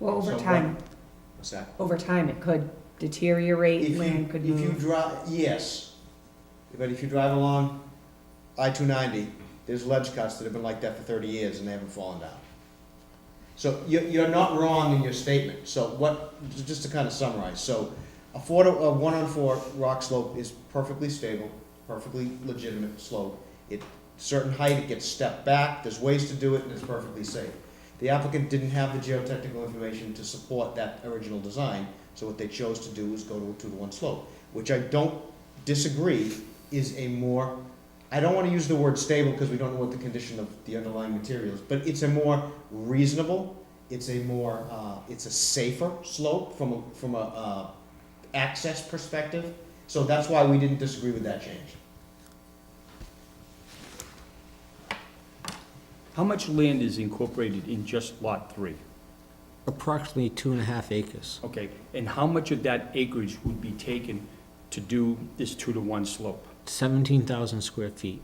Well, So over what- time, What's that? over time, it could deteriorate, land could If you move. drive, yes, but if you drive along I-290, there's ledge cuts that have been like that for 30 years and they haven't fallen down. So you're not wrong in your statement. So what, just to kind of summarize, so a 1-on-4 rock slope is perfectly stable, perfectly legitimate slope. At certain height, it gets stepped back, there's ways to do it, and it's perfectly safe. The applicant didn't have the geotechnical information to support that original design, so what they chose to do was go to a 2-to-1 slope, which I don't disagree is a more, I don't want to use the word stable because we don't know what the condition of the underlying materials, but it's a more reasonable, it's a more, it's a safer slope from a access perspective. So that's why we didn't disagree with that change. How much land is incorporated in just Lot 3? Approximately 2.5 acres. Okay, and how much of that acreage would be taken to do this 2-to-1 slope? 17,000 square feet.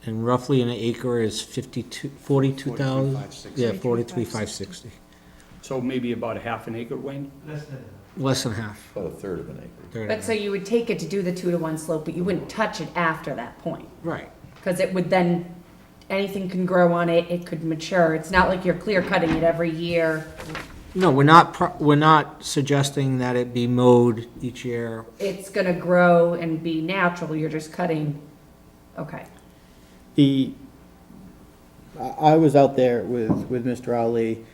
And roughly an acre is 42,000. 43,560. Yeah, 43,560. So maybe about a half an acre, Wayne? Less than half. About a third of an acre. But so you would take it to do the 2-to-1 slope, but you wouldn't touch it after that point. Right. Because it would then, anything can grow on it, it could mature. It's not like you're clear cutting it every year. No, we're not suggesting that it be mowed each year. It's gonna grow and be natural, you're just cutting, okay. I was out there with Mr. Ali.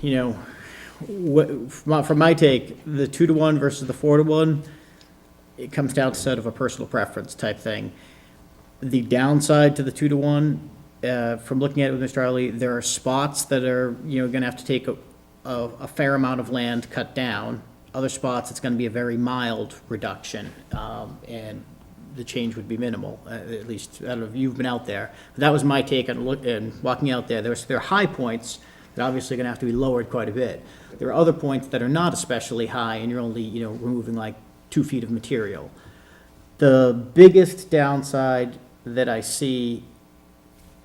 You know, from my take, the 2-to-1 versus the 4-to-1, it comes down to sort of a personal preference type thing. The downside to the 2-to-1, from looking at it with Mr. Ali, there are spots that are, you know, gonna have to take a fair amount of land cut down. Other spots, it's gonna be a very mild reduction, and the change would be minimal, at least, I don't know if you've been out there. But that was my take on walking out there. There are high points that obviously are gonna have to be lowered quite a bit. There are other points that are not especially high, and you're only, you know, removing like 2 feet of material. The biggest downside that I see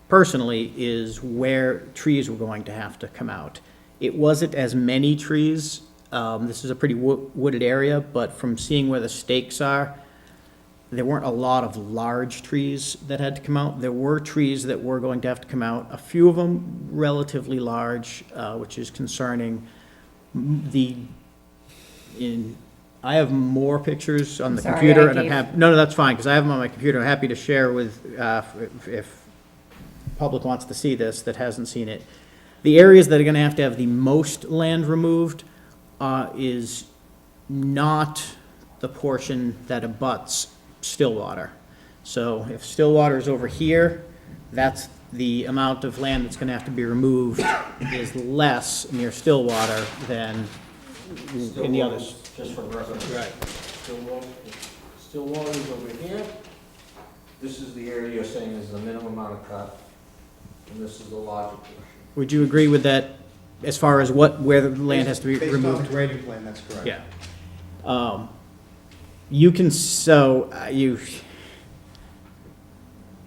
personally is where trees were going to have to come out. It wasn't as many trees. This is a pretty wooded area, but from seeing where the stakes are, there weren't a lot of large trees that had to come out. There were trees that were going to have to come out, a few of them relatively large, which is concerning. I have more pictures on the Sorry, computer, I and I'm gave- happy, no, that's fine, because I have them on my computer. I'm happy to share with, if public wants to see this that hasn't seen it. The areas that are gonna have to have the most land removed, is not the portion that abuts Stillwater. So if Stillwater is over here, that's the amount of land that's gonna have to be removed is less near Stillwater than in the others. Just for reference. Right. Stillwater's over here. This is the area you're saying is the minimum amount of cut, and this is the larger portion. Would you agree with that as far as where the land has to be Based on removed? the grading plan, that's correct. Yeah. You can,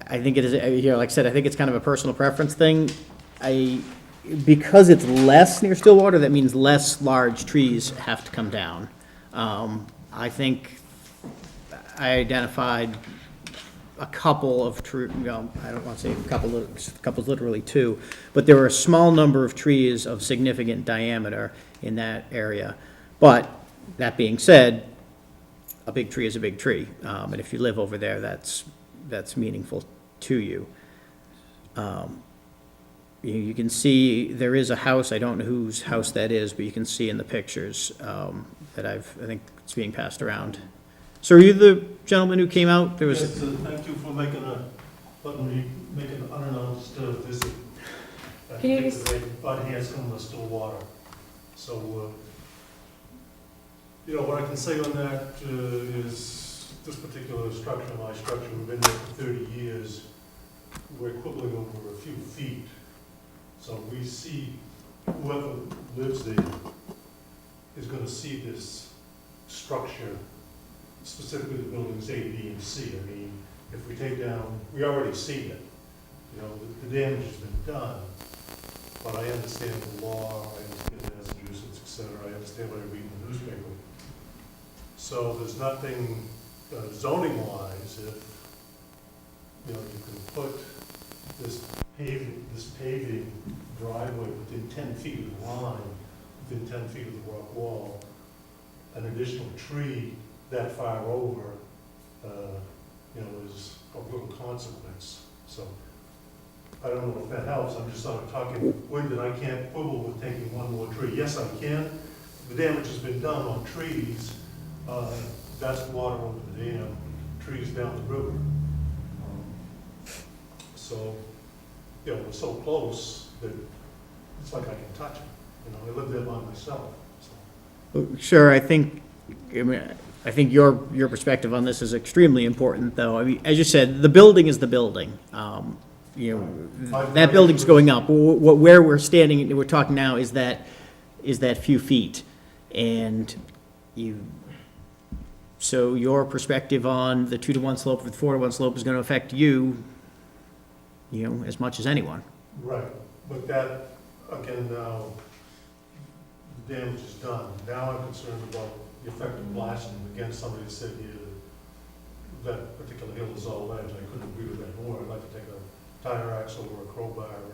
I think it is, you know, like I said, I think it's kind of a personal preference thing. Because it's less near Stillwater, that means less large trees have to come down. I think I identified a couple of well, I don't want to say a couple's literally 2, but there were a small number of trees of significant diameter in that area. But, that being said, a big tree is a big tree, and if you live over there, that's meaningful to you. You can see, there is a house, I don't know whose house that is, but you can see in the pictures that I think it's being passed around. So are you the gentleman who came out? There was. Yes, thank you for letting me make an unannounced visit. Can you just? Bud Hanscom was Stillwater. So, you know, what I can say on that is this particular structure, my structure, we've been there for 30 years. We're quibbling over a few feet. So we see whoever lives there is going to see this structure, specifically the buildings A, B, and C. I mean, if we take down, we already see it. You know, the damage has been done, but I understand the law, I understand Massachusetts, et cetera, I understand what I read in the newspaper. So there's nothing zoning wise, if, you know, you can put this paving driveway within 10 feet of the line, within 10 feet of the rock wall, an additional tree that far over, you know, is of little consequence. So I don't know if that helps. I'm just sort of talking wind, and I can't quibble with taking one more tree. Yes, I can. The damage has been done on trees. That's water over the dam, trees down the river. So, you know, we're so close that it's like I can touch it. You know, I live there by myself. So. Sure, I think your perspective on this is extremely important, though. I mean, as you said, the building is the building. You know, that building's going up. Where we're standing, we're talking now is that few feet. And so your perspective on the 2-to-1 slope or the 4-to-1 slope is going to affect you, you know, as much as anyone. Right, but that, again, now, the damage is done. Now I'm concerned about the effect of blasting. Again, somebody said here that particular hill is all ledge. I couldn't agree with that more. I'd like to take a tire axle or a crowbar and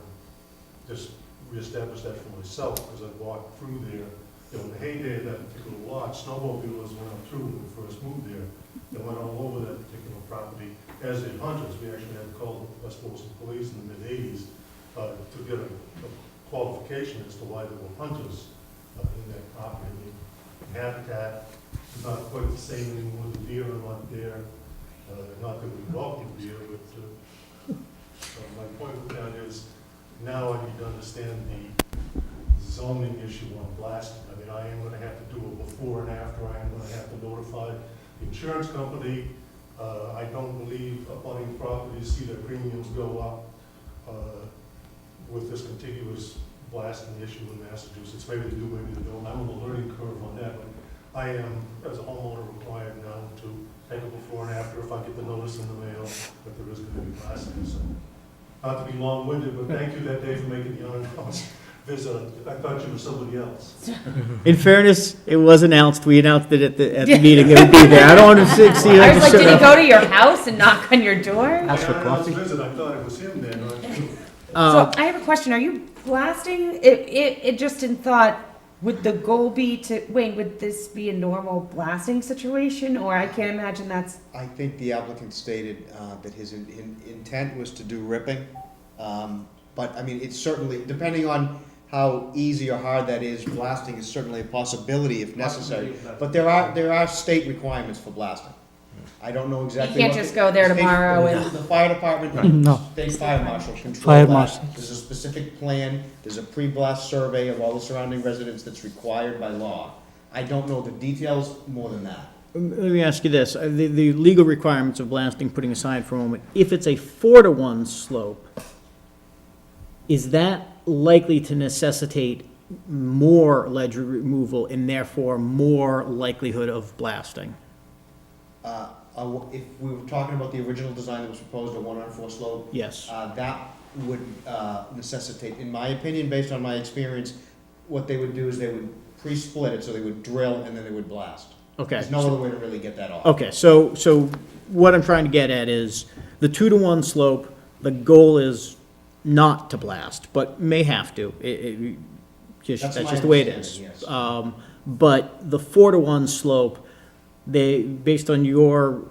just reestablish that for myself, because I've walked through there. You know, in the heyday of that particular lot, snowmobilers went up through when we first moved there. They went all over that particular property, as did hunters. We actually had to call the West Boylston Police in the mid-'80s to get a qualification as to why there were hunters in that property. I mean, habitat is not quite the same anymore. The deer are not there. Not that we welcome deer, but my point with that is now I need to understand the zoning issue on blasting. I mean, I am going to have to do a before and after. I am going to have to notify the insurance company. I don't believe abutting properties see their premiums go up with this contiguous blasting issue in Massachusetts. Maybe they do, maybe they don't. I'm on the learning curve on that, but I am, as a homeowner, required now to take a before and after if I get the notice in the mail that there is going to be blasting. So, not to be long-winded, but thank you that day for making the unannounced visit. I thought you were somebody else. In fairness, it was announced. We announced it at the meeting. It would be there. I don't want to see. I was like, did he go to your house and knock on your door? Ask for coffee. Visit, I thought it was him then. So I have a question. Are you blasting? It just in thought, would the goal be to, Wayne, would this be a normal blasting situation? Or I can't imagine that's. I think the applicant stated that his intent was to do ripping. But I mean, it's certainly, depending on how easy or hard that is, blasting is certainly a possibility if necessary. But there are state requirements for blasting. I don't know exactly. You can't just go there tomorrow and. The fire department, No. state fire marshal control Fire that. marshal. There's a specific plan, there's a pre-blast survey of all the surrounding residents that's required by law. I don't know the details more than that. Let me ask you this. The legal requirements of blasting, putting aside for a moment, if it's a 4-to-1 slope, is that likely to necessitate more ledge removal and therefore more likelihood of blasting? If we were talking about the original design that was proposed, a 1-on-4 slope. Yes. That would necessitate, in my opinion, based on my experience, what they would do is they would pre-split it, so they would drill and then they would blast. Okay. There's no other way to really get that off. Okay, so what I'm trying to get at is the 2-to-1 slope, the goal is not to blast, but may have to. That's just the way it is. Yes. But the 4-to-1 slope, based on your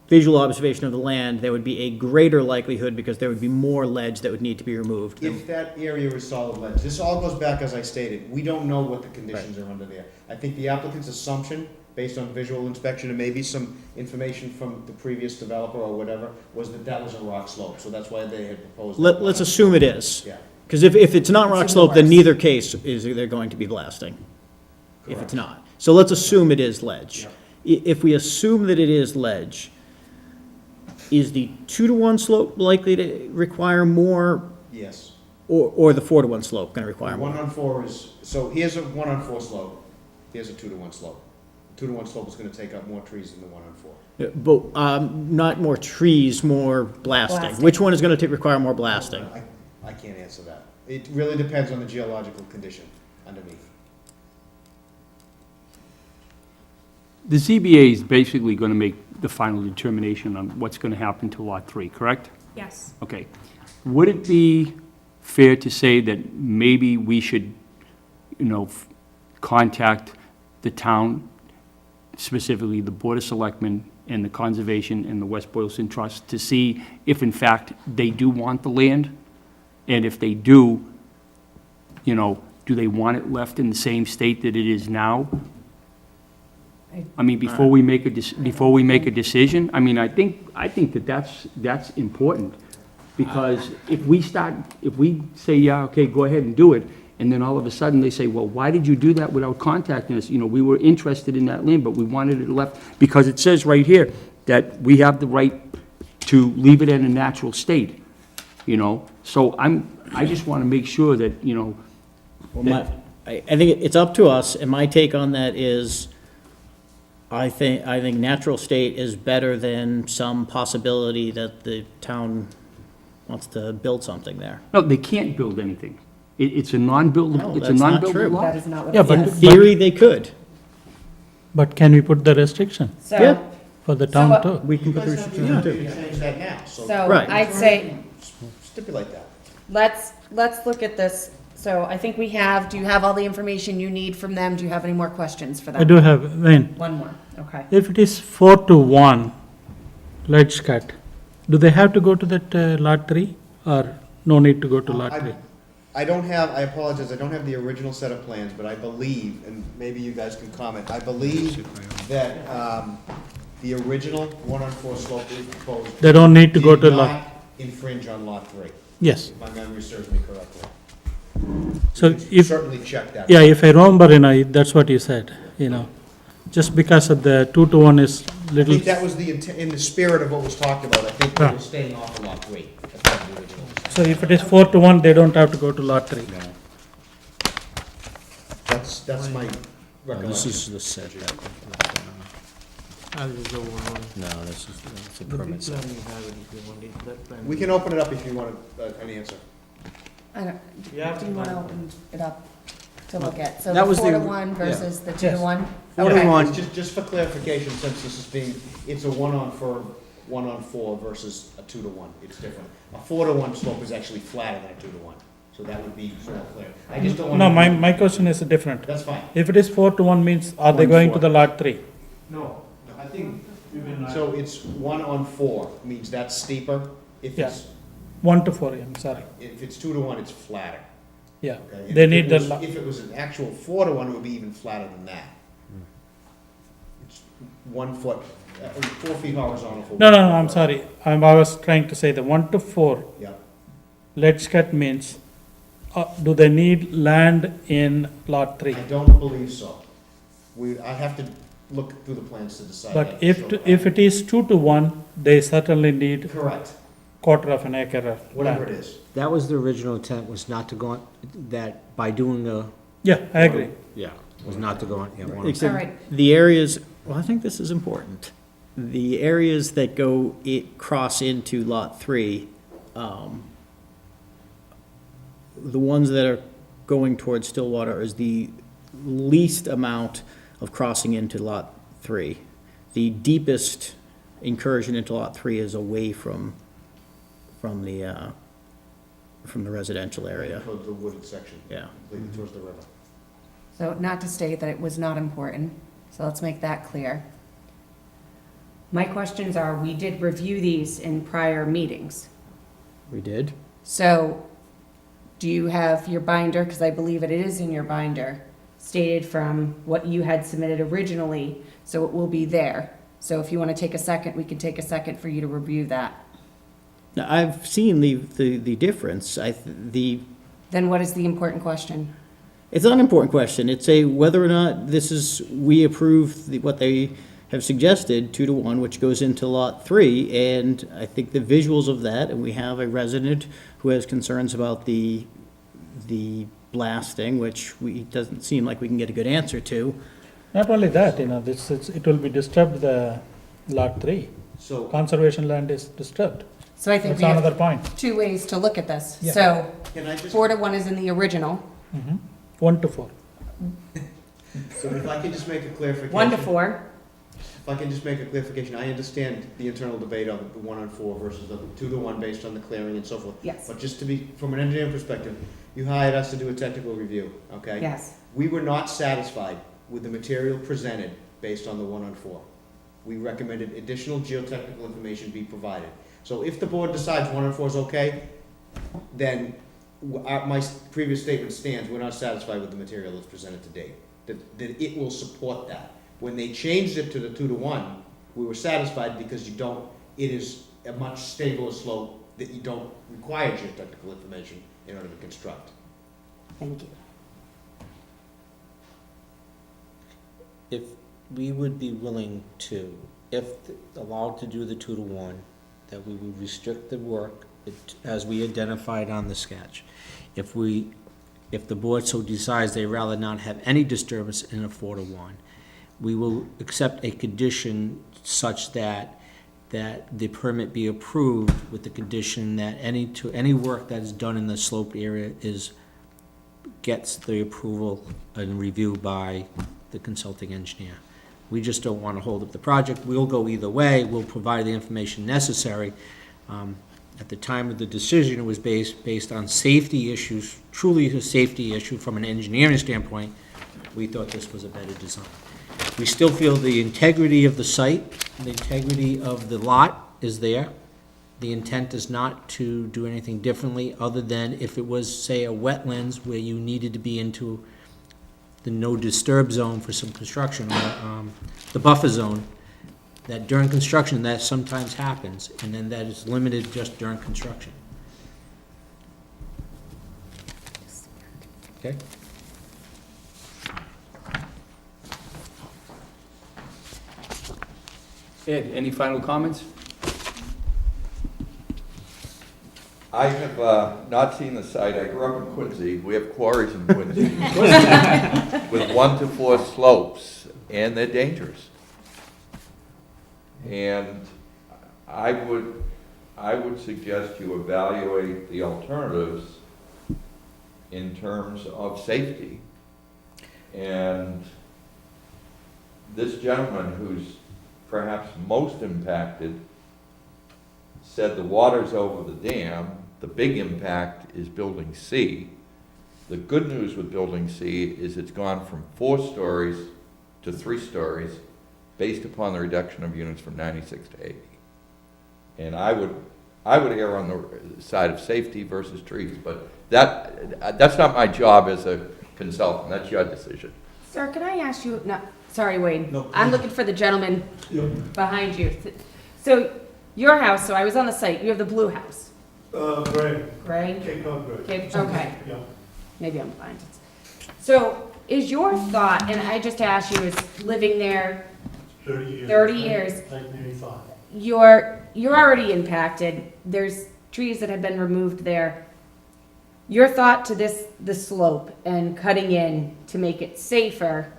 visual observation of the land, there would be a greater likelihood because there would be more ledge that would need to be removed. If that area is solid ledge, this all goes back, as I stated, we don't know what the conditions are under there. I think the applicant's assumption, based on visual inspection and maybe some information from the previous developer or whatever, was that that was a rock slope, so that's why they had proposed. Let's assume it is. Yeah. Because if it's not rock slope, then neither case is they're going to be blasting. If it's not. So let's assume it is ledge. If we assume that it is ledge, is the 2-to-1 slope likely to require more? Yes. Or the 4-to-1 slope going to require more? 1-on-4 is, so here's a 1-on-4 slope, here's a 2-to-1 slope. 2-to-1 slope is gonna take up more trees than the 1-on-4. But, not more trees, more blasting. Blasting. Which one is gonna require more blasting? I can't answer that. It really depends on the geological condition underneath. The ZBA is basically going to make the final determination on what's going to happen to Lot 3, correct? Yes. Okay. Would it be fair to say that maybe we should, contact the town, specifically the Board of Selectmen and the Conservation and the West Boylston Trust, to see if in fact they do want the land? And if they do, do they want it left in the same state that it is now? I mean, before we make a decision, I mean, I think that that's important. Because if we say, yeah, okay, go ahead and do it, and then all of a sudden they say, well, why did you do that without contacting us? We were interested in that land, but we wanted it left, because it says right here that we have the right to leave it in a natural state, So I just want to make sure that, Well, I think it's up to us, and my take on that is, I think natural state is better than some possibility that the town wants to build something there. no, they can't build anything. It's a non-buildable, No, it's a that's not non-buildable true. lot. That is not what Yeah, it but- In says. theory, they could. But can we put the restriction Yeah. for the town too? We can put the restriction too. Change that now, so So Right. I'd say, stipulate that. let's look at this. So I think do you have all the information you need from them? Do you have any more questions for them? I do have, Wayne, One more, okay. if it is 4-to-1 ledge cut, do they have to go to that Lot 3, or no need to go to Lot 3? I apologize, I don't have the original set of plans, but I believe, and maybe you guys can comment, I believe that the original 1-on-4 slope we proposed. They don't need to go to did Lot, not infringe on Lot 3, yes. if my memory serves me correctly. So We can if, certainly check that. yeah, if I remember, that's what you said, just because of the 2-to-1 is I little, think that was in the spirit of what was talked about, I think we Yeah. were staying off of Lot 3. That's what the original was. so if it is 4-to-1, they don't have to go to Lot 3. That's my This recollection. is the setback. I'll just go one. No, this is, it's a The big permit plan set. you have it, if you want it, that plan. We can open it up if you want an answer. I don't, Yeah. do you want to open it up to look at? So That the was the- 4-to-1 versus the 2-to-1? 4-to-1. Okay, just for clarification, since this is it's a 1-on-4 versus a 2-to-1, it's different. A 4-to-1 slope is actually flatter than a 2-to-1, so that would be more clear. I just don't want No, to. my question is different. That's fine. If it is 4-to-1 means, are they going to the Lot 3? No, I think even. So it's 1-on-4, means that's steeper. If Yeah. it's, 1-to-4, I'm sorry, if it's 2-to-1, it's flatter. yeah. Okay? And They if need it the, was- If it was an actual 4-to-1, it would be even flatter than that. It's 1 foot, 4 feet horizontal for. no, I'm sorry, I was trying to say the 1-to-4 Yeah. ledge cut means, do they need land in Lot 3? I don't believe so. I have to look through the plans to decide. But that. if it is 2-to-1, they certainly need Correct, quarter of an acre of whatever it land. is. That was the original intent, was not to go on, that by doing a, Yeah, I agree. yeah, was not to go on, yeah, one. Except All right. the areas, well, I think this is important. The areas that cross into Lot 3, the ones that are going towards Stillwater is the least amount of crossing into Lot 3. The deepest incursion into Lot 3 is away from the residential area. Towards the wooded section. Yeah. Completely towards the river. So not to state that it was not important, so let's make that clear. My questions are, we did review these in prior meetings. We did. So do you have your binder, because I believe it is in your binder, stated from what you had submitted originally, so it will be there. So if you want to take a second, we can take a second for you to review that. Now, I've seen the difference. Then what is the important question? It's not an important question. It's whether or not we approve what they have suggested, 2-to-1, which goes into Lot 3, and I think the visuals of that, and we have a resident who has concerns about the blasting, which doesn't seem like we can get a good answer to. Not only that, it will be disturbed the lot 3. So, Conservation land is disturbed. So I think That's we another have point. two ways to look at this. Yeah. So can I just, 4 to 1 is in the original, 1 to 4. so if I can just make a clarification? 1 to 4. If I can just make a clarification, I understand the internal debate on the 1 on 4 versus the 2 to 1 based on the clearing and so forth. Yes. But just to be, from an engineering perspective, you hired us to do a technical review, okay? Yes. We were not satisfied with the material presented based on the 1 on 4. We recommended additional geotechnical information be provided. So if the board decides 1 on 4 is okay, then my previous statement stands, we're not satisfied with the material that's presented to date. That it will support that. When they changed it to the 2 to 1, we were satisfied because it is a much stabler slope that you don't require geotechnical information in order to construct. Thank you. If we would be willing to, if allowed to do the 2 to 1, that we would restrict the work as we identified on the sketch. If the board so decides they rather not have any disturbance in a 4 to 1, we will accept a condition such that the permit be approved with the condition that any work that is done in the sloped area gets the approval and review by the consulting engineer. We just don't want to hold up the project. We'll go either way. We'll provide the information necessary. At the time of the decision, it was based on safety issues, truly a safety issue from an engineering standpoint. We thought this was a better design. We still feel the integrity of the site, the integrity of the lot is there. The intent is not to do anything differently other than if it was, say, a wetlands where you needed to be into the no disturb zone for some construction, or the buffer zone, that during construction, that sometimes happens, and then that is limited just during construction. Okay? Ed, any final comments? I have not seen the site. I grew up in Quincy. We have quarries in Quincy with 1 to 4 slopes, and they're dangerous. And I would suggest you evaluate the alternatives in terms of safety. And this gentleman, who's perhaps most impacted, said the water's over the dam. The big impact is Building C. The good news with Building C is it's gone from 4 stories to 3 stories based upon the reduction of units from 96 to 80. And I would err on the side of safety versus trees, but that's not my job as a consultant. That's your decision. Sir, can I ask you, sorry, Wade. No, I'm looking for the gentleman behind you. So your house, so I was on the site, you have the blue house. Gray. Gray? Cape Cod gray. Okay. Yeah. Maybe I'm blind. So is your thought, and I just asked you, is living there 30 years. 30 years. 1985. You're already impacted. There's trees that have been removed there. Your thought to the slope and cutting in to make it safer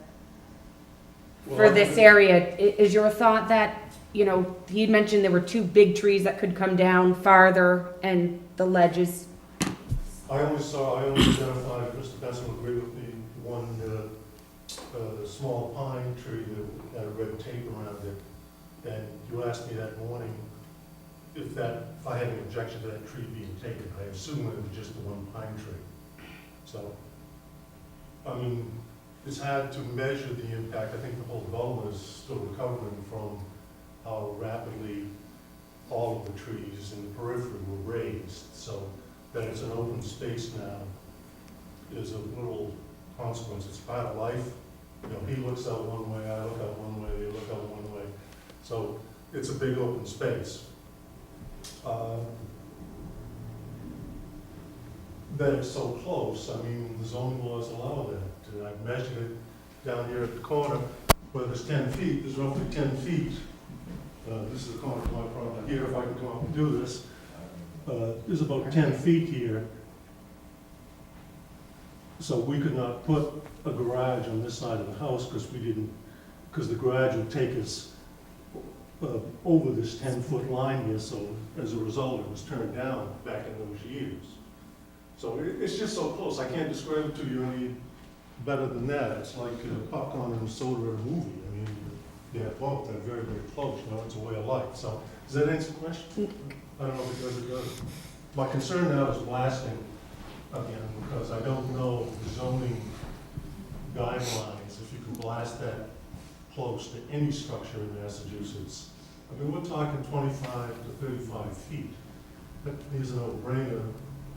for this area, is your thought that, he mentioned there were 2 big trees that could come down farther and the ledges? I only identified, Mr. Benson will agree with me, one small pine tree that had a red tape around it. And you asked me that morning if I had an objection to that tree being taken. I assumed it was just the one pine tree. So, I mean, it's hard to measure the impact. I think the whole development is still recovering from how rapidly all of the trees in the periphery were raised. So that it's an open space now is a little consequence. It's part of life. He looks out one way, I look out one way, they look out one way. So it's a big open space. That it's so close, I mean, the zoning laws allow that. And I've measured it down here at the corner, where there's 10 feet, there's roughly 10 feet. This is the corner of my property here, if I can come up and do this. There's about 10 feet here. So we could not put a garage on this side of the house because because the garage would take us over this 10-foot line here, so as a result, it was turned down back in those years. So it's just so close, I can't describe it to you any better than that. It's like popcorn and soda in a movie. I mean, yeah, both, they're very, very close, you know, it's a way of life. So, does that answer the question? I don't know if it does. My concern now is blasting again, because I don't know the zoning guidelines, if you can blast that close to any structure in Massachusetts. I mean, we're talking 25 to 35 feet. That is a no-brainer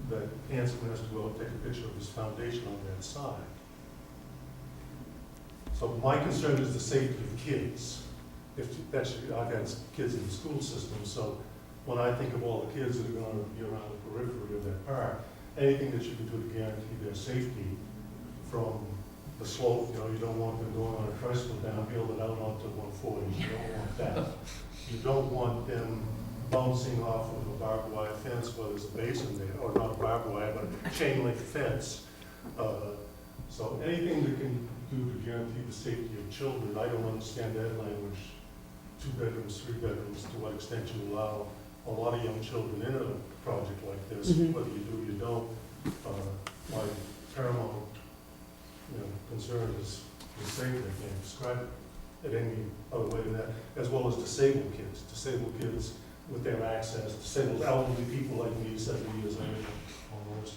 that Hanson has to go and take a picture of his foundation on that side. So my concern is the safety of kids. I've had kids in the school system, so when I think of all the kids that are going to be around the periphery of that park, anything that you can do to guarantee their safety from the slope, you know, you don't want them going on a tricycle downhill and out onto 140. You don't want that. You don't want them bouncing off of a barbed wire fence where there's a basin there, or not a barbed wire, but a chain link fence. So anything that can do to guarantee the safety of children, I don't understand that language. 2 bedrooms, 3 bedrooms, to what extent you allow a lot of young children in a project like this, whether you do or you don't. My paramount concern is safety. I can't describe it any other way than that, as well as disabled kids with their access, disabled elderly people like me, 70 years old, almost.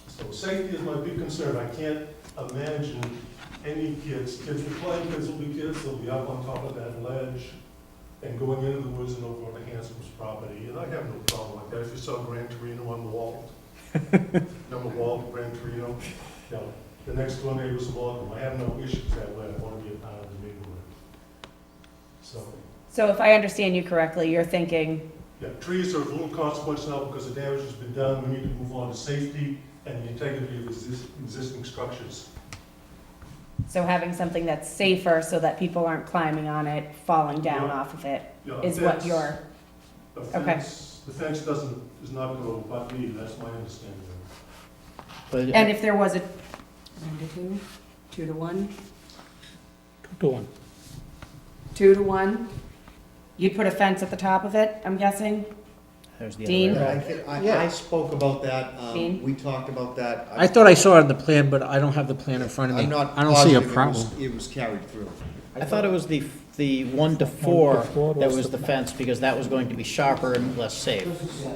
So safety is my big concern. I can't imagine any kids will play, kids will be kids, they'll be up on top of that ledge and going into the woods and over on the Hansom's property, and I have no problem like that. If you saw Gran Torino on the wall, number wall, Gran Torino, you know, the next door neighbors will welcome. I have no issues that way. I want to be a part of the neighborhood. So if I understand you correctly, you're thinking, yeah, trees are of little consequence now because the damage has been done. We need to move on to safety and the integrity of existing structures. so having something that's safer so that people aren't climbing on it, falling down off of it, is what you're, okay. The fence is not going to abut me, that's my understanding. But And if there was a 2 to 1? 2 to 1. 2 to 1? You'd put a fence at the top of it, I'm guessing? there's the Dean? other way. I spoke about that, Dean? we talked about that. I thought I saw it on the plan, but I don't have the plan in front of me. I'm not I don't see a positive problem. it was carried through. I thought it was the 1 to 4 4 that was was the the fence, because that was going to be sharper and less safe.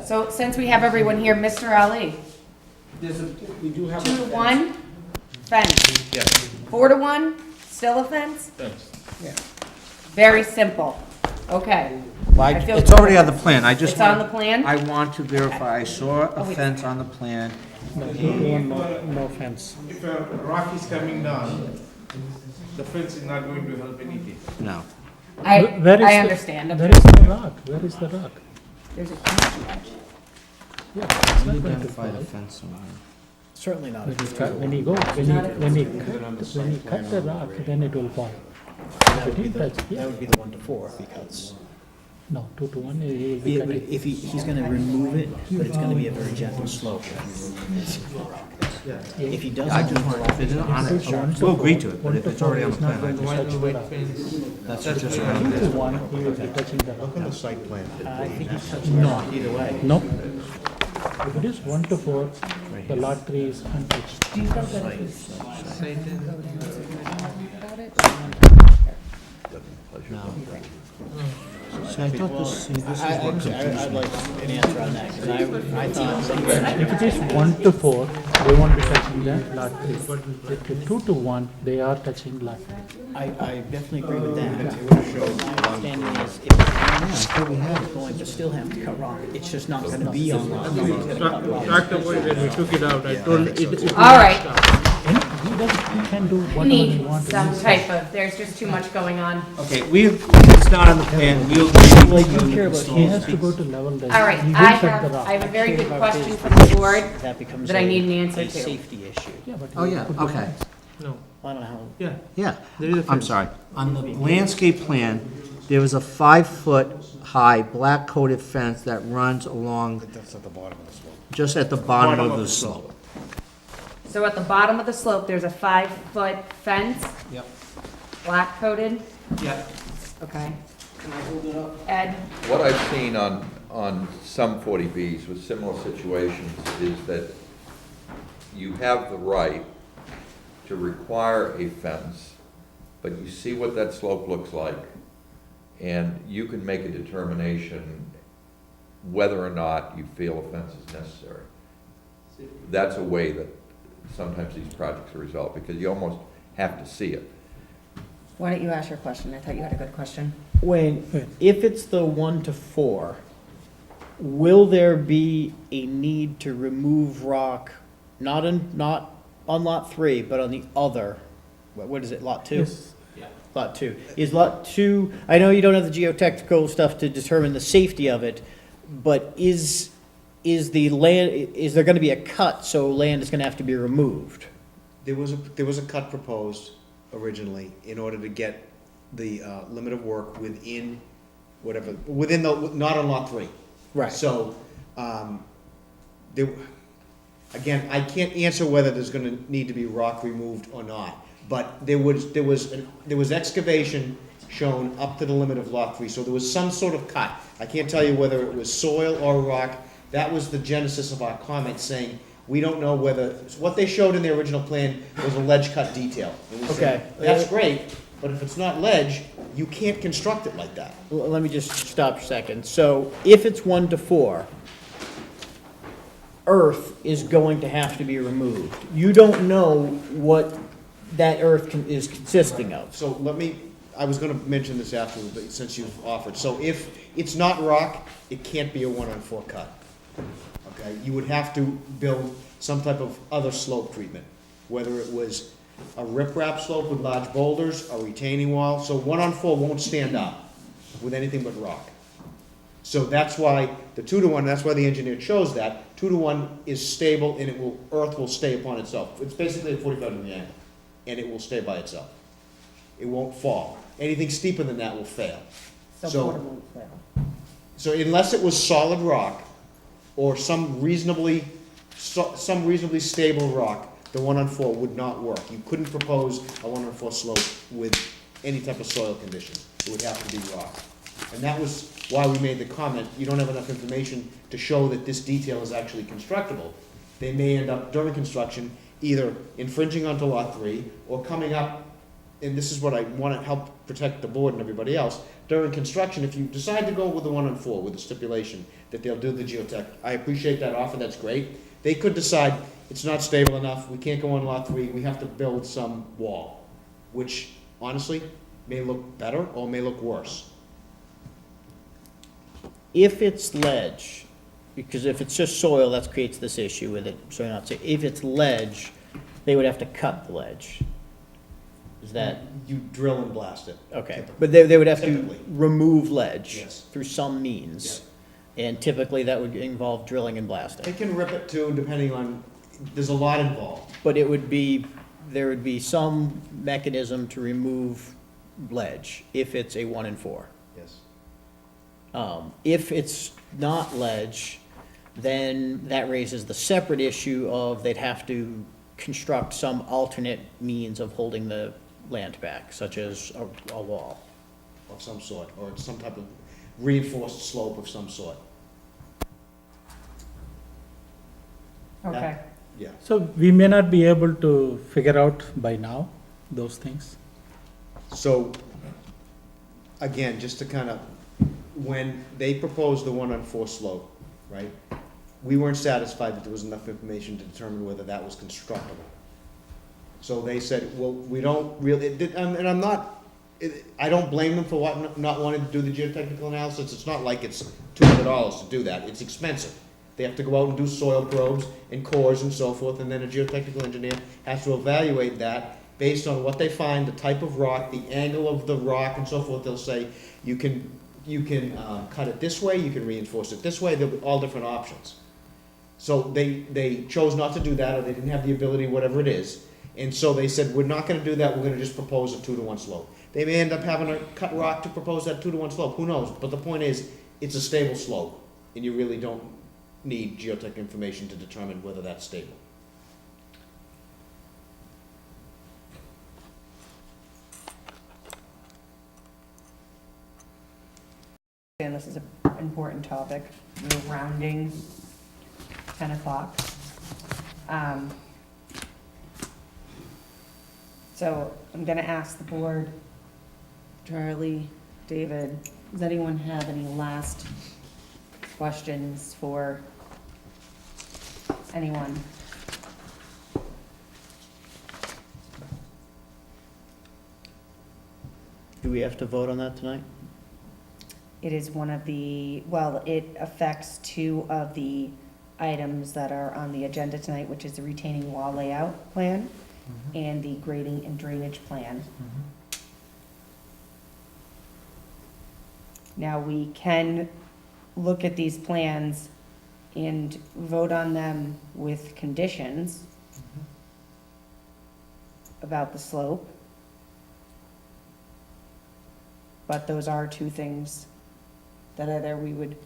So since we have everyone here, Mr. Ali, We do have 2 to 1, fence. 4 to 1, still a fence? Very simple. Okay. I feel It's already on the plan, I just It's on want, the plan? I want to verify, I saw a wait. fence on the plan. No, 2 to 1, no fence. If a rock is coming down, the fence is not going to help anything. No. Where is I the- understand. Where is the rock? Where is the rock? There's a huge ledge. Yeah, it's not going to Identify the fall. fence somewhere. Certainly not. When you cut the rock, then it will fall. That would be If the, it touch- yeah. that would be the 1 to 4 if he cuts. No, 2 to 1, he will be Yeah, but cutting. if he's gonna remove it, but it's gonna be a very gentle slope. If he doesn't. I just want, if it's on it, we'll agree to it, but if it's already on the plan, I just, that's just 2 to around it. 1, he will be touching the rock. Look on the site plan. I think he's touching the rock either way. No. If it is 1 to 4, the lot 3 is untouched. Do you think that if See, I thought this, see, this is what confused I'd me. like an answer on that, because I thought. If it is 1 to 4, they won't be touching the lot 3. If it's 2 to 1, they are touching lot 3. I definitely agree with that. My understanding is if it's going to still have to cut rock, it's just not gonna be on lot. It's gonna cut rock. Dr. Boyd, when we took it out, I told it. All right, He can do we whatever he need wants. some type of, there's just too much going on. Okay, it's not on the plan, we'll agree to He has to go to level there. All right, He will I cut the have, rock. I have a very good question from the board That becomes that I need an answer a to. safety issue. Yeah, but Oh, he yeah, put the okay. fence. No, I don't know how. yeah, Yeah, there is a I'm fence. sorry. On the landscape plan, there was a 5-foot-high black coated fence that runs along That's at the bottom of the slope. just at the bottom of the slope. So at the bottom of the slope, there's a 5-foot fence, Yep. black coated, Yep. okay. Can I hold it up? Ed, What I've seen on some 40Bs with similar situations is that you have the right to require a fence, but you see what that slope looks like, and you can make a determination whether or not you feel a fence is necessary. That's a way that sometimes these projects are resolved, because you almost have to see it. Why don't you ask your question? I thought you had a good question. Wayne, if it's the 1 to 4, will there be a need to remove rock, not on lot 3, but on the other, what is it, lot 2? Yes. Lot 2. Is lot 2, I know you don't have the geotechnical stuff to determine the safety of it, but is the land, is there gonna be a cut, so land is gonna have to be removed? There was a cut proposed originally in order to get the limit of work within within the, not on lot 3. Right. So, there, again, I can't answer whether there's gonna need to be rock removed or not, but there was excavation shown up to the limit of lot 3, so there was some sort of cut. I can't tell you whether it was soil or rock. That was the genesis of our comment, saying, we don't know whether, what they showed in the original plan was a ledge cut detail. And we said, Okay. that's great, but if it's not ledge, you can't construct it like that. Let me just stop a second. So if it's 1 to 4, earth is going to have to be removed. You don't know what that earth is consisting of. So I was gonna mention this afterwards, but since you've offered. So if it's not rock, it can't be a 1-on-4 cut. Okay, you would have to build some type of other slope treatment, whether it was a riprap slope with large boulders, a retaining wall. So 1-on-4 won't stand up with anything but rock. So that's why the 2-to-1, that's why the engineer chose that. 2-to-1 is stable and earth will stay upon itself. It's basically a 45-degree angle, and it will stay by itself. It won't fall. Anything steeper than that will fail. So unless it was solid rock or some reasonably stable rock, the 1-on-4 would not work. You couldn't propose a 1-on-4 slope with any type of soil condition. It would have to be rock. And that was why we made the comment, you don't have enough information to show that this detail is actually constructible. They may end up during construction either infringing onto lot 3 or coming up, and this is what I want to help protect the board and everybody else, during construction, if you decide to go with the 1-on-4 with the stipulation that they'll do the geotech, I appreciate that offer, that's great. They could decide it's not stable enough, we can't go on lot 3, we have to build some wall, which honestly may look better or may look worse. If it's ledge, because if it's just soil, that creates this issue with it, so not say, if it's ledge, they would have to cut the ledge. Is that, You drill and blast it. okay, but they would have to Typically. remove ledge Yes. through some means. And typically that would involve drilling and They blasting. can rip it too, depending on, there's a lot involved. But there would be some mechanism to remove ledge if it's a 1-in-4. Yes. If it's not ledge, then that raises the separate issue of they'd have to construct some alternate means of holding the land back, such as a wall. Of some sort, or some type of reinforced slope of some sort. okay. Yeah. So we may not be able to figure out by now those things. So, again, just to kind of, when they proposed the 1-on-4 slope, right, we weren't satisfied that there was enough information to determine whether that was constructible. So they said, well, we don't really, and I'm not, I don't blame them for not wanting to do the geotechnical analysis. It's not like it's $200 to do that. It's expensive. They have to go out and do soil probes and cores and so forth, and then a geotechnical engineer has to evaluate that based on what they find, the type of rock, the angle of the rock and so forth. They'll say, you can cut it this way, you can reinforce it this way, there'll be all different options. So they chose not to do that, or they didn't have the ability, whatever it is. And so they said, we're not gonna do that, we're gonna just propose a 2-to-1 slope. They may end up having to cut rock to propose that 2-to-1 slope, who knows? But the point is, it's a stable slope, and you really don't need geotech information to determine whether that's stable. And this is an important topic. We're rounding 10 o'clock. So I'm gonna ask the board, Charlie, David, does anyone have any last questions for anyone? Do we have to vote on that tonight? It is one of the, well, it affects two of the items that are on the agenda tonight, which is the retaining wall layout plan and the grading and drainage plan. Now, we can look at these plans and vote on them with conditions about the slope. But those are two things that either we would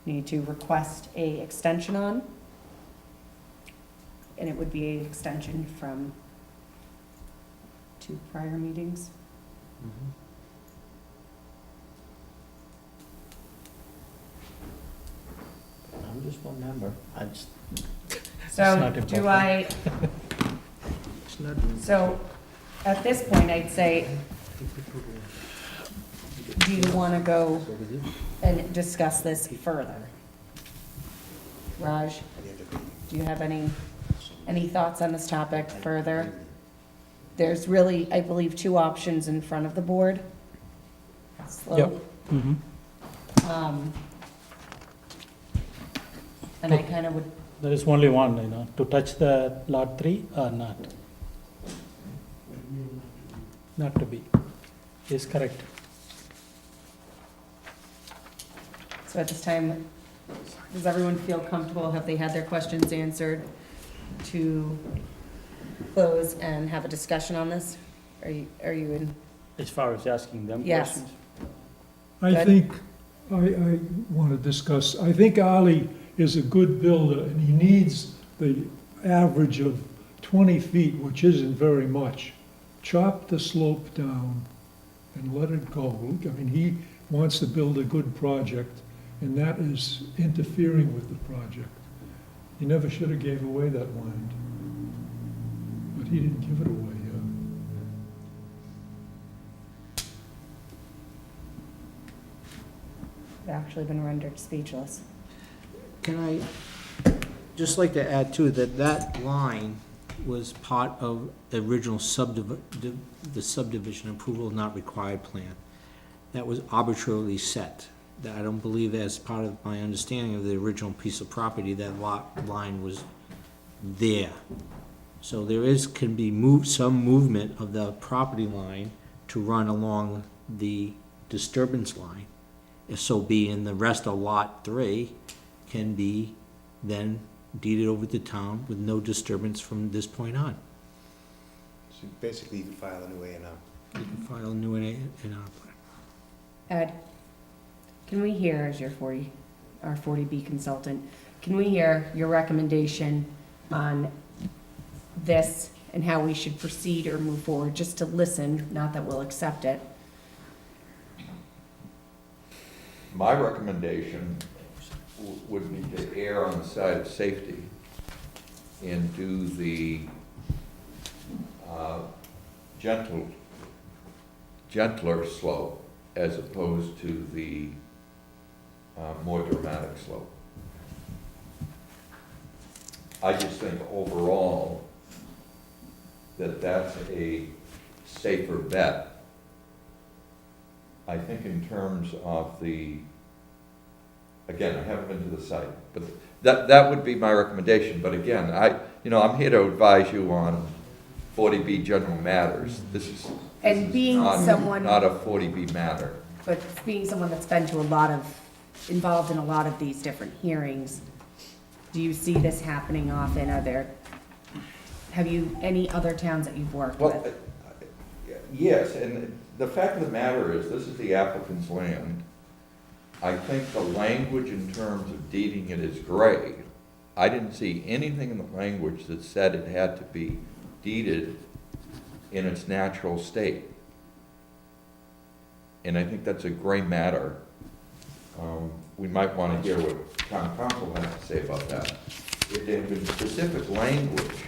need to request a extension on, and it would be an extension from 2 prior meetings. I'm just one member. I just, So, do I, it's not. so, at this point, I'd say, do you want to go and discuss this further? Raj, do you have any thoughts on this topic further? There's really, I believe, 2 options in front of the board. Slope. And I kind of would, There is only one, to touch the lot 3 or not? Not to be, is correct. so at this time, does everyone feel comfortable? Have they had their questions answered to close and have a discussion on this? Are you in? As far as asking them Yes. questions? I Good. think, I want to discuss, I think Ali is a good builder, and he needs the average of 20 feet, which isn't very much. Chop the slope down and let it go. I mean, he wants to build a good project, and that is interfering with the project. He never should have gave away that land, but he didn't give it away, I've actually been rendered speechless. Can I just like to add too, that that line was part of the original the subdivision approval not required plan. That was arbitrarily set. That I don't believe as part of my understanding of the original piece of property, that lot line was there. So there can be some movement of the property line to run along the disturbance line. If so be, and the rest of lot 3 can be then deeded over to town with no disturbance from this point on. So basically, you can file a new A&R. You can file a new A&R plan. Ed, can we hear, as our 40B consultant, can we hear your recommendation on this and how we should proceed or move forward, just to listen, not that we'll accept it? My recommendation would be to err on the side of safety and do the gentler slope as opposed to the more dramatic slope. I just think overall that that's a safer bet. I think in terms of again, I haven't been to the site, but that would be my recommendation. But again, I'm here to advise you on 40B general matters. This is not a 40B matter. But being someone that's been to involved in a lot of these different hearings, do you see this happening often? Have you any other towns that you've worked with? Well, yes, and the fact of the matter is, this is the applicant's land. I think the language in terms of deeding it is gray. I didn't see anything in the language that said it had to be deeded in its natural state. and I think that's a gray matter. We might want to hear what town council has to say about that. If there had been specific language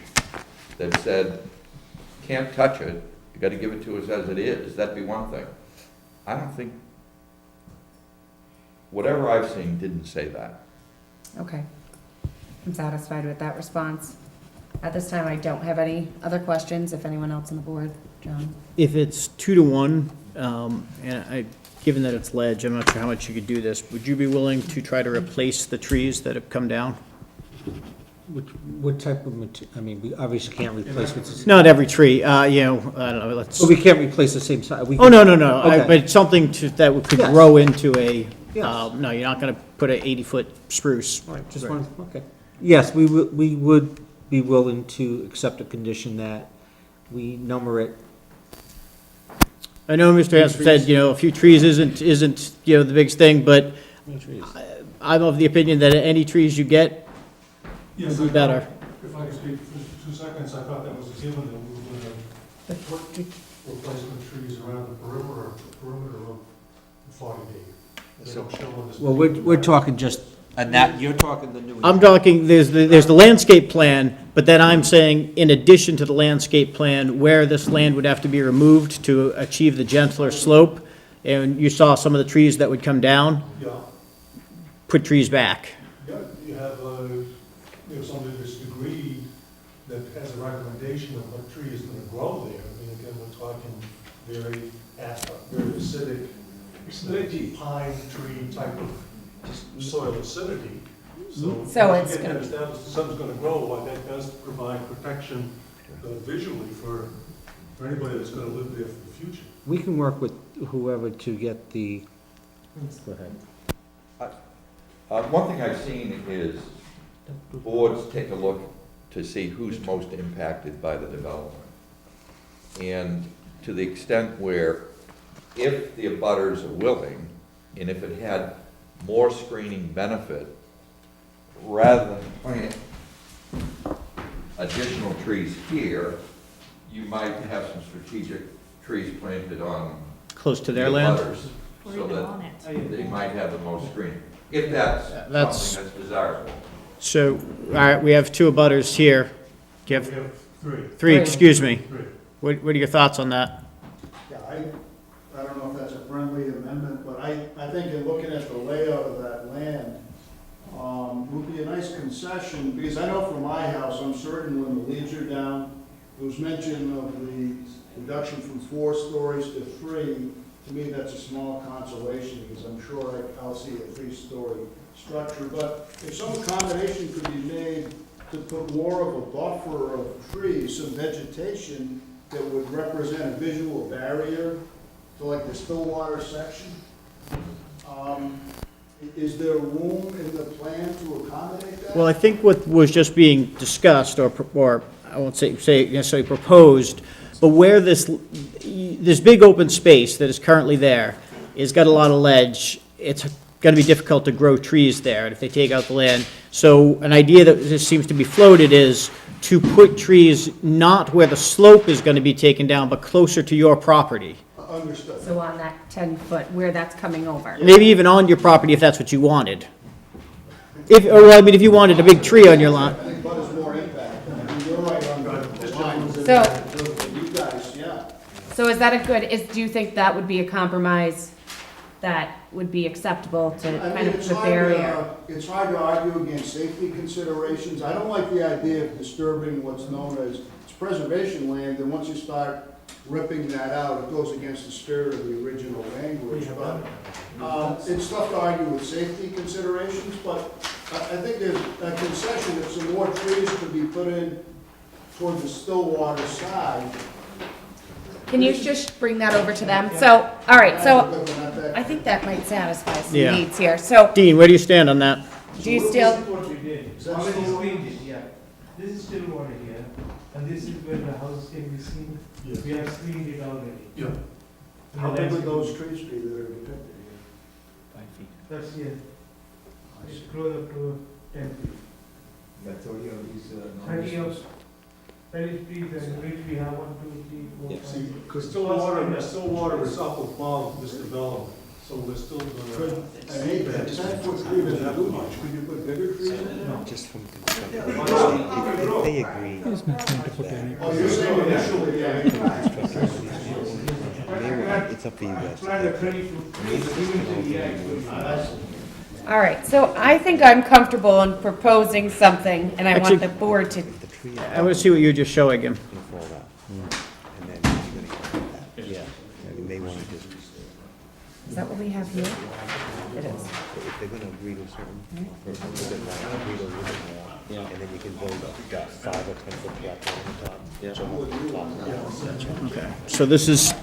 that said, can't touch it, you gotta give it to us as it is, that'd be one thing. I don't think, whatever I've seen didn't say that. Okay. I'm satisfied with that response. At this time, I don't have any other questions, if anyone else on the board, John? If it's 2-to-1, given that it's ledge, I'm not sure how much you could do this, would you be willing to try to replace the trees that have come down? What type of I mean, we obviously can't replace what's. Not every tree, I don't know, let's. But we can't replace the same size. Oh, no, Okay. but something that could Yes. grow into a, Yes. no, you're not gonna put an 80-foot spruce. All right, just one, okay. Yes, we would be willing to accept a condition that we number it. I know Mr. Hanson said, a few trees isn't, the biggest thing, but I'm of the opinion that any trees you get Yes, would be better. If I could speak for 2 seconds, I thought that was a given, that we were gonna put replacement trees around the perimeter of 40B. They don't show on this. Well, we're talking just, you're talking the new. I'm talking, there's the landscape plan, but then I'm saying, in addition to the landscape plan, where this land would have to be removed to achieve the gentler slope, and you saw some of the trees that would come down, Yeah, put trees back. yeah, you have, somebody that's degree that has a recommendation of what tree is gonna grow there. I mean, again, we're talking very acidic, pine tree type of soil acidity. So So once it's you get gonna- that established, something's gonna grow, well, that does provide protection visually for anybody that's gonna live there for the future. We can work with whoever to get the, go ahead. One thing I've seen is boards take a look to see who's most impacted by the development. And to the extent where, if the abutters are willing, and if it had more screening benefit, rather than plant additional trees here, you might have some strategic trees planted on Close to their the land? abutters, Or so even that on it. they might have the most screening, if that's That's- something that's desirable. So, all right, we have 2 abutters here. Do you have We have three. 3, excuse me. Three. What are your thoughts on that? Yeah, I don't know if that's a friendly amendment, but I think in looking at the layout of that land, would be a nice concession, because I know for my house, I'm certain when the leaves are down, there was mention of the reduction from 4 stories to 3. To me, that's a small consolation, because I'm sure I'll see a 3-story structure. But if some accommodation could be made to put more of a buffer of trees, some vegetation that would represent a visual barrier to like the Stillwater section, is there room in the plan to accommodate that? Well, I think what was just being discussed, or I won't say necessarily proposed, but where this big open space that is currently there is got a lot of ledge, it's gonna be difficult to grow trees there, if they take out the land. So an idea that just seems to be floated is to put trees not where the slope is gonna be taken down, but closer to your property. Understood. So on that 10-foot, where that's coming over. Maybe even on your property if that's what you wanted. If you wanted a big tree on your lawn. I think Bud is more impact. I mean, you're right on the lines and So- you guys, yeah. So is that do you think that would be a compromise that would be acceptable to I kind mean, of it's the hard barrier? it's hard to argue against safety considerations. I don't like the idea of disturbing what's known as, it's preservation land, and once you start ripping that out, it goes against the spirit of the original language. But it's tough to argue with safety considerations, but I think there's a concession that some more trees could be put in toward the Stillwater side. Can you just bring that over to them? So, all right, so I think that might satisfy some Yeah. needs here. So, Dean, where do you stand on that? do you still, What we did, already screened it, yeah. This is still water here, and this is where the house can be seen. Yes. We have screened it already. Yeah. How big would those trees be that are depicted here? 5 feet. That's here. It's close up to 10 feet. Got 30 of these, 30 of, trees, and which we have 1, 2, 3, 4, Yeah. 5. See, because Stillwater is up above this development, so we're still gonna. An 8 by 10-foot tree doesn't do much, could you put bigger trees in? No, just from construction. If they agree. There's no point to put any. Oh, you're saying initially, yeah. It's up to you guys. All right, so I think I'm comfortable in proposing something, and I want the board to, I want to see what you're just showing him. Fall out. And then you're gonna get that. Yeah. You may wanna just, is that what we have here? It is. if they're gonna agree to certain, or a little bit more, agree to a little bit more. Yeah. And then you can build a 5 or 10 foot platform on the top. Yeah. So on the top. Okay. So this is, I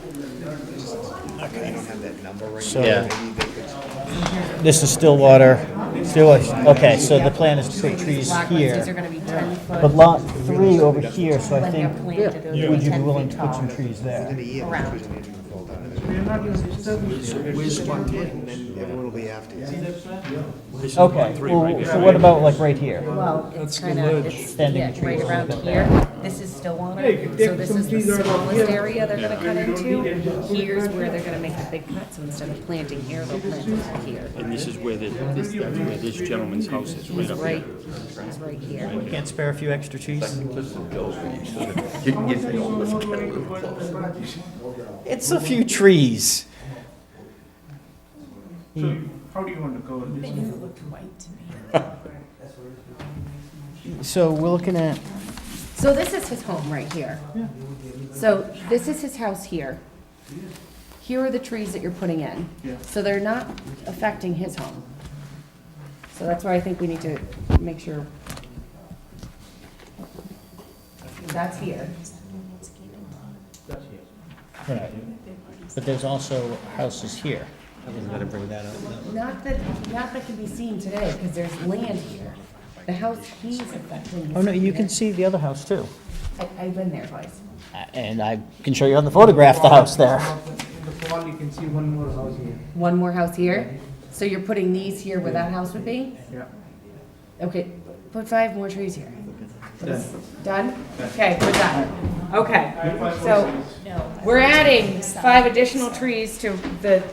don't have that number right So- now. Yeah. Maybe they could. this is Stillwater, okay, so the plan is to put trees Black ones, here. these are gonna be 10 foot. But lot 3 over here, so I When they're think, planted, those would are you be 10 willing feet to put tall. some trees there? Within a year, the Around. trees are gonna fall down. We're not going to disturb it. And then everyone will be after you. Okay, well, so what about like right here? Well, it's That's the kind of, ledge. it's, Extending yeah, the trees right a around little bit here. This is Stillwater, Hey, you so take this some is the trees out of smallest here. area they're gonna cut into. need it. Here's where they're gonna make the big cut, so instead of planting here, they'll plant it here. And this is where that's where this gentleman's house is, right He's up right, here. he's right here. Can't spare a few extra trees? It's a few trees. So how do you want to go with this? You look white to me. So we're looking at, So this is his home right here. So this is his house here. Here are the trees that you're putting in. Yeah. So they're not affecting his home. So that's why I think we need to make sure. That's here. right, but there's also houses here. I'm gonna bring that up. Not that can be seen today, because there's land here. The house he's affecting. Oh, no, you can see the other house too. I've been there twice. And I can show you on the photograph the house there. In the fall, you can see one more house here. One more house here? So you're putting these here where that house would be? Yeah. Okay, put 5 more trees here. Done? Okay, we're done. Okay, so we're adding 5 additional trees to the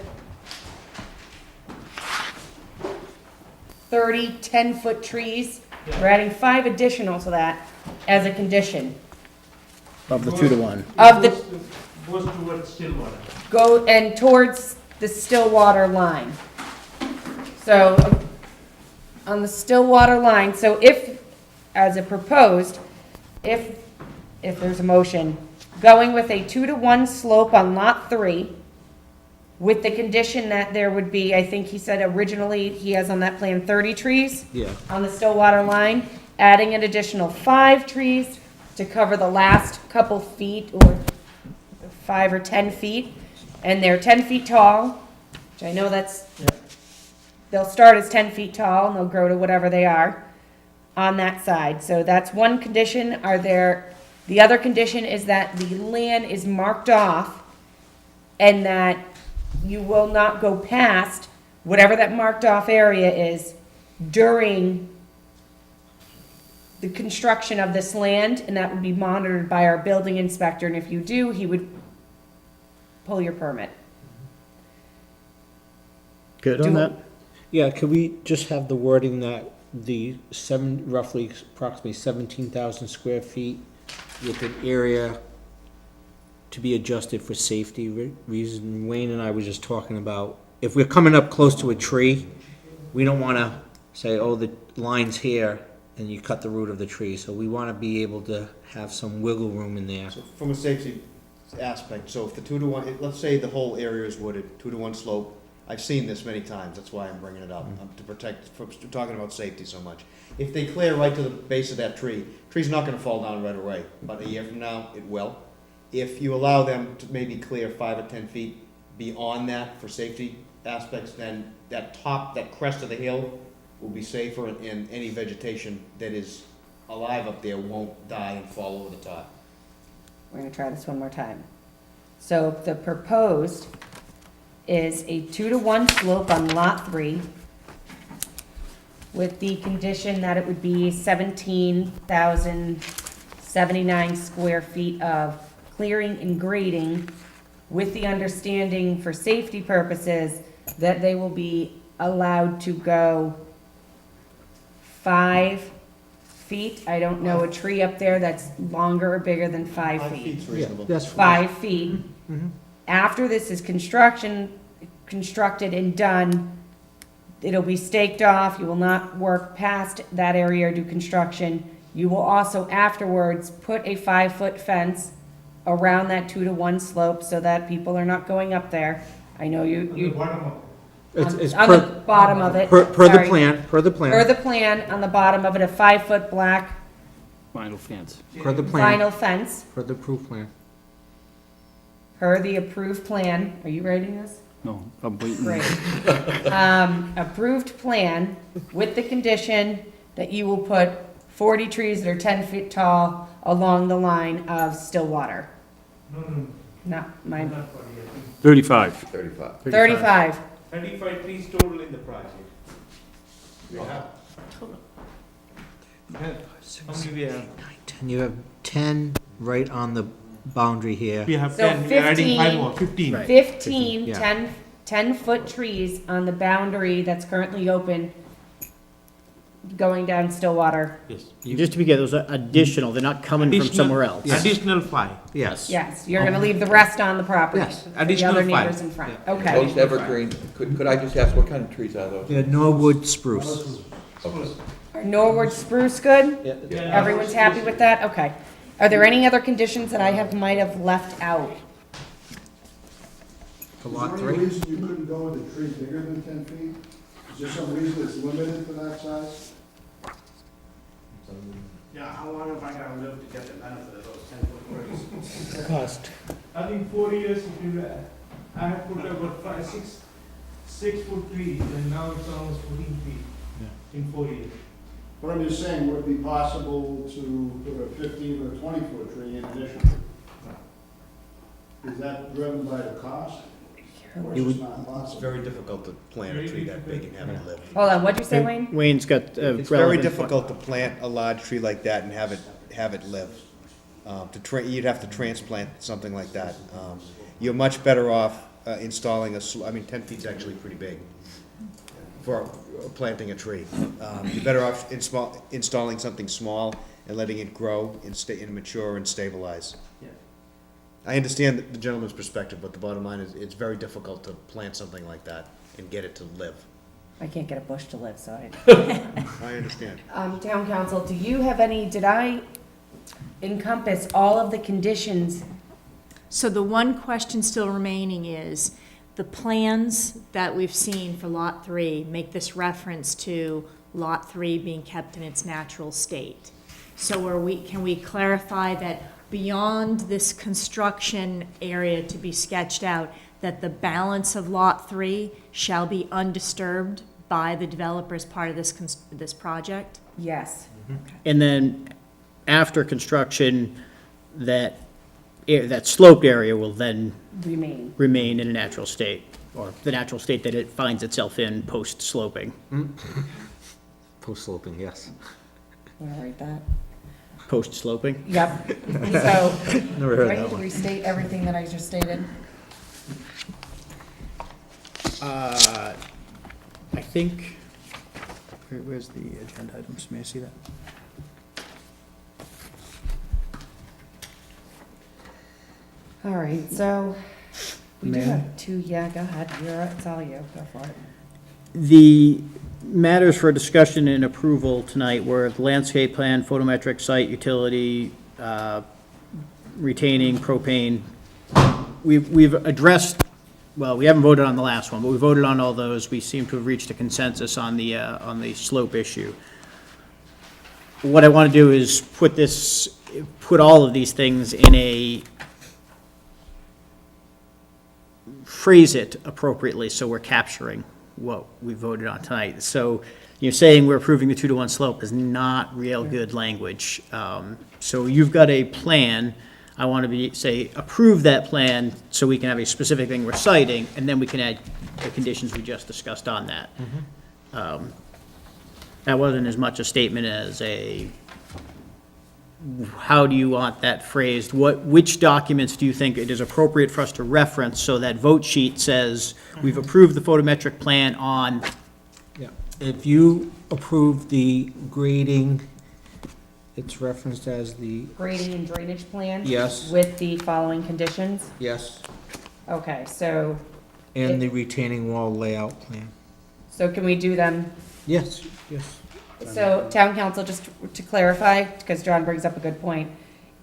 30, 10-foot trees. We're adding 5 additional to that as a condition. Of the 2-to-1. Of the, Goes towards Stillwater. go, and towards the Stillwater line. So, on the Stillwater line, so if, as a proposed, if there's a motion, going with a 2-to-1 slope on lot 3, with the condition that there would be, I think he said originally, he has on that plan 30 trees. Yeah. On the Stillwater line, adding an additional 5 trees to cover the last couple feet, or 5 or 10 feet, and they're 10 feet tall, which I know that's, they'll start as 10 feet tall, and they'll grow to whatever they are on that side. So that's one condition. The other condition is that the land is marked off, and that you will not go past whatever that marked off area is during the construction of this land, and that would be monitored by our building inspector, and if you do, he would pull your permit. Good on that? Yeah, could we just have the wording that the roughly approximately 17,000 square feet with an area to be adjusted for safety reason? Wayne and I were just talking about, if we're coming up close to a tree, we don't want to say, oh, the line's here, and you cut the root of the tree. So we want to be able to have some wiggle room in there. So from a safety aspect, so if the 2-to-1, let's say the whole area is wooded, 2-to-1 slope, I've seen this many times, that's why I'm bringing it up, to protect, from talking about safety so much. If they clear right to the base of that tree, tree's not gonna fall down right away, but a year from now, it will. If you allow them to maybe clear 5 or 10 feet beyond that for safety aspects, then that crest of the hill will be safer, and any vegetation that is alive up there won't die and fall over the top. We're gonna try this one more time. So the proposed is a 2-to-1 slope on lot 3, with the condition that it would be 17,000 79 square feet of clearing and grading, with the understanding for safety purposes that they will be allowed to go 5 feet. I don't know a tree up there that's longer or bigger than 5 feet. 5 feet's reasonable. That's fine. 5 feet. After this is constructed and done, it'll be staked off. You will not work past that area or do construction. You will also afterwards put a 5-foot fence around that 2-to-1 slope so that people are not going up there. I know you. It's On per- the bottom of it. Per the sorry. plan, per the Per plan, the plan, on the bottom of it, a 5-foot black Vinyl fence. per the plan, vinyl fence, per the approved plan. per the approved plan. Are you writing this? No, I'm waiting. Great. Approved plan with the condition that you will put 40 trees that are 10 feet tall along the line of Stillwater. Not my, 35. 35. 35. 35 trees total in the project. How many we have? And you have 10 right on the boundary here. We have So 10, we are adding 5 more, 15. 15. 15 Yeah. 10-foot trees on the boundary that's currently open going down Stillwater. Yes. Just to be clear, those are additional, they're not coming from somewhere else. Additional 5. Yes. Yes, you're gonna leave the rest on the property. Yes, for the additional other 5. neighbors in front. Yeah. Okay. Those evergreen, could I just ask, what kind of trees are those? Yeah, Norwood spruce. Okay. Are Norwood spruce good? Yeah. Everyone's happy with that? Okay. Are there any other conditions that I might have left out? For Is lot there any 3? reason you couldn't go with a tree bigger than 10 feet? Is there some reason it's limited to that size? Yeah, how long have I got to live to get the benefit of those 10-foot trees? Cost. I think 4 years, if you, I have put about 6 foot trees, and now it's almost 14 feet in 4 years. But I'm just saying, would it be possible to put a 15 or 20-foot tree in addition? Is that driven by the cost? Or You is would- it not It's possible? very difficult to plant a tree that big and have it live. Hold on, what'd you say, Wayne? Wayne's got It's very difficult to plant a large tree like that and have it live. You'd have to transplant something like that. You're much better off installing 10 feet's actually pretty big for planting a tree. You're better off installing something small and letting it grow and mature and stabilize. I understand the gentleman's perspective, but the bottom line is, it's very difficult to plant something like that and get it to live. I can't get a bush to live, so I. I understand. Town council, do you have any, did I encompass all of the conditions? So the one question still remaining is, the plans that we've seen for Lot 3 make this reference to Lot 3 being kept in its natural state. So can we clarify that beyond this construction area to be sketched out, that the balance of Lot 3 shall be undisturbed by the developer as part of this project? Yes. And then after construction, that sloped area will then remain in a natural state, or the natural state that it finds itself in post-sloping. Post-sloping, yes. Want to write that? Post-sloping? Yep. So, Never heard do I that need to one. restate everything that I just stated? I think, where's the agenda items? May I see that? All right, so we do May I? have two, yeah, go ahead, it's all you, go for it. The matters for discussion and approval tonight were the landscape plan, photometric site utility, retaining propane. We've addressed, well, we haven't voted on the last one, but we voted on all those. We seem to have reached a consensus on the slope issue. What I want to do is put all of these things phrase it appropriately so we're capturing what we voted on tonight. So you're saying we're approving the 2-to-1 slope is not real good language. So you've got a plan. I want to say approve that plan so we can have a specific thing we're citing, and then we can add the conditions we just discussed on that. That wasn't as much a statement as how do you want that phrased? Which documents do you think it is appropriate for us to reference so that vote sheet says, we've approved the photometric plan on, Yeah. If you approve the grading, it's referenced as the, Grading and drainage plan? Yes. With the following conditions? yes, Okay, so, and the retaining wall layout plan. so can we do them? Yes, yes. So, town council, just to clarify, because John brings up a good point,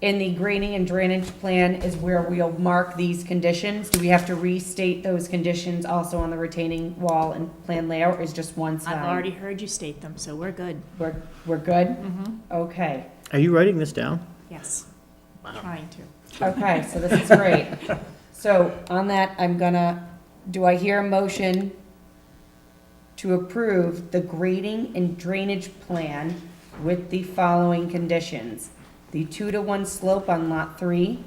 in the grading and drainage plan is where we'll mark these conditions. Do we have to restate those conditions also on the retaining wall and plan layout, or is just one sign? I've already heard you state them, so we're good. We're good? Okay, are you writing this down? Yes. Trying to. okay, so this is great. So, on that, do I hear a motion to approve the grading and drainage plan with the following conditions? The 2-to-1 slope on lot 3,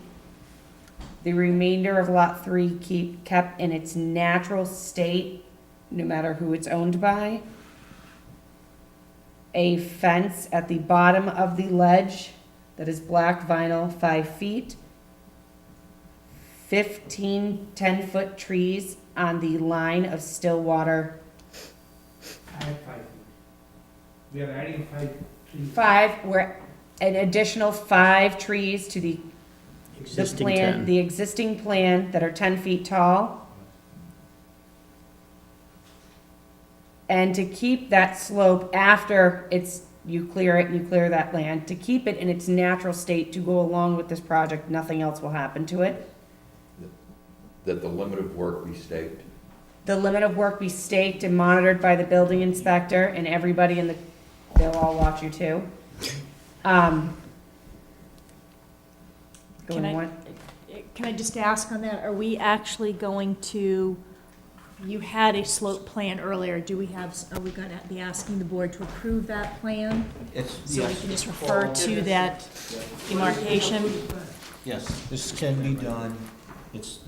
the remainder of lot 3 kept in its natural state, no matter who it's owned by, a fence at the bottom of the ledge that is black vinyl 5 feet, 15 10-foot trees on the line of still water. I have 5 feet. We are adding 5 trees. 5, where an additional 5 trees to the Existing plan, 10. the existing plan that are 10 feet tall. And to keep that slope after you clear it and you clear that land, to keep it in its natural state to go along with this project, nothing else will happen to it. That the limit of work be staked. The limit of work be staked and monitored by the building inspector, and everybody they'll all watch you too. Can I just ask on that, are we actually going to, you had a slope plan earlier, are we gonna be asking the board to approve that plan? So we can just refer to that demarcation? Yes, this can be done. It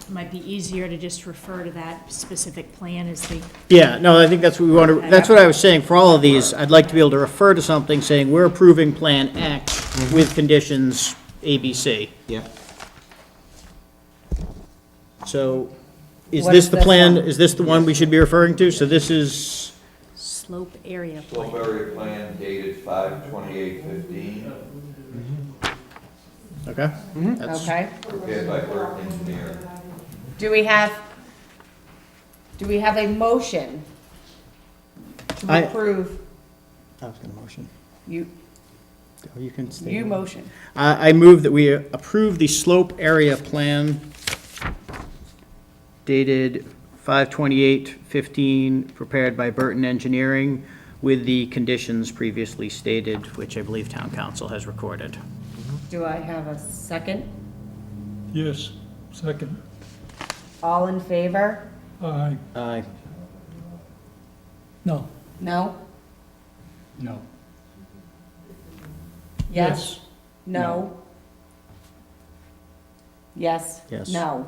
Might be easier to just refer to that specific plan as the, Yeah, no, I think that's what we want to, that's what I was saying, for all of these, I'd like to be able to refer to something saying, we're approving Plan X with conditions A, B, C. Yeah. So, is What this is the this plan, one? is this the one we should be referring to? So this is, slope area Slope plan. area plan dated 5/28/15, okay? That's- Okay. prepared by Burke Engineering. Do we have a motion to I- approve? I was gonna motion. You can stay. You motion. I move that we approve the slope area plan dated 5/28/15, prepared by Burton Engineering, with the conditions previously stated, which I believe town council has recorded. Do I have a second? Yes, second. All in favor? Aye. Aye. No. No? No. Yes? No? Yes? Yes. No?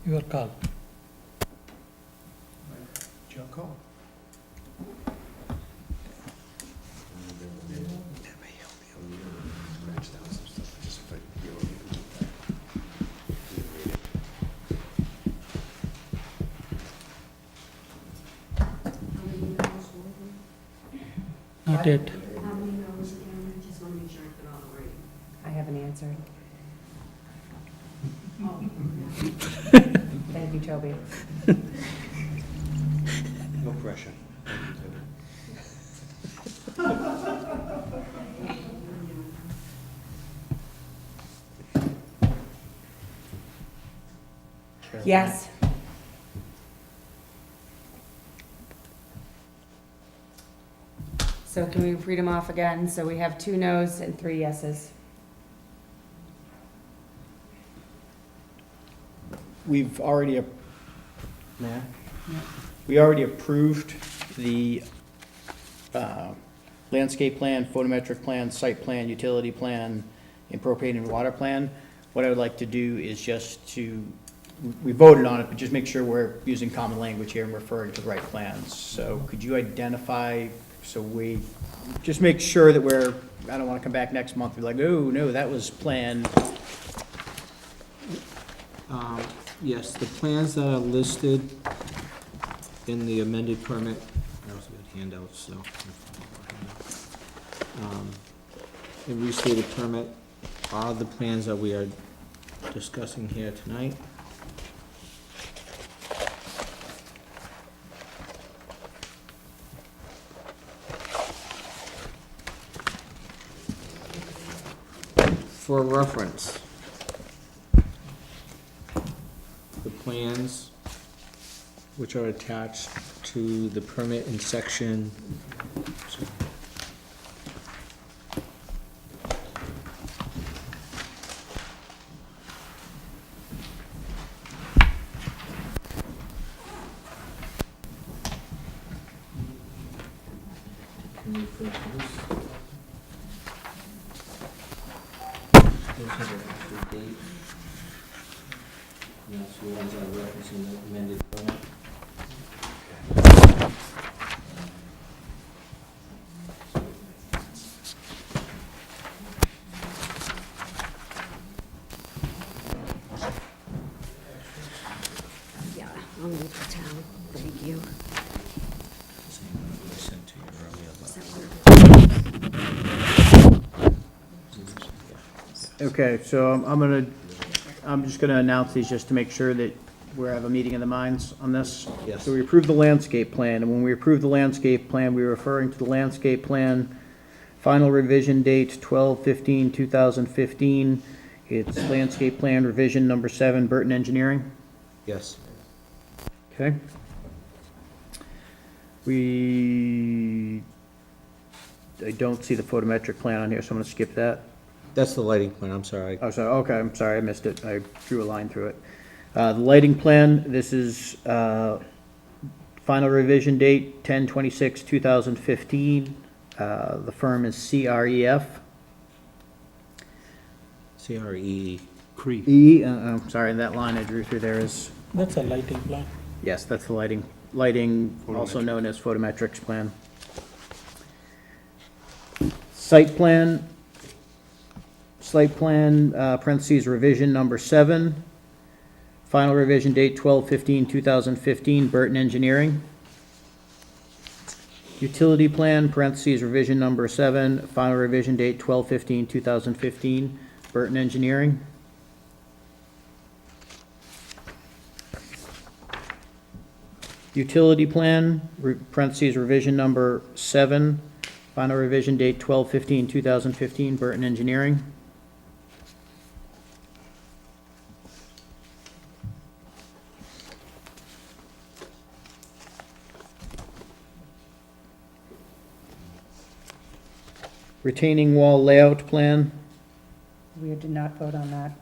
Your call. Your call. Not yet. How many hours again? I just want to make sure I got all right. I haven't answered. Thank you, Toby. No pressure. Yes? So can we read them off again? So we have 2 noes and 3 yeses. We've already, we already approved the landscape plan, photometric plan, site plan, utility plan, and propane and water plan. What I would like to do is just to, we voted on it, but just make sure we're using common language here and referring to the right plans. So could you identify So we, just make sure that we're, I don't want to come back next month and be like, oh, no, that was planned. Yes, the plans that are listed in the amended permit, I also got handouts, so. The restated permit are the plans that we are discussing here tonight. For reference, the plans which are attached to the permit in section, can you refer to this? Those are the actual date. And that's the ones I referenced in the amended permit. Yeah, I'll leave the town. Thank you. Same one I sent to you earlier, but- Does that work? Okay, so I'm just gonna announce these just to make sure that we have a meeting of the minds on this. Yes. So we approved the landscape plan, and when we approved the landscape plan, we were referring to the landscape plan, final revision date 12/15/2015. It's landscape plan revision number 7, Burton Engineering. Yes. Okay. I don't see the photometric plan on here, so I'm gonna skip that. That's the lighting plan, I'm sorry. Oh, sorry, okay, I'm sorry, I missed it, I drew a line through it. The lighting plan, this is, final revision date, 10/26/2015. The firm is CREF. CRE. Cree. I'm sorry, that line I drew through there is, That's a lighting plan. yes, that's the lighting, also known as photometrics plan. Site plan, parentheses, revision number 7. Final revision date 12/15/2015, Burton Engineering. Utility plan, parentheses, revision number 7. Final revision date 12/15/2015, Burton Engineering. Utility plan, parentheses, revision number 7. Final revision date 12/15/2015, Burton Engineering. Retaining wall layout plan, We did not vote on that.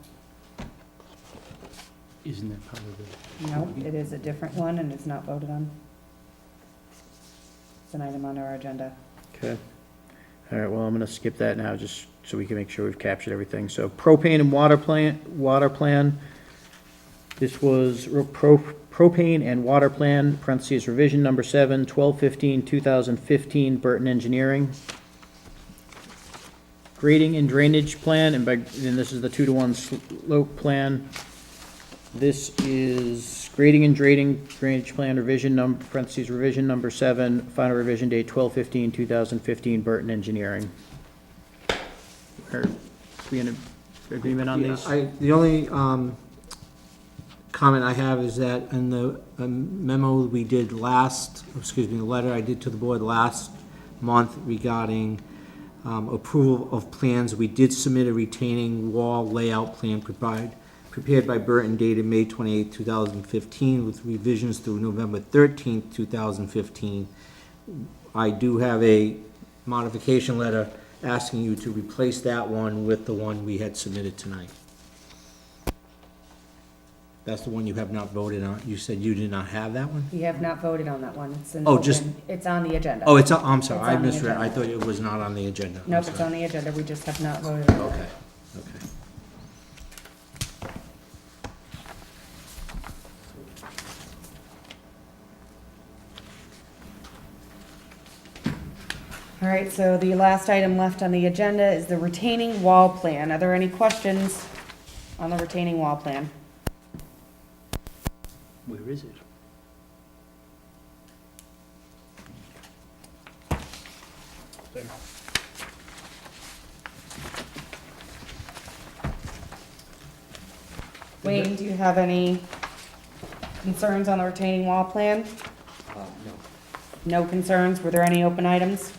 Isn't that part of the? No, it is a different one and it's not voted on. It's an item on our agenda. okay. All right, well, I'm gonna skip that now, just so we can make sure we've captured everything. So propane and water plan. This was propane and water plan, parentheses, revision number 7, 12/15/2015, Burton Engineering. Grading and drainage plan, and this is the 2-to-1 slope plan. This is grading and drainage plan, revision number, parentheses, revision number 7, final revision date 12/15/2015, Burton Engineering. Are we in agreement on these? The only comment I have is that in the memo we did the letter I did to the board last month regarding approval of plans, we did submit a retaining wall layout plan prepared by Burton dated May 28, 2015, with revisions through November 13th, 2015. I do have a modification letter asking you to replace that one with the one we had submitted tonight. That's the one you have not voted on. You said you did not have that one? We have not voted on that one. It's an Oh, just- open- It's on the agenda. Oh, I'm sorry, It's I on the misread. I agenda. thought it was not on the agenda. I'm Nope, it's sorry. on the agenda. We just have not voted on it. Okay, okay. All right, so the last item left on the agenda is the retaining wall plan. Are there any questions on the retaining wall plan? Where is it? Wayne, do you have any concerns on the retaining wall plan? No. No concerns? Were there any open items?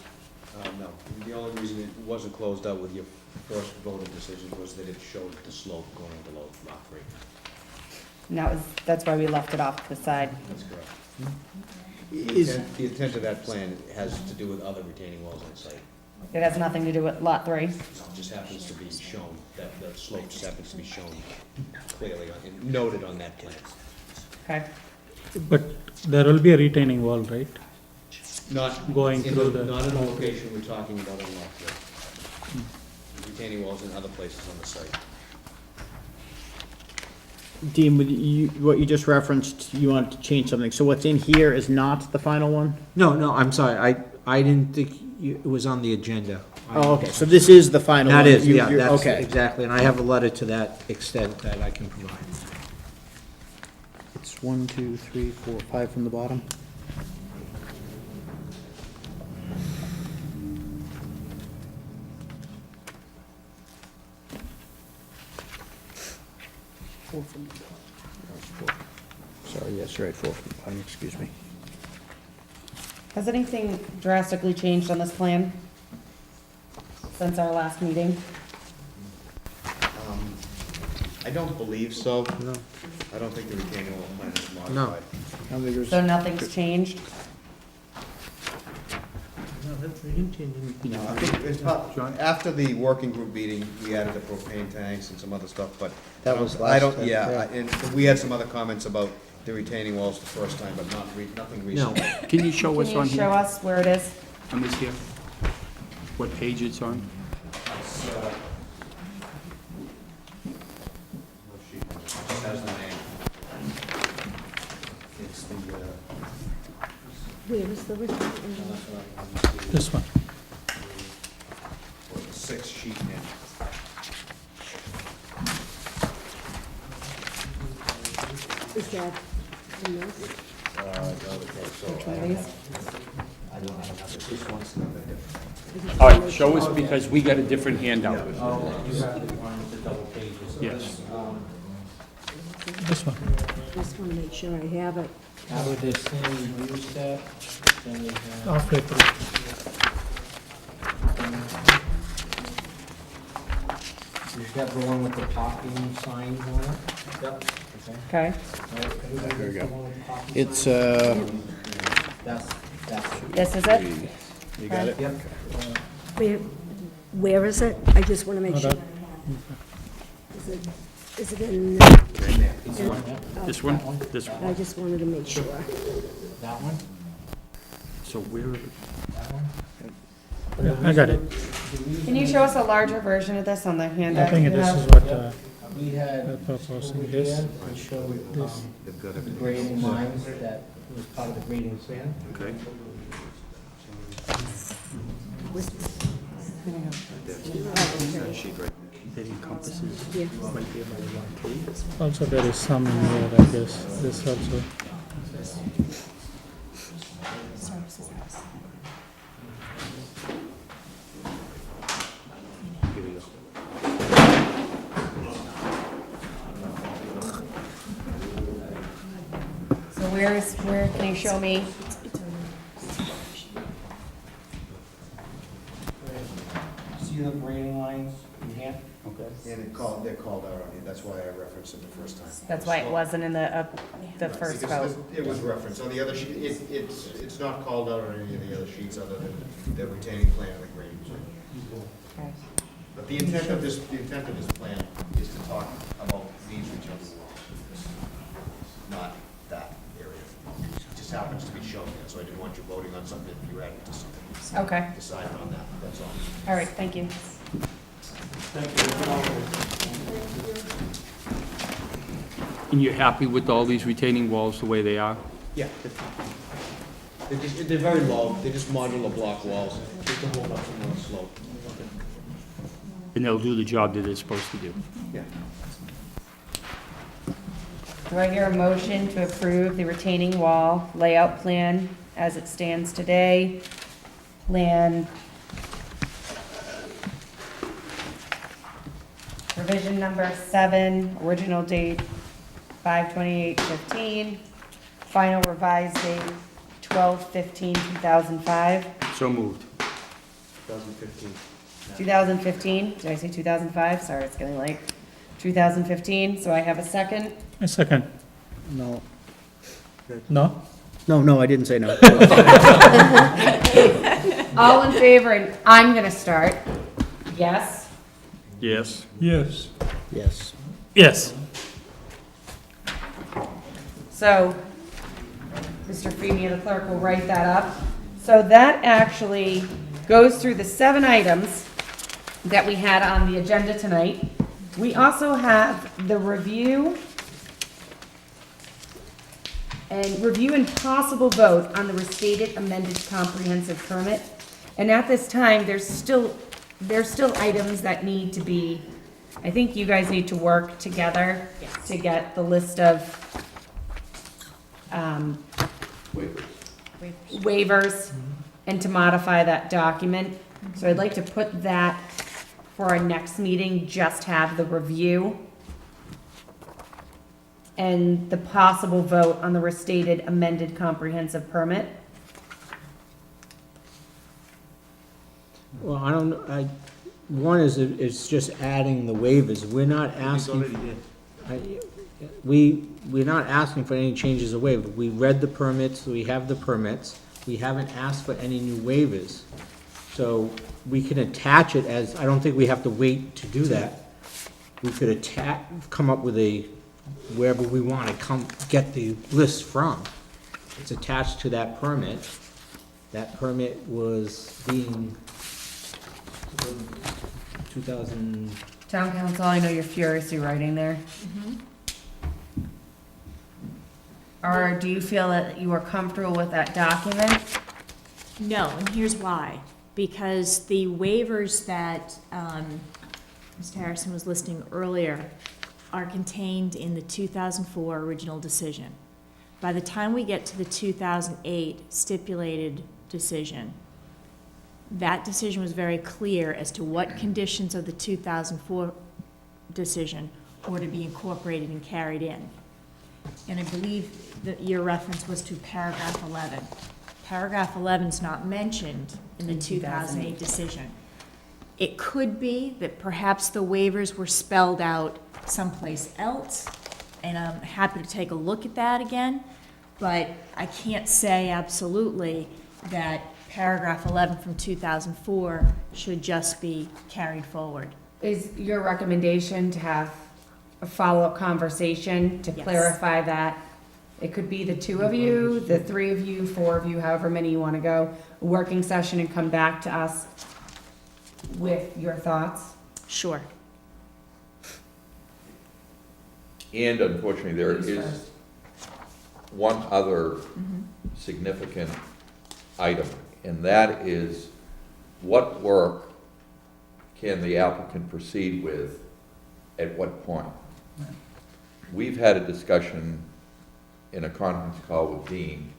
No. The only reason it wasn't closed out with your first voting decision was that it showed the slope going below lot 3. And that's why we left it off to the side. That's correct. Is- The intent of that plan has to do with other retaining walls on the site. It has nothing to do with lot 3. It just happens to be shown, that the slope just happens to be shown clearly and noted on that plan. Okay. But there will be a retaining wall, right? Not Going in through the, the. not in the location we're talking about in lot 3. Retaining walls in other places on the site. Dean, what you just referenced, you wanted to change something, so what's in here is not the final one? No, I'm sorry, I didn't think it was on the agenda. Oh, okay, so this is the final one? That is, You- yeah, you're- that's, okay. exactly, and I have a letter to that extent that I can provide. It's 1, 2, 3, 4, 5 from the bottom. Sorry, yes, you're right, 4 from the bottom, excuse me. Has anything drastically changed on this plan since our last meeting? I don't believe so. No. I don't think the retaining wall plan is modified. No. I don't think there's- So nothing's changed? No, we didn't change anything. I think it's after the working group meeting, we added the propane tanks and some other stuff, but. That was I don't, last time, yeah, yeah. and we had some other comments about the retaining walls the first time, but nothing recent. Can you show us Can on you show here? us where it is? On this here? What page it's on? Just has the name. It's the, Where is the retaining? This one. or the 6 sheet in. Is that in this? Which one of these? I don't have it. This one's not that different. All right, show us because we got a different handout. Oh, you have the one with the double pages. Yes. This one. Just want to make sure I have it. How would they send you that? Then we have. Halfway through. You've got the one with the parking signs on it? Yep. Okay. There we go. It's, That's. This is it? you got it? Yep. Where is it? I just want to make Oh, sure. that- Is it in? This one? This I one? just wanted to make sure. That one? So where, That one? Yeah, I got it. Can you show us a larger version of this on the handout? I think you this have? is what We had. they're proposing, this. I showed, the grading lines that was part of the grading plan. okay. That encompasses Yeah. right there by the 1K. Also, there is some in here, I guess, this also. Here we go. So where can you show me? See the grading lines in here? Okay. And they're called out on it, that's why I referenced it the first time. That's why it wasn't in the first Because vote. it was referenced, on the other sheet, it's not called out on any of the other sheets other than the retaining plan and the grading plan. Okay. But the intent of this plan is to talk about these retaining walls, not that area. It just happens to be shown there, so I didn't want you voting on something if you were adding to something. Okay. Decided on that, that's all. All right, thank you. And you're happy with all these retaining walls the way they are? Yeah. They're very low, they're just modular block walls. To hold up some more slope. And they'll do the job that they're supposed to do. Yeah. Do I hear a motion to approve the retaining wall layout plan as it stands today? Plan revision number 7, original date 5/28/15, final revised date 12/15/2005. So moved. 2015. 2015, did I say 2005? Sorry, it's getting late. 2015, so I have a second. A second. No. No? No, I didn't say no. All in favor, and I'm gonna start. Yes? Yes. Yes. Yes. Yes. So, Mr. Feeny, the clerk will write that up. So that actually goes through the 7 items that we had on the agenda tonight. We also have the review and possible vote on the restated amended comprehensive permit. And at this time, there's still items that need to be, I think you guys need to work together to get the list of waivers and to modify that document. So I'd like to put that for our next meeting, just have the review and the possible vote on the restated amended comprehensive permit. Well, I don't know, one is, it's just adding the waivers. We're not asking. We're not asking for any changes of waiver. We read the permits, we have the permits. We haven't asked for any new waivers. So we can attach it as, I don't think we have to wait to do that. We could come up with wherever we want to get the list from. It's attached to that permit. That permit was being 2000. Town council, I know you're furiously writing there. Or do you feel that you are comfortable with that document? No, and here's why. Because the waivers that Mr. Harrison was listing earlier are contained in the 2004 original decision. By the time we get to the 2008 stipulated decision, that decision was very clear as to what conditions of the 2004 decision were to be incorporated and carried in. And I believe that your reference was to paragraph 11. Paragraph 11 is not mentioned in the 2008 decision. It could be that perhaps the waivers were spelled out someplace else, and I'm happy to take a look at that again, but I can't say absolutely that paragraph 11 from 2004 should just be carried forward. Is your recommendation to have a follow-up conversation to Yes. clarify that? It could be the 2 of you, the 3 of you, 4 of you, however many you want to go, a working session and come back to us with your thoughts? Sure. And unfortunately, there is one other significant item, and that is what work can the applicant proceed with at what point? We've had a discussion in a conference call with Dean.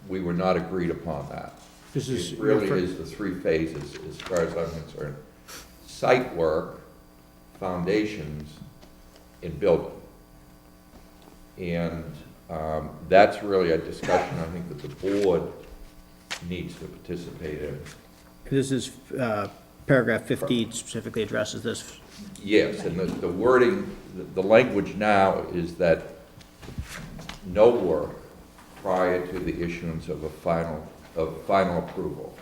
We were not agreed upon that. It really is the 3 phases as far as I'm concerned. Site work, foundations, and building. And that's really a discussion I think that the board needs to participate in. This is, paragraph 15 specifically addresses this. Yes, and the wording, the language now is that no work prior to the issuance of final approval.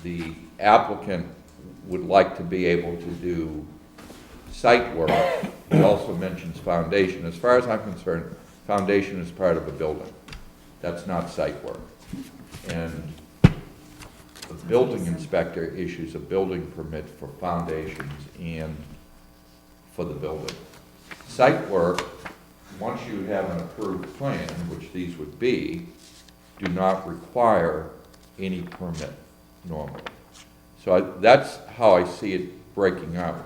The applicant would like to be able to do site work. It also mentions foundation. As far as I'm concerned, foundation is part of a building. That's not site work. And the building inspector issues a building permit for foundations and for the building. Site work, once you have an approved plan, which these would be, do not require any permit normally. So that's how I see it breaking out.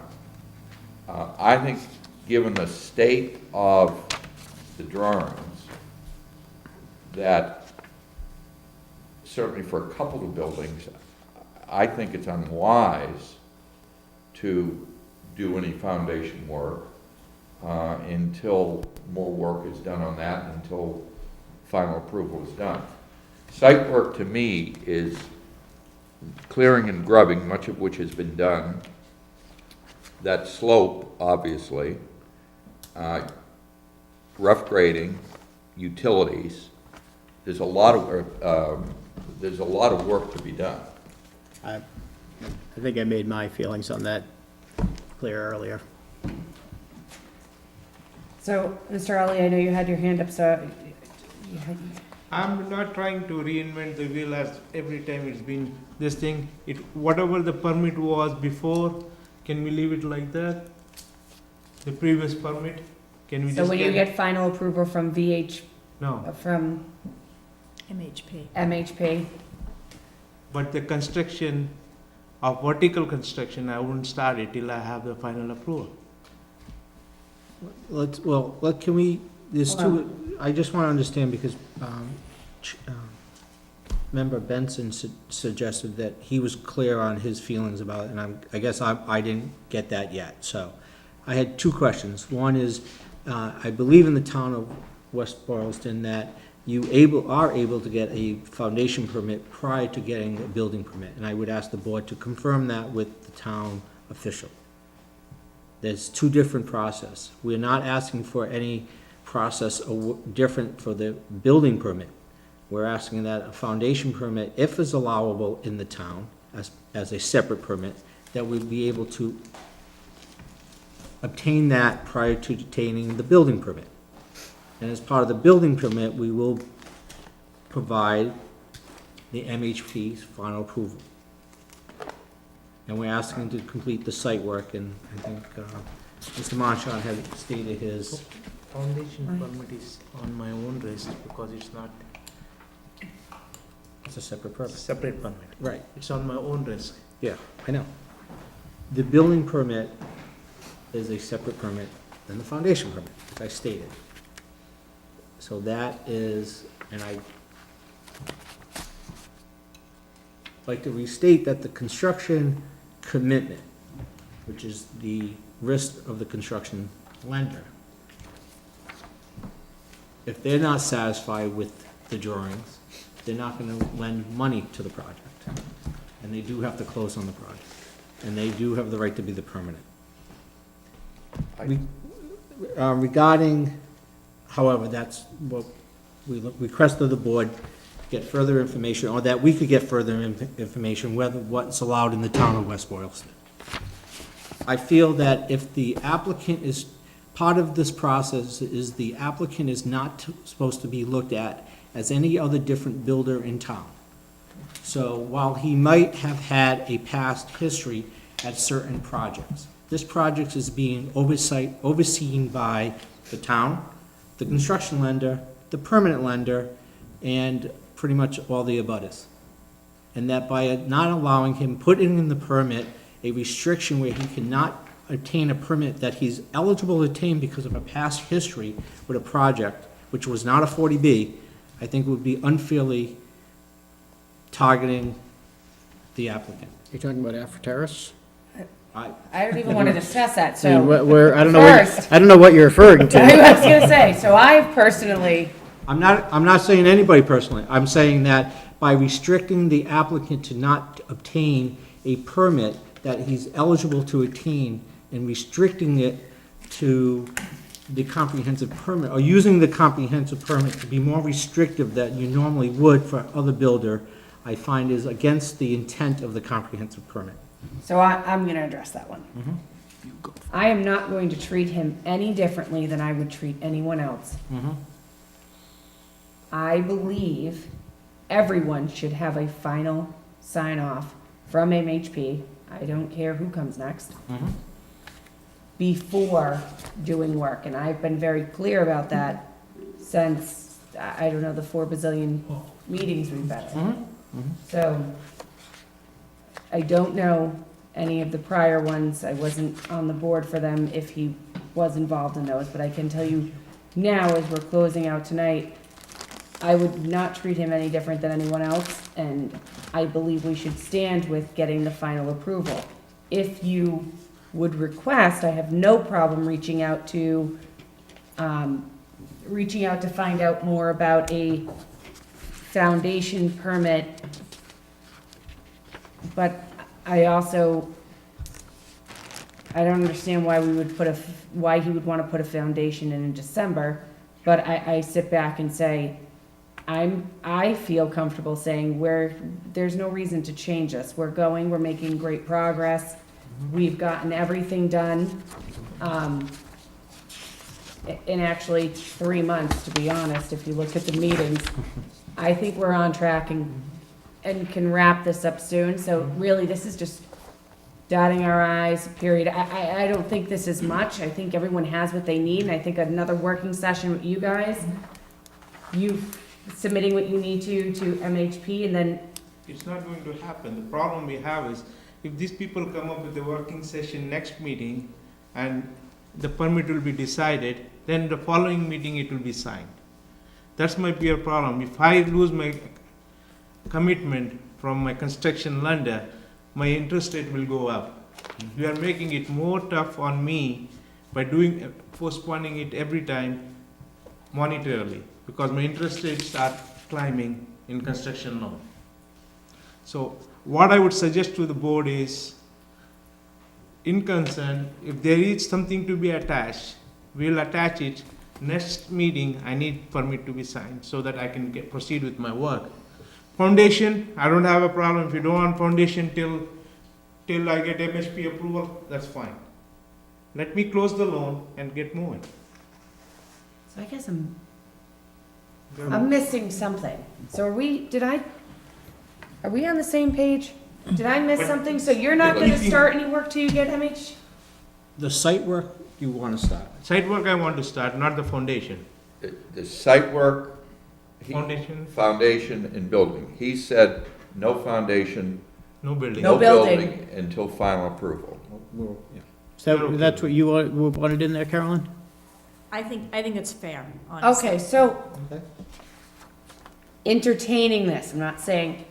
I think, given the state of the drawings, that certainly for a couple of buildings, I think it's unwise to do any foundation work until more work is done on that, until final approval is done. Site work to me is clearing and grubbing, much of which has been done. That slope, obviously, rough grading, utilities. There's a lot of work to be done. I think I made my feelings on that clear earlier. So, Mr. Ali, I know you had your hand up, so. I'm not trying to reinvent the wheel as every time it's been this thing. Whatever the permit was before, can we leave it like that? The previous permit? Can we So just when you get final approval from No, from MHP, but the construction of vertical construction, I wouldn't start it till I have the final approval. Can we, there's Hold two, I just want to understand because Member Benson suggested that he was clear on his feelings about it, and I guess I didn't get that yet. So I had two questions. One is, I believe in the town of West Boylston that you are able to get a foundation permit prior to getting a building permit, and I would ask the board to confirm that with the town official. There's two different processes. We're not asking for any process different for the building permit. We're asking that a foundation permit, if is allowable in the town as a separate permit, that we'd be able to obtain that prior to obtaining the building permit. And as part of the building permit, we will provide the MHP's final approval. And we're asking to complete the site work, and I think Mr. Monchon had stated his. Foundation permit is on my own risk because it's not. It's a separate permit. Separate permit. Right. It's on my own risk. Yeah, I know. The building permit is a separate permit than the foundation permit, as I stated. So that is, and I'd like to restate that the construction commitment, which is the risk of the construction lender, if they're not satisfied with the drawings, they're not going to lend money to the project. And they do have to close on the project. And they do have the right to be the permanent. Regarding, however, that's what we requested the board get further information, or that we could get further information, whether what's allowed in the town of West Boylston. I feel that if the applicant is, part of this process is the applicant is not supposed to be looked at as any other different builder in town. So while he might have had a past history at certain projects, this project is being overseen by the town, the construction lender, the permanent lender, and pretty much all the abutters. And that by not allowing him, putting in the permit a restriction where he cannot obtain a permit that he's eligible to obtain because of a past history with a project, which was not a 40B, I think would be unfairly targeting the applicant. You're talking about Afro Terrace? I don't even want to discuss that, I so. mean, I don't know First, I don't know what you're referring to. I was gonna say, so I personally, I'm not saying anybody personally. I'm saying that by restricting the applicant to not obtain a permit that he's eligible to obtain and restricting it to the comprehensive permit, or using the comprehensive permit to be more restrictive than you normally would for other builder, I find is against the intent of the comprehensive permit. so I'm gonna address that one. I am not going to treat him any differently than I would treat anyone else. I believe everyone should have a final sign-off from MHP, I don't care who comes next, before doing work, and I've been very clear about that since, I don't know, the 4 bazillion meetings we've been in. So I don't know any of the prior ones. I wasn't on the board for them if he was involved in those, but I can tell you now, as we're closing out tonight, I would not treat him any different than anyone else, and I believe we should stand with getting the final approval. If you would request, I have no problem reaching out to find out more about a foundation permit. But I also, I don't understand why we would why he would want to put a foundation in December. But I sit back and say, I feel comfortable saying there's no reason to change this. We're making great progress. We've gotten everything done, in actually 3 months, to be honest, if you look at the meetings. I think we're on track and can wrap this up soon. So really, this is just dotting our i's, period. I don't think this is much. I think everyone has what they need, and I think another working session with you guys, you submitting what you need to MHP, and then It's not going to happen. The problem we have is, if these people come up with a working session next meeting and the permit will be decided, then the following meeting it will be signed. That's my bigger problem. If I lose my commitment from my construction lender, my interest rate will go up. You are making it more tough on me by postponing it every time monetarily, because my interest rates start climbing in construction loan. So what I would suggest to the board is, in concern, if there is something to be attached, we'll attach it. Next meeting, I need permit to be signed so that I can proceed with my work. Foundation, I don't have a problem. If you don't want foundation till I get MHP approval, that's fine. Let me close the loan and get moving. so I guess I'm missing something. So are we on the same page? Did I miss something? So you're not gonna start any work till you get MH? The site work you want to start. Site work I want to start, not the foundation. The site work, Foundation? foundation and building. He said no foundation, No building. No building. until final approval. So that's what you wanted in there, Carolyn? I think it's fair, honestly. Okay, so entertaining this, I'm not saying,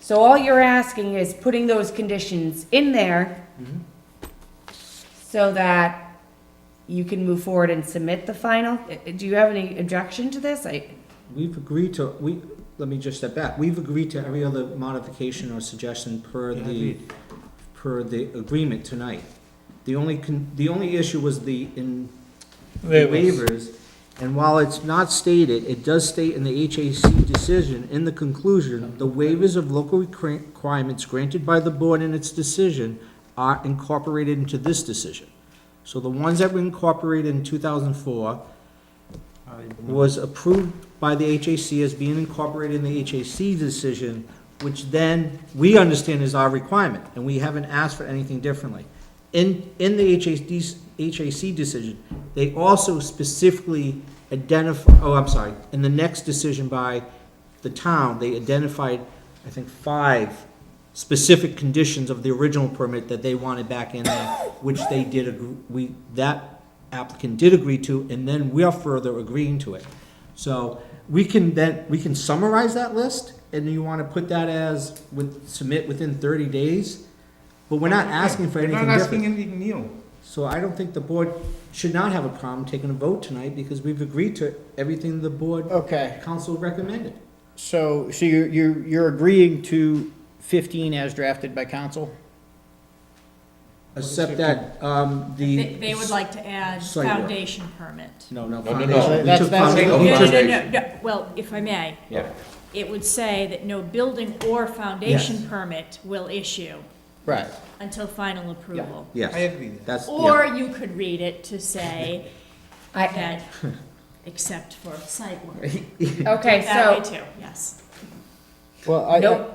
so all you're asking is putting those conditions in there so that you can move forward and submit the final? Do you have any objection to this? We've agreed to, let me just step back. We've agreed to every other modification or suggestion per the agreement tonight. The only issue was the waivers. And while it's not stated, it does state in the HAC decision, in the conclusion, the waivers of local requirements granted by the board in its decision are incorporated into this decision. So the ones that were incorporated in 2004 was approved by the HAC as being incorporated in the HAC decision, which then we understand is our requirement, and we haven't asked for anything differently. In the HAC decision, they also specifically identify, in the next decision by the town, they identified, I think, 5 specific conditions of the original permit that they wanted back in there, which they did agree, that applicant did agree to, and then we are further agreeing to it. So we can summarize that list, and you want to put that as, submit within 30 days, but we're not asking for anything We're not different. asking anything new. So I don't think the board should not have a problem taking a vote tonight, because we've agreed to everything the board council recommended. So you're agreeing to 15 as drafted by council? Except that, They would like to add Site work. foundation permit. No, No, foundation. no. We That's- took that's- foundation. No, no, foundation. no. Well, if I may, Yeah. it would say that no building or foundation Yes. permit will issue Right. until final approval. Yes. I agree with that. That's, Or yeah. you could read it to say that, except for site work. Okay, That way so, too, yes. Well, no,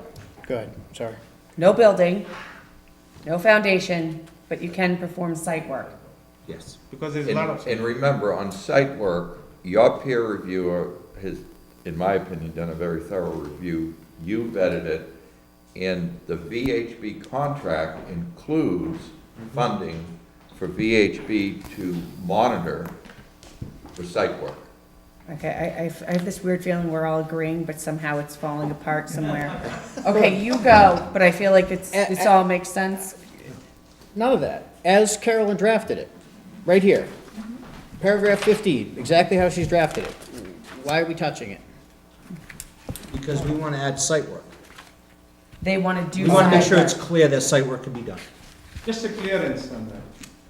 go ahead, sorry. no building, no foundation, but you can perform site work. Yes. Because there's a lot of. And remember, on site work, your peer reviewer has, in my opinion, done a very thorough review you vetted it, and the VHB contract includes funding for VHB to monitor for site work. Okay, I have this weird feeling we're all agreeing, but somehow it's falling apart somewhere. Okay, you go, but I feel like this all makes sense. None of that, as Carolyn drafted it, right here. Paragraph 15, exactly how she's drafted it. Why are we touching it? Because we want to add site work. They want to do. We want to make site sure work. it's clear that site work can be done. Just a clearance on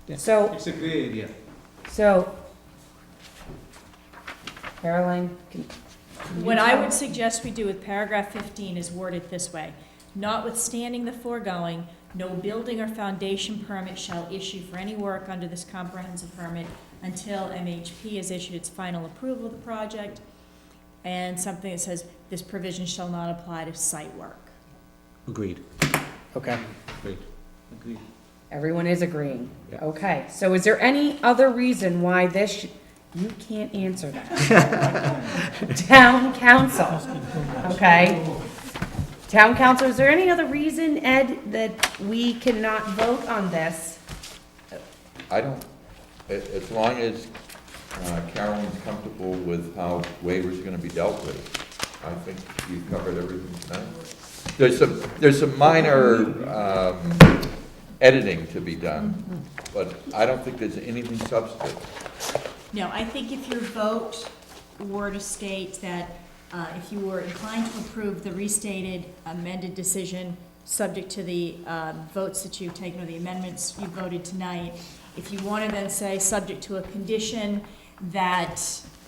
that. So, It's a gray area. so, Caroline, can you What I tell- would suggest we do with paragraph 15 is word it this way. Notwithstanding the foregoing, no building or foundation permit shall issue for any work under this comprehensive permit until MHP has issued its final approval of the project, and something that says this provision shall not apply to site work. Agreed. Okay. Agreed. Agreed. Everyone is agreeing. Yep. Okay, so is there any other reason why this, you can't answer that. Town council, okay? Town council, is there any other reason, Ed, that we cannot vote on this? I don't, as long as Carolyn's comfortable with how waivers are gonna be dealt with, I think you've covered everything tonight. There's some minor editing to be done, but I don't think there's anything substantive. No, I think if your vote were to state that if you were inclined to approve the restated amended decision, subject to the votes that you've taken or the amendments you voted tonight, if you want to then say, subject to a condition that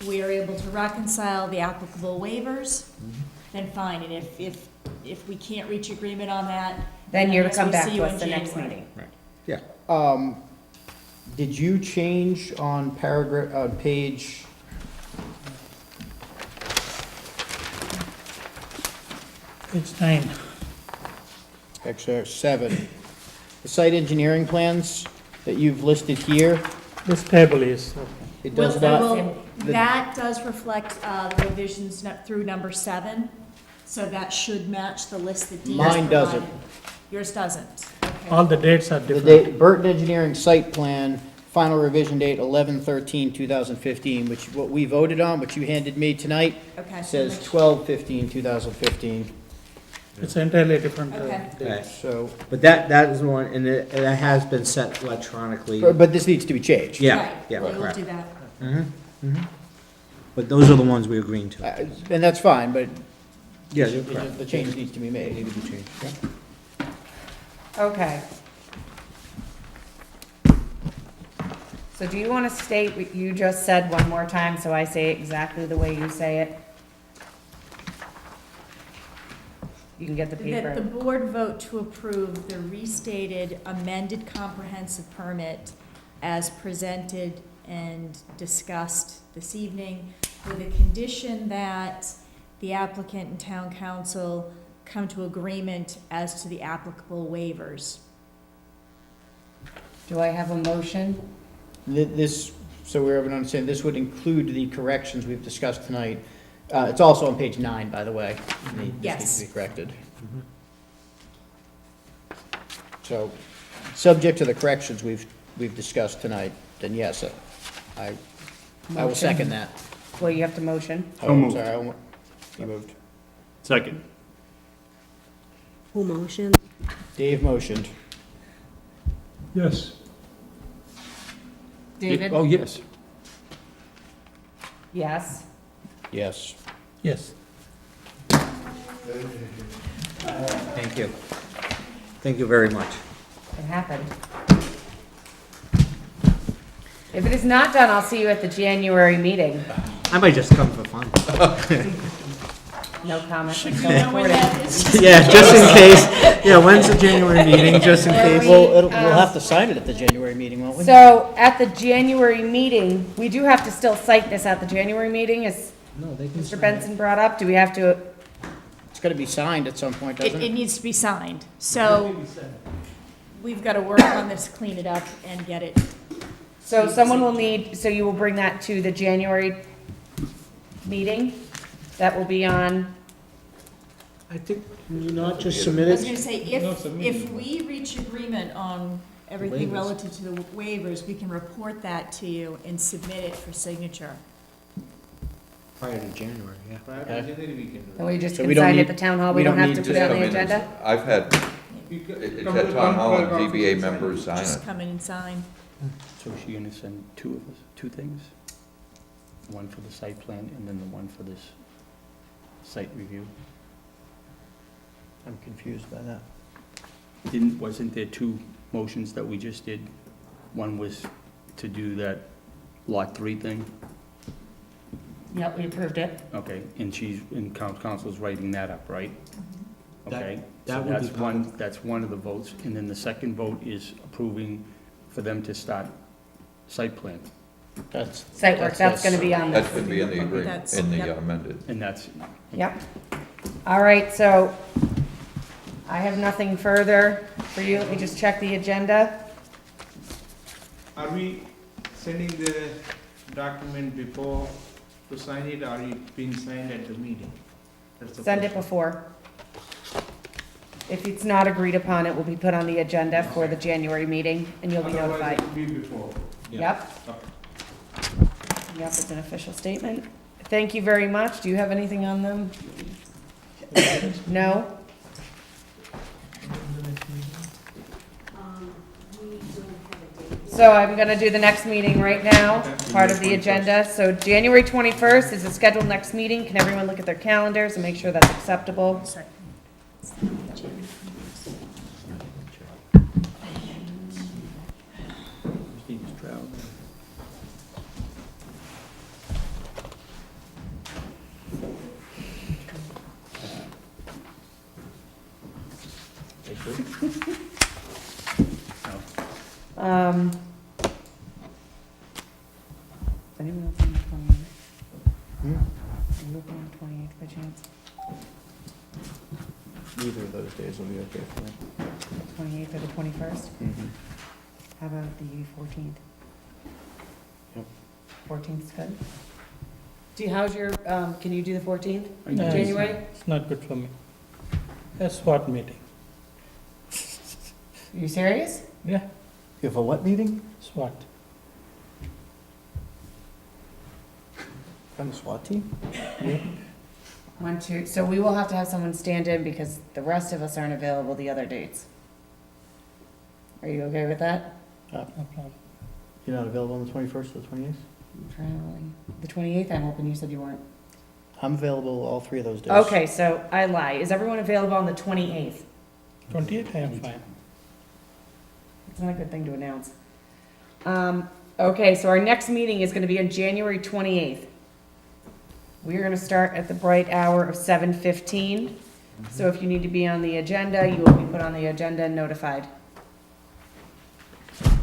we are able to reconcile the applicable waivers, then fine. And if we can't reach agreement on that, Then I you're to guess come we'll back see to you us in the next January. meeting. Yeah. Did you change on paragraph, page, Page 9. Excerpt 7, the site engineering plans that you've listed here? This table is, It Well, does not, that does reflect the revisions through number 7, so that should match the list that Dean Mine doesn't. provided. Yours doesn't. Okay. all the dates are the different. date, Burton Engineering site plan, final revision date 11/13/2015, which what we voted on, what you handed me tonight, Okay, so says make- 12/15/2015. It's entirely different Okay. dates. So, But that is one, and it has been set electronically. but this needs to be changed. Yeah, Right, yeah, we will correct. do that. But those are the ones we're agreeing to. And that's fine, but Yeah, you're correct. the change needs to be They made. need to be changed. Okay. So do you want to state what you just said one more time, so I say it exactly the way you say it? You can get the That the paper. board vote to approve the restated amended comprehensive permit as presented and discussed this evening, with a condition that the applicant and town council come to agreement as to the applicable waivers. Do I have a motion? This, so we're able to understand, this would include the corrections we've discussed tonight. It's also on page 9, by the way. This needs Yes. to be corrected. So, subject to the corrections we've discussed tonight, then yes, I will second that. Well, you have to motion. Oh, I'm moved. sorry, you moved. Second. Who motioned? Dave motioned. Yes. David? Oh, yes. Yes. Yes. Yes. Thank you. Thank you very much. It happened. If it is not done, I'll see you at the January meeting. I might just come for fun. No comment. You know when that is? Yeah, just in case. Yeah, when's the January meeting, just in case? We'll have to sign it at the January meeting, won't we? So, at the January meeting, we do have to still cite this at the January meeting, as No, they can. Mr. Benson brought up. Do we have to, It's gotta be signed at some point, doesn't It it? needs to be signed, so we've got to work on this, clean it up, and get it. so someone will need, so you will bring that to the January meeting? That will be on I think, can you not just submit I was it? gonna say, if we reach agreement on everything Waivers. relative to the waivers, we can report that to you and submit it for signature. Prior to January, yeah. Prior to January, we can do And we just So can we don't sign it need- at the town hall, we we don't don't have to need put to it on Come the in and- agenda? I've had, it. it's at town hall and ZBA members sign Just it. come in and sign. So is she gonna send two of us, two things? One for the site plan and then the one for this site review? I'm confused by that. Wasn't there two motions that we just did? One was to do that lot 3 thing, Yep, we approved it. okay, and council's writing that up, right? That- Okay, that so would be that's part one, that's one of the votes, and then the second vote is approving for them to start site plan, That's. Site work, that's gonna be on That's this. gonna be in the agreement, That's- in the yep. amended. and that's, Yep. All right, so I have nothing further for you. Let me just check the agenda. Are we sending the document before to sign it, or it being signed at the meeting? That's the Send it question. before. If it's not agreed upon, it will be put on the agenda for the January meeting, and you'll be Otherwise, notified. it will be before. Yep. Yep, it's an official statement. Thank you very much. Do you have anything on them? No? We don't have a date. So I'm gonna do the next meeting right now, part of the agenda. So January 21st is the scheduled next meeting. Can everyone look at their calendars and make sure that's acceptable? Steve's travel. Is anyone else on the 28th? Are you looking on the 28th by chance? Either of those days will be okay for me. 28th or the 21st? How about the 14th? Yep. 14th's good? How's your, can you do the 14th, No, January? It's not good for me. A SWAT meeting. Are you serious? Yeah, You have a what meeting? SWAT. On the SWAT team? Yeah. 1, 2, so we will have to have someone stand in because the rest of us aren't available the other dates. Are you okay with that? No problem. You're not available on the 21st or the 28th? I'm traveling. The 28th, I'm hoping you said you weren't. I'm available all 3 of those days. Okay, so I lie. Is everyone available on the 28th? 28th, I am fine. It's not a good thing to announce. Okay, so our next meeting is gonna be on January 28th. We are gonna start at the bright hour of 7:15. So if you need to be on the agenda, you will be put on the agenda and notified.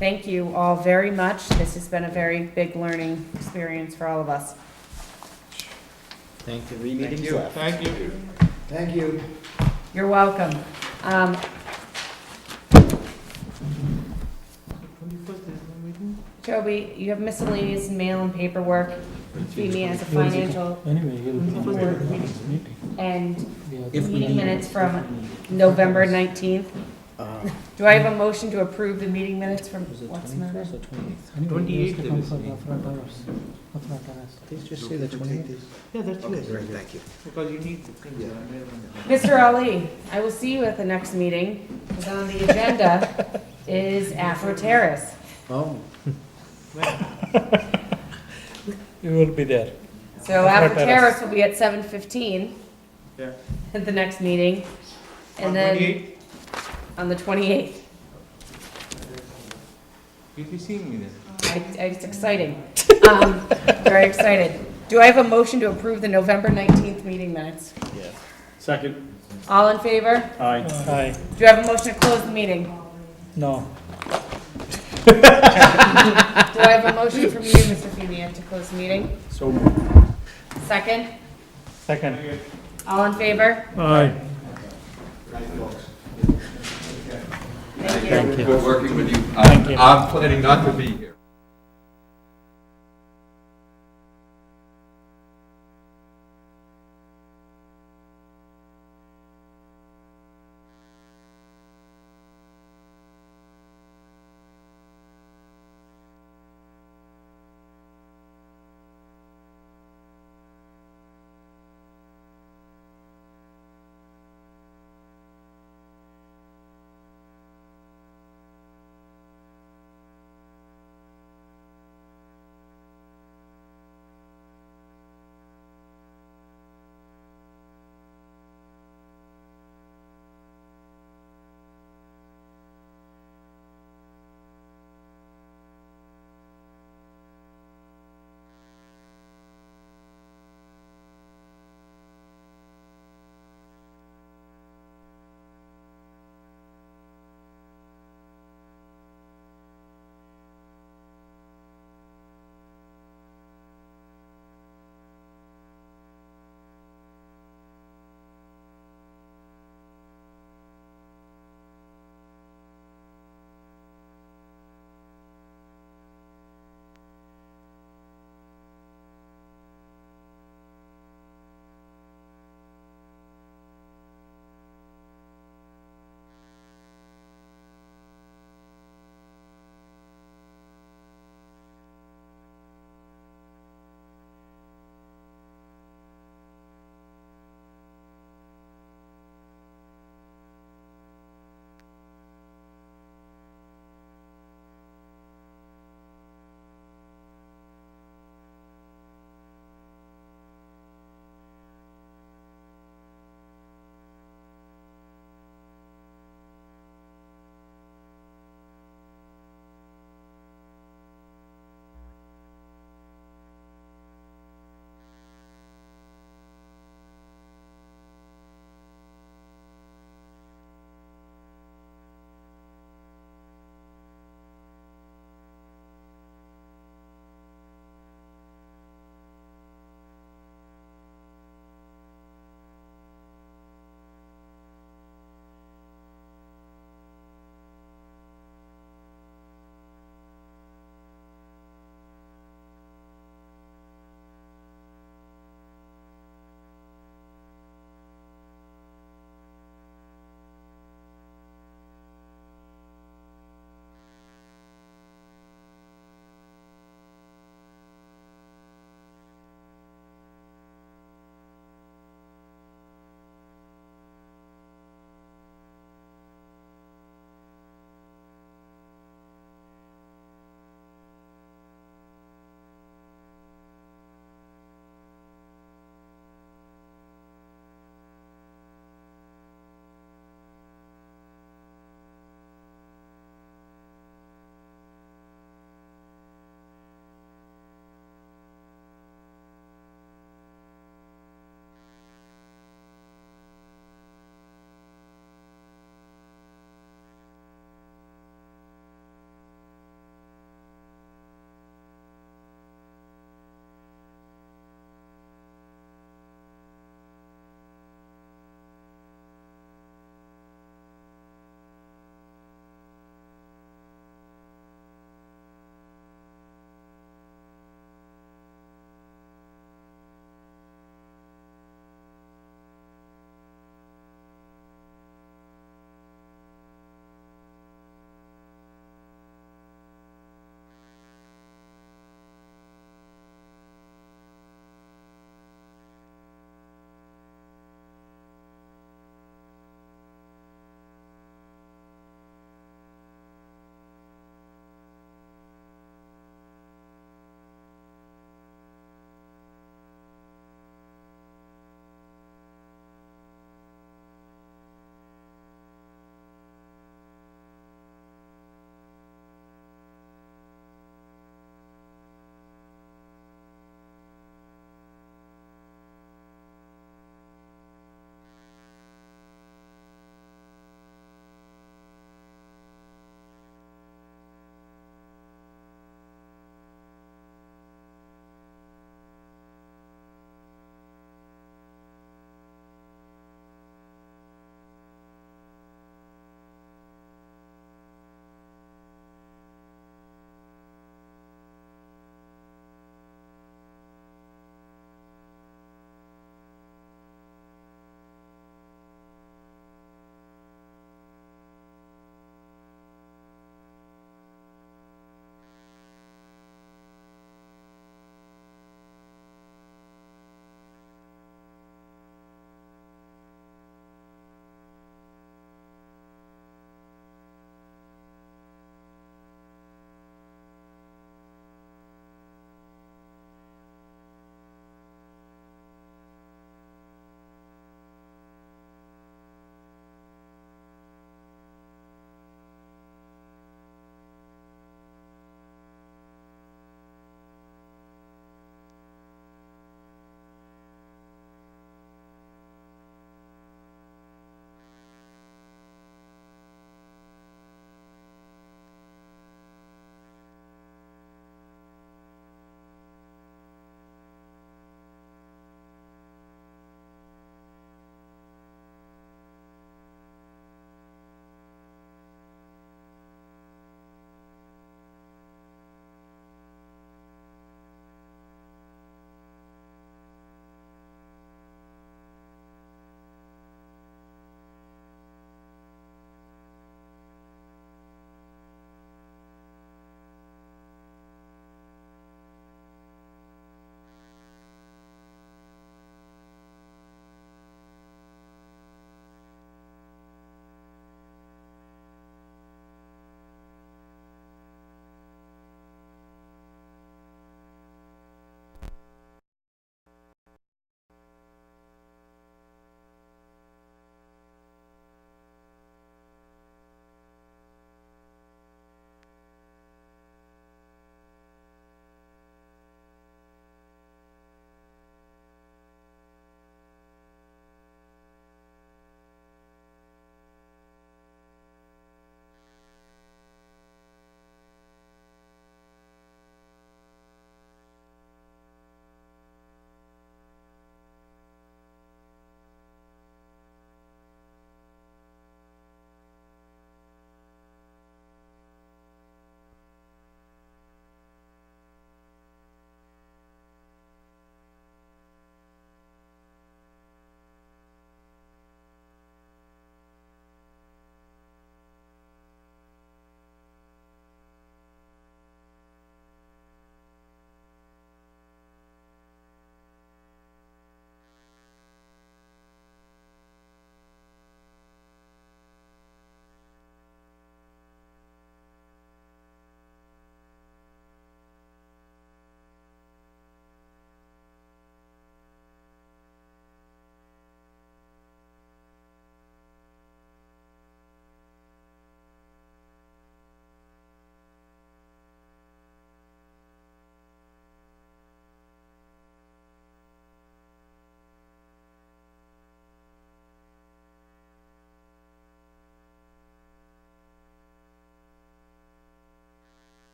Thank you all very much. This has been a very big learning experience for all of us. Thank you. 3 meetings left. Thank you. Thank you. You're welcome. 21st, there's no meeting? Joby, you have miscellaneous mail and paperwork. Feed me as a financial Anyway, he'll come to Board the next meeting. and If we meeting need- minutes from November 19th. Do I have a motion to approve the meeting minutes from, Was it what's the matter? 21st or 28th? Anyway, he has to 28th come is for the the front hours. Front hours. Did you just say the 28th? Yeah, that's Okay, yes. great, thank you. Because you need the things that are made on the. Mr. Ali, I will see you at the next meeting, because on the agenda is Afro Terrace. Oh. You will be there. So Afro Terrace will be at 7:15 Yeah. at the next meeting, and On then 28th, on the 28th. you'll be seeing me then. It's exciting. Very excited. Do I have a motion to approve the November 19th meeting minutes? Yeah. Second, All in favor? aye. Aye. Do you have a motion to close the meeting? No. Do I have a motion from you, Mr. Femian, to close the meeting? So Second? Second. All in favor? Aye. Thank you. Good working with you. I'm planning not to be here.